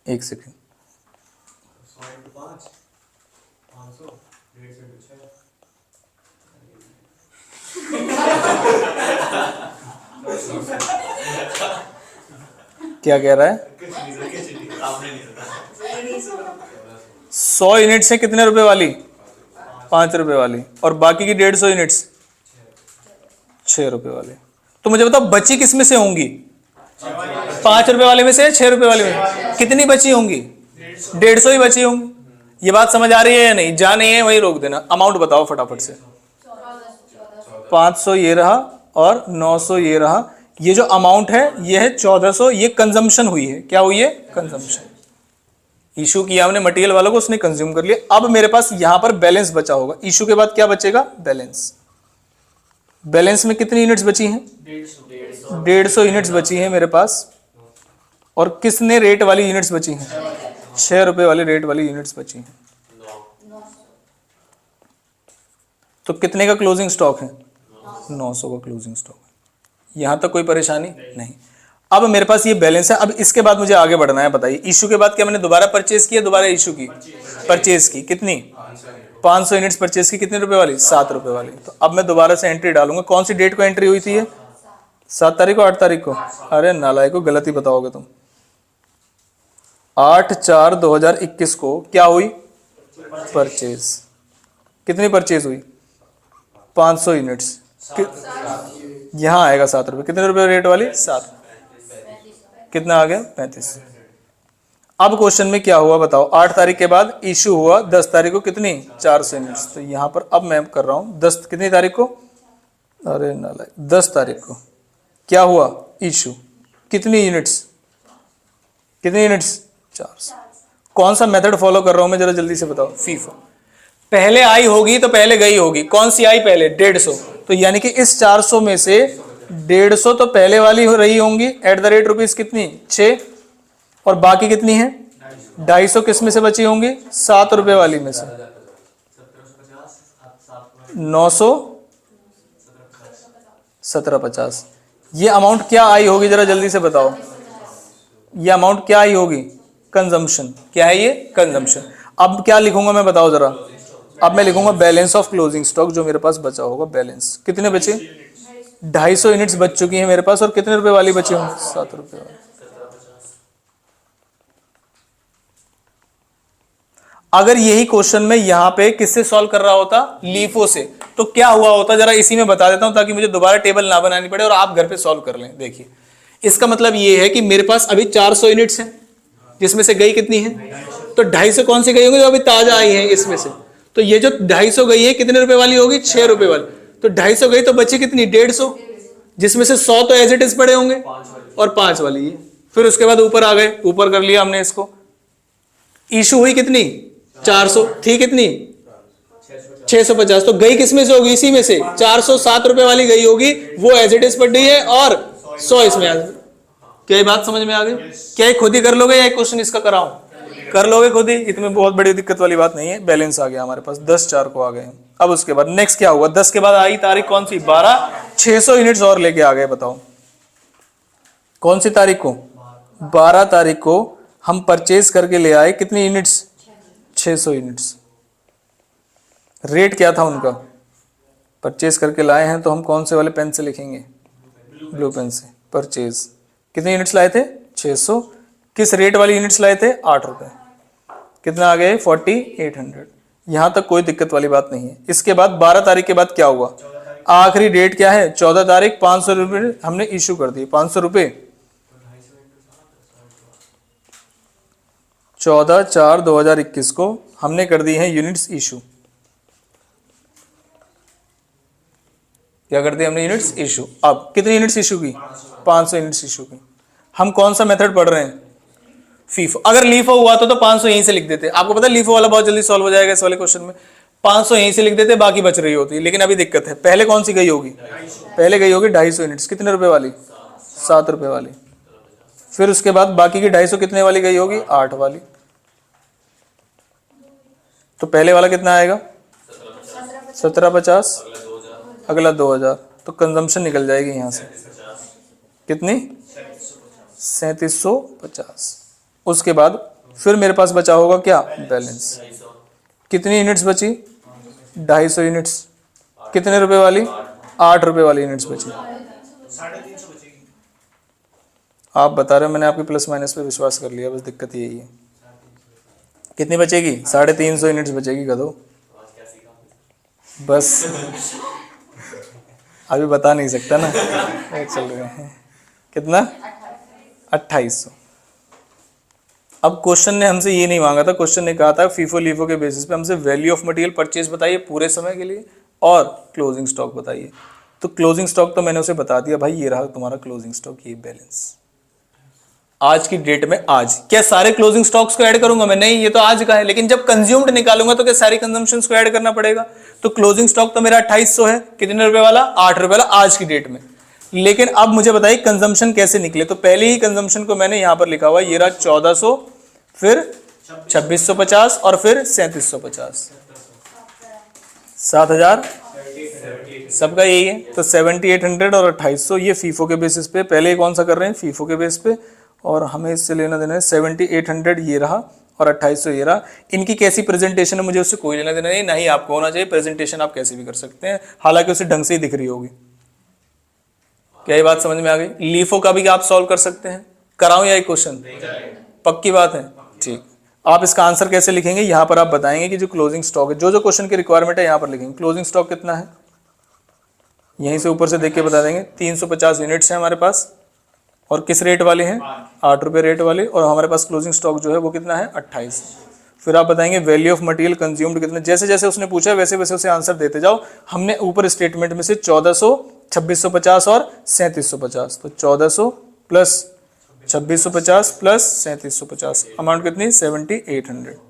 S1: एक सेकेंड।
S3: 500 150
S1: क्या कह रहा है?
S2: आपने नहीं सुना।
S1: 100 यूनिट्स है कितने रुपए वाली? 5 रुपए वाली। और बाकी की 150 यूनिट्स 6 रुपए वाले। तो मुझे बताओ बची किस में से होंगी? 5 रुपए वाले में से, 6 रुपए वाले में। कितनी बची होंगी? 150 ही बची होंगी। ये बात समझ आ रही है या नहीं? जा नहीं है वही रोक देना। अमाउंट बताओ फटाफट से। 500 ये रहा और 900 ये रहा। ये जो अमाउंट है ये है 1400। ये कंजम्पशन हुई है। क्या हुई है? कंजम्पशन। इशू किया हमने मटेरियल वालों को, उसने कंज्यूम कर लिया। अब मेरे पास यहां पर बैलेंस बचा होगा। इशू के बाद क्या बचेगा? बैलेंस। बैलेंस में कितनी यूनिट्स बची हैं? 150 यूनिट्स बची हैं मेरे पास। और किसने रेट वाली यूनिट्स बची हैं? 6 रुपए वाली रेट वाली यूनिट्स बची हैं। तो कितने का क्लोजिंग स्टॉक है? 900 का क्लोजिंग स्टॉक है। यहां तक कोई परेशानी नहीं। अब मेरे पास ये बैलेंस है। अब इसके बाद मुझे आगे बढ़ना है। बताइए इशू के बाद क्या मैंने दोबारा परचेज किया? दोबारा इशू की, परचेज की। कितनी? 500 यूनिट्स परचेज की। कितने रुपए वाली? 7 रुपए वाली। तो अब मैं दोबारा से एंट्री डालूंगा। कौन सी डेट को एंट्री हुई थी? ये 7 तारीख को, 8 तारीख को? अरे नालायक को, गलत ही बताओगे तुम। 8/4/2021 को क्या हुई? परचेज। कितनी परचेज हुई? 500 यूनिट्स। यहां आएगा 7 रुपए। कितने रुपए रेट वाली? 7। कितना आ गया? 35। अब क्वेश्चन में क्या हुआ बताओ? 8 तारीख के बाद इशू हुआ 10 तारीख को। कितनी? 400 यूनिट्स। तो यहां पर अब मैं कर रहा हूं 10 कितनी तारीख को? अरे नालायक, 10 तारीख को क्या हुआ? इशू। कितनी यूनिट्स? कितनी यूनिट्स? 400। कौन सा मेथड फॉलो कर रहा हूं मैं? जरा जल्दी से बताओ। फीफो। पहले आई होगी तो पहले गई होगी। कौन सी आई पहले? 150। तो यानी कि इस 400 में से 150 तो पहले वाली हो रही होंगी एट द रेट रुपीज कितनी? 6। और बाकी कितनी है? 250 किस में से बची होंगी? 7 रुपए वाली में से। 900 1750। ये अमाउंट क्या आई होगी? जरा जल्दी से बताओ। ये अमाउंट क्या आई होगी? कंजम्पशन। क्या है ये? कंजम्पशन। अब क्या लिखूंगा मैं? बताओ जरा। अब मैं लिखूंगा बैलेंस ऑफ क्लोजिंग स्टॉक, जो मेरे पास बचा होगा। बैलेंस कितने बचे? 250 यूनिट्स बच चुकी हैं मेरे पास। और कितने रुपए वाली बची होंगी? 7 रुपए वाली। अगर यही क्वेश्चन में यहां पे किससे सॉल्व कर रहा होता? लीफो से, तो क्या हुआ होता? जरा इसी में बता देता हूं ताकि मुझे दोबारा टेबल ना बनानी पड़े और आप घर पे सॉल्व कर लें। देखिए इसका मतलब ये है कि मेरे पास अभी 400 यूनिट्स हैं, जिसमें से गई कितनी है? तो 250 कौन सी गई होंगी? जो अभी ताजा आई है इसमें से। तो ये जो 250 गई है कितने रुपए वाली होगी? 6 रुपए वाली। तो 250 गई तो बची कितनी? 150, जिसमें से 100 तो एज इट इज पड़े होंगे और 5 वाली ये। फिर उसके बाद ऊपर आ गए, ऊपर कर लिया हमने इसको। इशू हुई कितनी? 400 थी। कितनी? 650। तो गई किसमें से होगी? इसी में से। 407 रुपए वाली गई होगी, वो एज इट इज पड़ रही है और 100 इसमें आ गई। क्या ये बात समझ में आ गई? क्या ये खुद ही कर लोगे या क्वेश्चन इसका कराऊं? कर लोगे खुद ही, इसमें बहुत बड़ी दिक्कत वाली बात नहीं है। बैलेंस आ गया हमारे पास, 10/4 को आ गए। अब उसके बाद नेक्स्ट क्या हुआ? 10 के बाद आई तारीख कौन सी? 12। 600 यूनिट्स और लेके आ गए। बताओ कौन सी तारीख को? 12 तारीख को हम परचेज करके ले आए। कितनी यूनिट्स? 600 यूनिट्स। रेट क्या था उनका? परचेज करके लाए हैं तो हम कौन से वाले पेन से लिखेंगे? ब्लू पेन से। परचेज कितने यूनिट्स लाए थे? 600। किस रेट वाली यूनिट्स लाए थे? 8 रुपए। कितना आ गए? 4800। यहां तक कोई दिक्कत वाली बात नहीं है। इसके बाद 12 तारीख के बाद क्या हुआ? आखिरी डेट क्या है? 14 तारीख। 500 रुपए हमने इशू कर दिए। 500 रुपए 14/4/2021 को हमने कर दी है यूनिट्स इशू। क्या कर दिया हमने? Units issue. अब कितनी यूनिट्स इशू की? 500 यूनिट्स इशू की। हम कौन सा मेथड पढ़ रहे हैं? फीफो, अगर लीफो हुआ तो 500 यहीं से लिख देते। आपको पता है लीफो वाला बहुत जल्दी सॉल्व हो जाएगा इस वाले क्वेश्चन में। 500 यहीं से लिख देते, बाकी बच रही होती, लेकिन अभी दिक्कत है। पहले कौन सी गई होगी? पहले गई होगी 250 यूनिट्स, कितने रुपए वाली? 7 रुपए वाली। फिर उसके बाद बाकी की 250 कितने वाली गई होगी? 8 वाली। तो पहले वाला कितना आएगा? 1750, अगला 2000, तो कंजम्पशन निकल जाएगी यहां से कितनी? 3750। उसके बाद फिर मेरे पास बचा होगा क्या? बैलेंस। कितनी यूनिट्स बची? 250 यूनिट्स। कितने रुपए वाली? 8 रुपए वाली यूनिट्स बची।
S3: 350 बचेगी।
S1: आप बता रहे हो, मैंने आपकी प्लस माइनस पे विश्वास कर लिया, बस दिक्कत यही है। कितनी बचेगी? 350 यूनिट्स बचेगी गधो। बस अभी बता नहीं सकता ना, चल रहे हैं कितना? 2800। अब क्वेश्चन ने हमसे ये नहीं मांगा था, क्वेश्चन ने कहा था फीफो लीफो के बेसिस पे हमसे वैल्यू ऑफ मटेरियल परचेज बताइए पूरे समय के लिए और क्लोजिंग स्टॉक बताइए। तो क्लोजिंग स्टॉक तो मैंने उसे बता दिया भाई, ये रहा तुम्हारा क्लोजिंग स्टॉक, ये बैलेंस आज की डेट में। आज क्या सारे क्लोजिंग स्टॉक्स को ऐड करूंगा मैं? नहीं, ये तो आज का है, लेकिन जब कंज्यूम्ड निकालूंगा तो क्या सारी कंजम्पशंस को ऐड करना पड़ेगा? तो क्लोजिंग स्टॉक तो मेरा 2800 है, कितने रुपए वाला? 8 रुपए वाला आज की डेट में। लेकिन अब मुझे बताइए कंजम्पशन कैसे निकले? तो पहले ही कंजम्पशन को मैंने यहां पर लिखा हुआ, ये रहा 1400, फिर 2650 और फिर 3750, 7000 सबका यही है। तो 7800 और 2800 ये फीफो के बेसिस पे, पहले कौन सा कर रहे हैं? फीफो के बेस पे, और हमें इससे लेना देना है 7800 ये रहा और 2800 ये रहा। इनकी कैसी प्रेजेंटेशन है मुझे उससे कोई लेना देना नहीं, नहीं आपको होना चाहिए। प्रेजेंटेशन आप कैसे भी कर सकते हैं, हालांकि उसे ढंग से ही दिख रही होगी। क्या ये बात समझ में आ गई? लीफो का भी आप सॉल्व कर सकते हैं, कराऊं या एक क्वेश्चन? पक्की बात है, ठीक। आप इसका आंसर कैसे लिखेंगे? यहां पर आप बताएंगे कि जो क्लोजिंग स्टॉक है, जो क्वेश्चन की रिक्वायरमेंट है यहां पर लिखेंगे। क्लोजिंग स्टॉक कितना है यहीं से ऊपर से देख के बता देंगे। 350 यूनिट्स है हमारे पास, और किस रेट वाले हैं? 8 रुपए रेट वाले, और हमारे पास क्लोजिंग स्टॉक जो है वो कितना है? 28। फिर आप बताएंगे वैल्यू ऑफ मटेरियल कंज्यूम्ड कितना। जैसे जैसे उसने पूछा वैसे वैसे उसे आंसर देते जाओ। हमने ऊपर स्टेटमेंट में से 1400, 2650 और 3750, तो 1400 प्लस 2650 प्लस 3750, अमाउंट कितनी? 7800।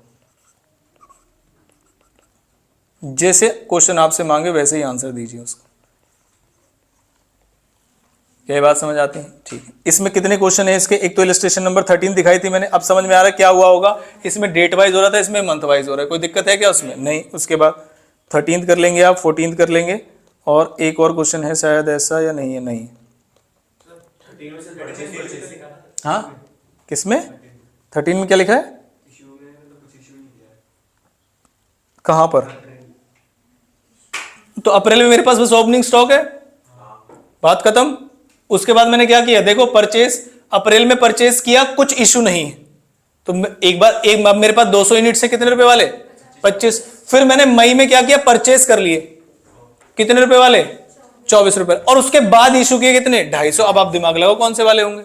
S1: जैसे क्वेश्चन आपसे मांगे वैसे ही आंसर दीजिए उसका। क्या बात समझ आती है? ठीक है। इसमें कितने क्वेश्चन है इसके? एक तो इलस्ट्रेशन नंबर 13 दिखाई थी मैंने, अब समझ में आ रहा है क्या हुआ होगा। इसमें डेट वाइज हो रहा था, इसमें मंथ वाइज हो रहा है। कोई दिक्कत है क्या उसमें? नहीं। उसके बाद 13th कर लेंगे आप, 14th कर लेंगे, और एक और क्वेश्चन है शायद ऐसा, या नहीं है? नहीं। हाँ, किसमें? 13 में क्या लिखा है? कहां पर? तो अप्रैल में मेरे पास बस ओपनिंग स्टॉक है, बात खत्म। उसके बाद मैंने क्या किया? देखो परचेज, अप्रैल में परचेज किया, कुछ इशू नहीं है, तो एक बार मेरे पास 200 यूनिट से कितने रुपए वाले? 25। फिर मैंने मई में क्या किया? परचेज कर लिए, कितने रुपए वाले? 24 रुपए, और उसके बाद इशू किए कितने? 250। अब आप दिमाग लगाओ कौन से वाले होंगे।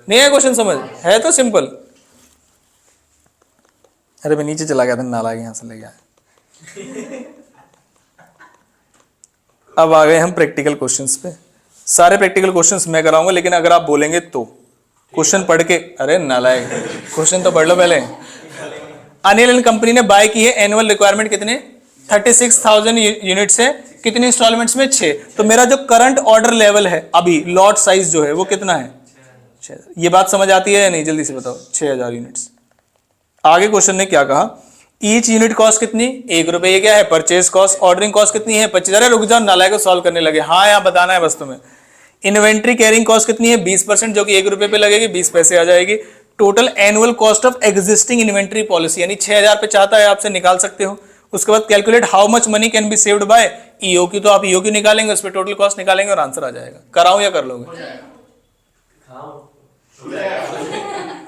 S1: नहीं है क्वेश्चन समझ? है तो सिंपल। अरे मैं नीचे चला गया था, नालायक यहां से ले गया। अब आ गए हम प्रैक्टिकल क्वेश्चंस पे। सारे प्रैक्टिकल क्वेश्चंस मैं कराऊंगा, लेकिन अगर आप बोलेंगे तो क्वेश्चन पढ़ के, अरे नालायक, क्वेश्चन तो पढ़ लो पहले। अनिल एंड कंपनी ने बाय की है, एनुअल रिक्वायरमेंट कितने? 36,000 यूनिट्स है, कितनी इंस्टॉलमेंट्स में? 6। तो मेरा जो करंट ऑर्डर लेवल है अभी, लॉट साइज जो है वो कितना है? 6000। ये बात समझ आती है या नहीं? जल्दी से बताओ। 6000 यूनिट्स। आगे क्वेश्चन ने क्या कहा? ईच यूनिट कॉस्ट कितनी? 1 रुपए। ये क्या है? Purchase cost. ऑर्डरिंग कॉस्ट कितनी है? 25। अरे रुक जाओ, नालायक को सॉल्व करने लगे। हाँ, यहाँ बताना है बस तुम्हें। इन्वेंट्री कैरिंग कॉस्ट कितनी है? 20%, जो कि 1 रुपए पे लगेगी, 20 पैसे आ जाएगी। Total annual cost of existing inventory policy, यानी 6000 पे चाहता है आपसे, निकाल सकते हो। उसके बाद calculate how much money can be saved by EOQ, तो आप ईओक्यू निकालेंगे, उस पर टोटल कॉस्ट निकालेंगे और आंसर आ जाएगा। कराऊं या कर लोगे?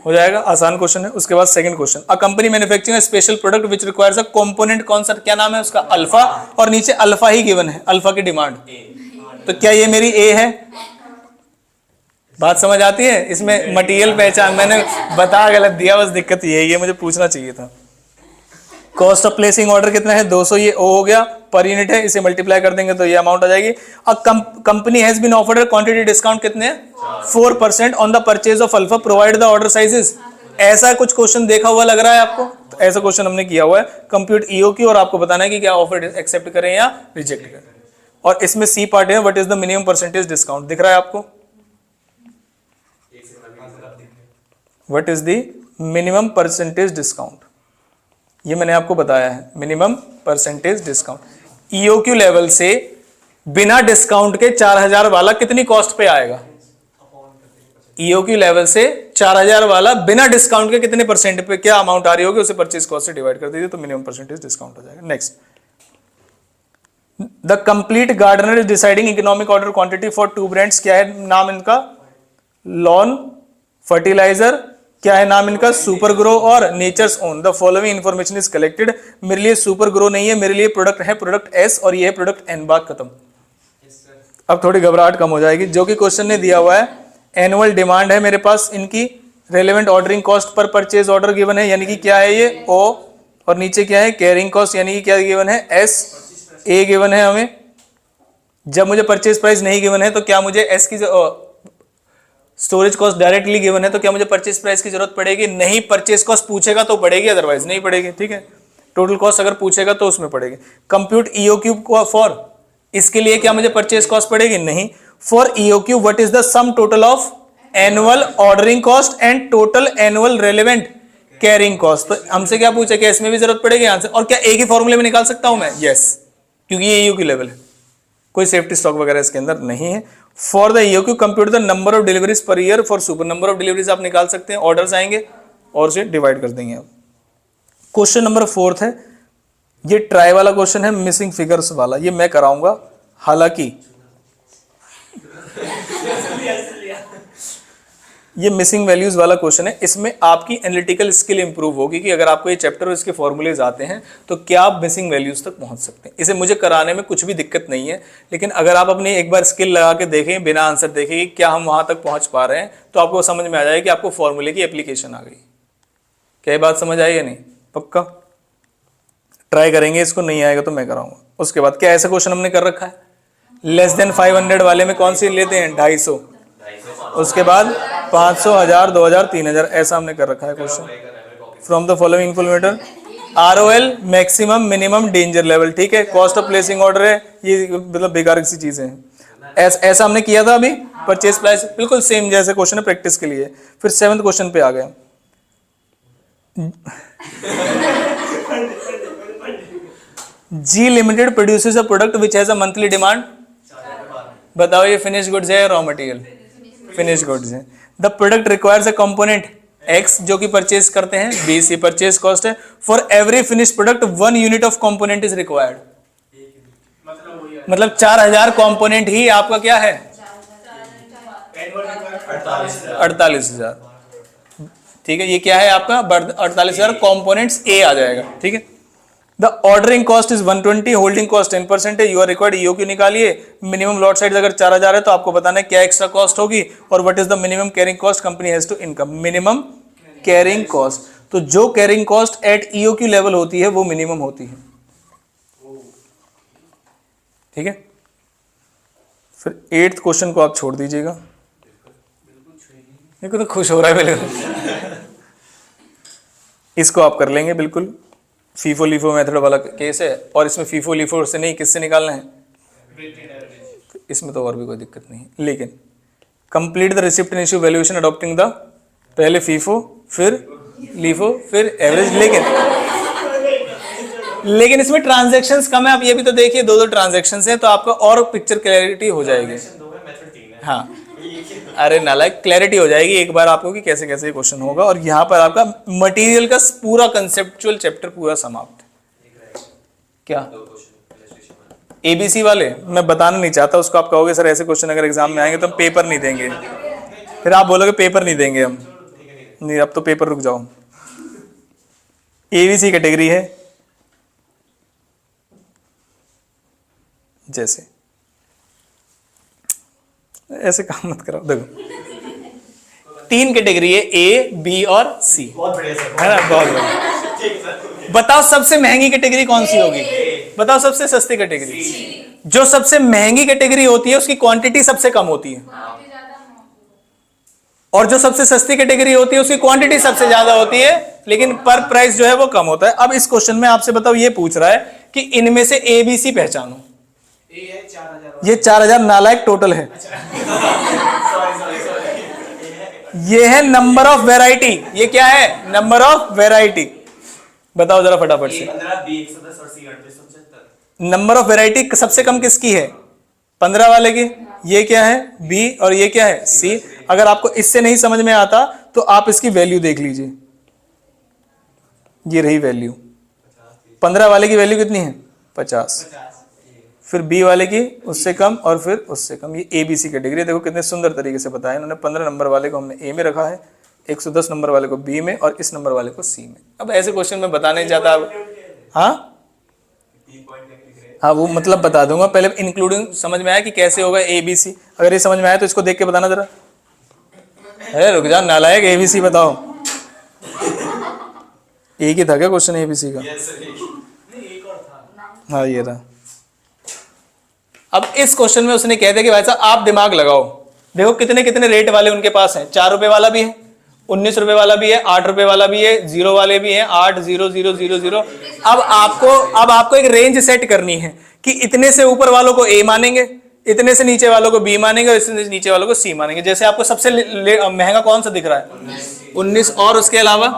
S1: हो जाएगा, आसान क्वेश्चन है। उसके बाद second question, a company manufacturing special product which requires a component, कौन सा, क्या नाम है उसका? अल्फा, और नीचे अल्फा ही गिवन है, अल्फा की डिमांड। तो क्या ये मेरी ए है? बात समझ आती है? इसमें मटेरियल पहचान मैंने बता गलत दिया, बस दिक्कत यही है, मुझे पूछना चाहिए था। कॉस्ट ऑफ प्लेसिंग ऑर्डर कितना है? 200, ये ओ हो गया, पर यूनिट है, इसे मल्टीप्लाई कर देंगे तो ये अमाउंट आ जाएगी। Company has been offered quantity discount कितने? 4% on the purchase of alpha, provide the order sizes ऐसा कुछ क्वेश्चन देखा हुआ लग रहा है आपको? तो ऐसा क्वेश्चन हमने किया हुआ है, कंप्यूट ईओक्यू, और आपको बताना है कि क्या ऑफर एक्सेप्ट करें या रिजेक्ट करें। और इसमें सी पार्ट है, what is the minimum percentage discount, दिख रहा है आपको? What is the minimum percentage discount, ये मैंने आपको बताया है, minimum percentage discount. EOQ level से बिना डिस्काउंट के 4000 वाला कितनी कॉस्ट पे आएगा? ईओक्यू लेवल से 4000 वाला बिना डिस्काउंट के कितने परसेंट पे क्या अमाउंट आ रही होगी, उसे परचेज कॉस्ट से डिवाइड कर दीजिए तो मिनिमम परसेंटेज डिस्काउंट हो जाएगा। Next, the complete gardener is deciding economic order quantity for 2 brands, क्या है नाम इनका? लॉन फर्टिलाइजर, क्या है नाम इनका? सुपर ग्रो और nature's own. The following information is collected, मेरे लिए सुपर ग्रो नहीं है, मेरे लिए प्रोडक्ट है प्रोडक्ट एस और ये है प्रोडक्ट एन, बात खत्म। अब थोड़ी घबराहट कम हो जाएगी। जो कि क्वेश्चन ने दिया हुआ है, एनुअल डिमांड है मेरे पास, इनकी relevant ordering cost per purchase order given है, यानी कि क्या है ये ओ, और नीचे क्या है? कैरिंग कॉस्ट, यानी कि क्या गिवन है? एस। ए गिवन है हमें। जब मुझे परचेज प्राइस नहीं गिवन है तो क्या मुझे एस की, स्टोरेज कॉस्ट डायरेक्टली गिवन है तो क्या मुझे परचेज प्राइस की जरूरत पड़ेगी? नहीं। परचेज कॉस्ट पूछेगा तो पड़ेगी, अदरवाइज नहीं पड़ेगी। ठीक है, टोटल कॉस्ट अगर पूछेगा तो उसमें पड़ेगी। कंप्यूट ईओक्यू फॉर, इसके लिए क्या मुझे परचेज कॉस्ट पड़ेगी? नहीं। For EOQ what is the sum total of annual ordering cost and total annual relevant carrying cost. तो हमसे क्या पूछा, क्या इसमें भी जरूरत पड़ेगी आंसर? और क्या एक ही फॉर्मूले में निकाल सकता हूं मैं? यस, क्योंकि ये ईओक्यू लेवल है, कोई सेफ्टी स्टॉक वगैरह इसके अंदर नहीं है। For the EOQ compute the number of deliveries per year for super, number of deliveries आप निकाल सकते हैं, ऑर्डर्स आएंगे और उसे डिवाइड कर देंगे आप। क्वेश्चन नंबर 4 है, ये ट्राई वाला क्वेश्चन है, मिसिंग फिगर्स वाला, ये मैं कराऊंगा। हालांकि ये मिसिंग वैल्यूज वाला क्वेश्चन है, इसमें आपकी एनालिटिकल स्किल इंप्रूव होगी कि अगर आपको ये चैप्टर और इसके फॉर्मूलेज आते हैं तो क्या आप मिसिंग वैल्यूज तक पहुंच सकते हैं। इसे मुझे कराने में कुछ भी दिक्कत नहीं है, लेकिन अगर आप अपनी एक बार स्किल लगा के देखें बिना आंसर देखे कि क्या हम वहां तक पहुंच पा रहे हैं, तो आपको समझ में आ जाएगा कि आपको फॉर्मूले की एप्लीकेशन आ गई। क्या ये बात समझ आई या नहीं? पक्का ट्राई करेंगे, इसको नहीं आएगा तो मैं कराऊंगा। उसके बाद क्या ऐसा क्वेश्चन हमने कर रखा है, लेस देन 500 वाले में कौन सी लेते हैं? 250। उसके बाद 500, 1000, 2000, 3000, ऐसा हमने कर रखा है question. From the following information, ROL maximum minimum danger level, ठीक है। कॉस्ट ऑफ प्लेसिंग ऑर्डर है, ये मतलब बेकार सी चीजें हैं। ऐसा हमने किया था अभी, परचेज प्राइस बिल्कुल सेम जैसे क्वेश्चन है प्रैक्टिस के लिए। फिर 7th क्वेश्चन पे आ गए। G limited produces a product which has a monthly demand, बताओ ये फिनिश गुड्स है या रॉ मटेरियल? फिनिश गुड्स है। The product requires a component X जो कि परचेज करते हैं, बी सी परचेज कॉस्ट है। For every finish product 1 unit of component is required, मतलब 4000 कंपोनेंट ही आपका क्या है? 48,000। ठीक है, ये क्या है आपका? 48,000 कंपोनेंट्स ए आ जाएगा। ठीक है, the ordering cost is 120, holding cost 10% है। यू आर रिक्वायर्ड ईओक्यू निकालिए। मिनिमम लॉट साइज अगर 4000 है तो आपको बताना है क्या एक्स्ट्रा कॉस्ट होगी और what is the minimum carrying cost कंपनी has to income. Minimum carrying cost, तो जो carrying cost at EOQ level होती है वो मिनिमम होती है। ठीक है, फिर 8th क्वेश्चन को आप छोड़ दीजिएगा। देखो तो खुश हो रहा है बिल्कुल। इसको आप कर लेंगे बिल्कुल, फीफो लीफो मेथड वाला केस है और इसमें फीफो लीफो से नहीं, किससे निकालना है? इसमें तो और भी कोई दिक्कत नहीं, लेकिन complete the receipt and issue valuation adopting the, पहले फीफो फिर लीफो फिर एवरेज। लेकिन इसमें ट्रांजैक्शंस कम है, आप ये भी तो देखिए, 2 ट्रांजैक्शंस हैं तो आपका और पिक्चर क्लैरिटी हो जाएगी। हाँ, अरे नालायक, क्लैरिटी हो जाएगी एक बार आपको कि कैसे कैसे क्वेश्चन होगा। और यहाँ पर आपका मटेरियल का पूरा कंसेप्चुअल चैप्टर पूरा समाप्त। क्या ABC वाले मैं बताना नहीं चाहता, उसको आप कहोगे सर ऐसे क्वेश्चन अगर एग्जाम में आएंगे तो हम पेपर नहीं देंगे, फिर आप बोलोगे पेपर नहीं देंगे हम। नहीं, अब तो पेपर रुक जाओ। ABC कैटेगरी है, जैसे ऐसे काम मत करो। देखो 3 कैटेगरी है, A, B और C,
S2: बहुत बढ़िया सर,
S1: है ना? बहुत बढ़िया।
S2: ठीक सर।
S1: बताओ सबसे महंगी कैटेगरी कौन सी होगी? बताओ सबसे सस्ती कैटेगरी। जो सबसे महंगी कैटेगरी होती है उसकी क्वांटिटी सबसे कम होती है और जो सबसे सस्ती कैटेगरी होती है उसकी क्वांटिटी सबसे ज्यादा होती है, लेकिन पर प्राइस जो है वो कम होता है। अब इस क्वेश्चन में आपसे बताओ, ये पूछ रहा है कि इनमें से ABC पहचानो।
S3: ए है 4000
S1: ये 4000 नालायक टोटल है। ये है नंबर ऑफ वेराइटी। ये क्या है? Number of variety. बताओ जरा फटाफट से।
S2: 15 B 110 और C 3875।
S1: नंबर ऑफ वेराइटी सबसे कम किसकी है? 15 वाले की। ये क्या है? B और ये क्या है? C। अगर आपको इससे नहीं समझ में आता तो आप इसकी वैल्यू देख लीजिए। ये रही वैल्यू। 15 वाले की वैल्यू कितनी है? 50। फिर B वाले की उससे कम और फिर उससे कम। ये ABC कैटेगरी। देखो कितने सुंदर तरीके से बताया इन्होंने। 15 नंबर वाले को हमने A में रखा है, 110 नंबर वाले को B में और इस नंबर वाले को C में। अब ऐसे क्वेश्चन में बताने जाता अब, हाँ हाँ वो मतलब बता दूंगा, पहले इंक्लूडिंग समझ में आया कि कैसे होगा ABC। अगर ये समझ में आया तो इसको देख के बताना जरा। अरे रुक जाओ नालायक, ABC बताओ। एक ही था क्या क्वेश्चन ABC का? हाँ ये रहा। अब इस क्वेश्चन में उसने कह दिया कि भाई साहब आप दिमाग लगाओ, देखो कितने कितने रेट वाले उनके पास हैं। 4 रुपए वाला भी है, 19 रुपए वाला भी है, 8 रुपए वाला भी है, 0 वाले भी हैं, 8 0 0 0 0। अब आपको एक रेंज सेट करनी है कि इतने से ऊपर वालों को A मानेंगे, इतने से नीचे वालों को B मानेंगे और इतने से नीचे वालों को C मानेंगे। जैसे आपको सबसे महंगा कौन सा दिख रहा है? 19 और उसके अलावा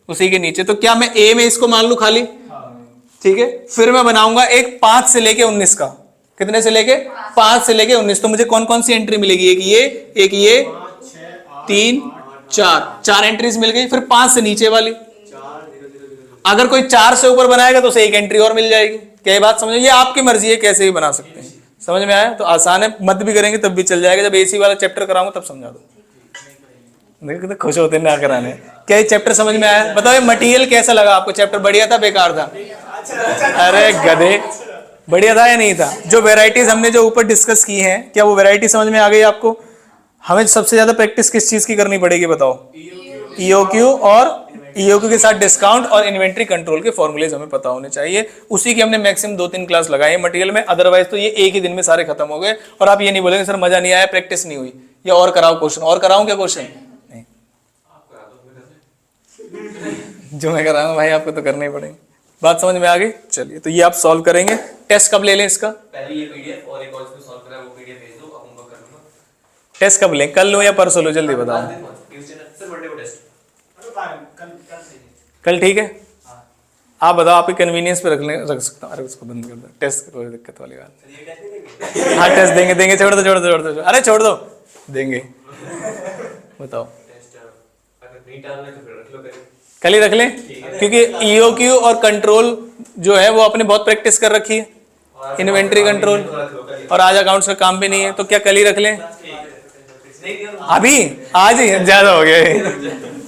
S1: उसी के नीचे। तो क्या मैं A में इसको मान लू खाली? ठीक है। फिर मैं बनाऊंगा एक 5 से लेके 19 का। कितने से लेके? 5 से लेके 19। तो मुझे कौन कौन सी एंट्री मिलेगी? एक ये 3 4 एंट्रीज मिल गई। फिर 5 से नीचे वाली। अगर कोई 4 से ऊपर बनाएगा तो उसे एक एंट्री और मिल जाएगी। क्या ये बात समझो? ये आपकी मर्जी है, कैसे भी बना सकते हैं। समझ में आया? तो आसान है, मत भी करेंगे तब भी चल जाएगा। जब AC वाला चैप्टर कराऊंगा तब समझा दो। देखो तो खुश होते ना कराने। क्या ये चैप्टर समझ में आया? बताओ ये मटेरियल कैसा लगा आपको? चैप्टर बढ़िया था बेकार था? अरे गधे, बढ़िया था या नहीं था? जो वेराइटीज हमने जो ऊपर डिस्कस की हैं, क्या वो वेराइटी समझ में आ गई आपको? हमें सबसे ज्यादा प्रैक्टिस किस चीज की करनी पड़ेगी बताओ? EOQ और EOQ के साथ डिस्काउंट और इन्वेंट्री कंट्रोल के फॉर्मूलेज हमें पता होने चाहिए। उसी की हमने मैक्सिमम 2-3 क्लास लगाई है मटेरियल में। अदरवाइज तो ये एक ही दिन में सारे खत्म हो गए। और आप ये नहीं बोलेंगे सर मजा नहीं आया, प्रैक्टिस नहीं हुई, या और कराओ क्वेश्चन। और कराऊं क्या क्वेश्चन? नहीं, जो मैं कराऊंगा भाई आपको तो करने ही पड़ेंगे। बात समझ में आ गई? चलिए, तो ये आप सॉल्व करेंगे। टेस्ट कब ले लें इसका?
S2: पहले ये PDF और एक और इसमें सॉल्व करा है वो PDF भेज दो, अब उनको कर लूंगा।
S1: टेस्ट कब लें? कल लो या परसों लो? जल्दी बताओ।
S2: सर मंडे को टेस्ट।
S1: कल ठीक है। आप बताओ, आपकी कन्वीनियंस पे रख सकता हूँ। अरे उसको बंद कर दो, टेस्ट की कोई दिक्कत वाली बात। हाँ टेस्ट देंगे, छोड़ दो। अरे छोड़ दो, देंगे। बताओ
S2: टेस्ट अगर नहीं डालना तो फिर रख लो कल।
S1: कल ही रख लें, क्योंकि EOQ और कंट्रोल जो है वो आपने बहुत प्रैक्टिस कर रखी है, इन्वेंट्री कंट्रोल, और आज अकाउंट्स का काम भी नहीं है। तो क्या कल ही रख लें? अभी आज ही ज्यादा हो गया।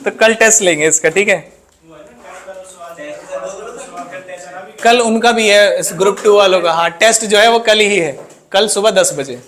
S1: तो कल टेस्ट लेंगे इसका, ठीक है? कल उनका भी है, इस ग्रुप 2 वालों का। हाँ टेस्ट जो है वो कल ही है, कल सुबह 10 बजे।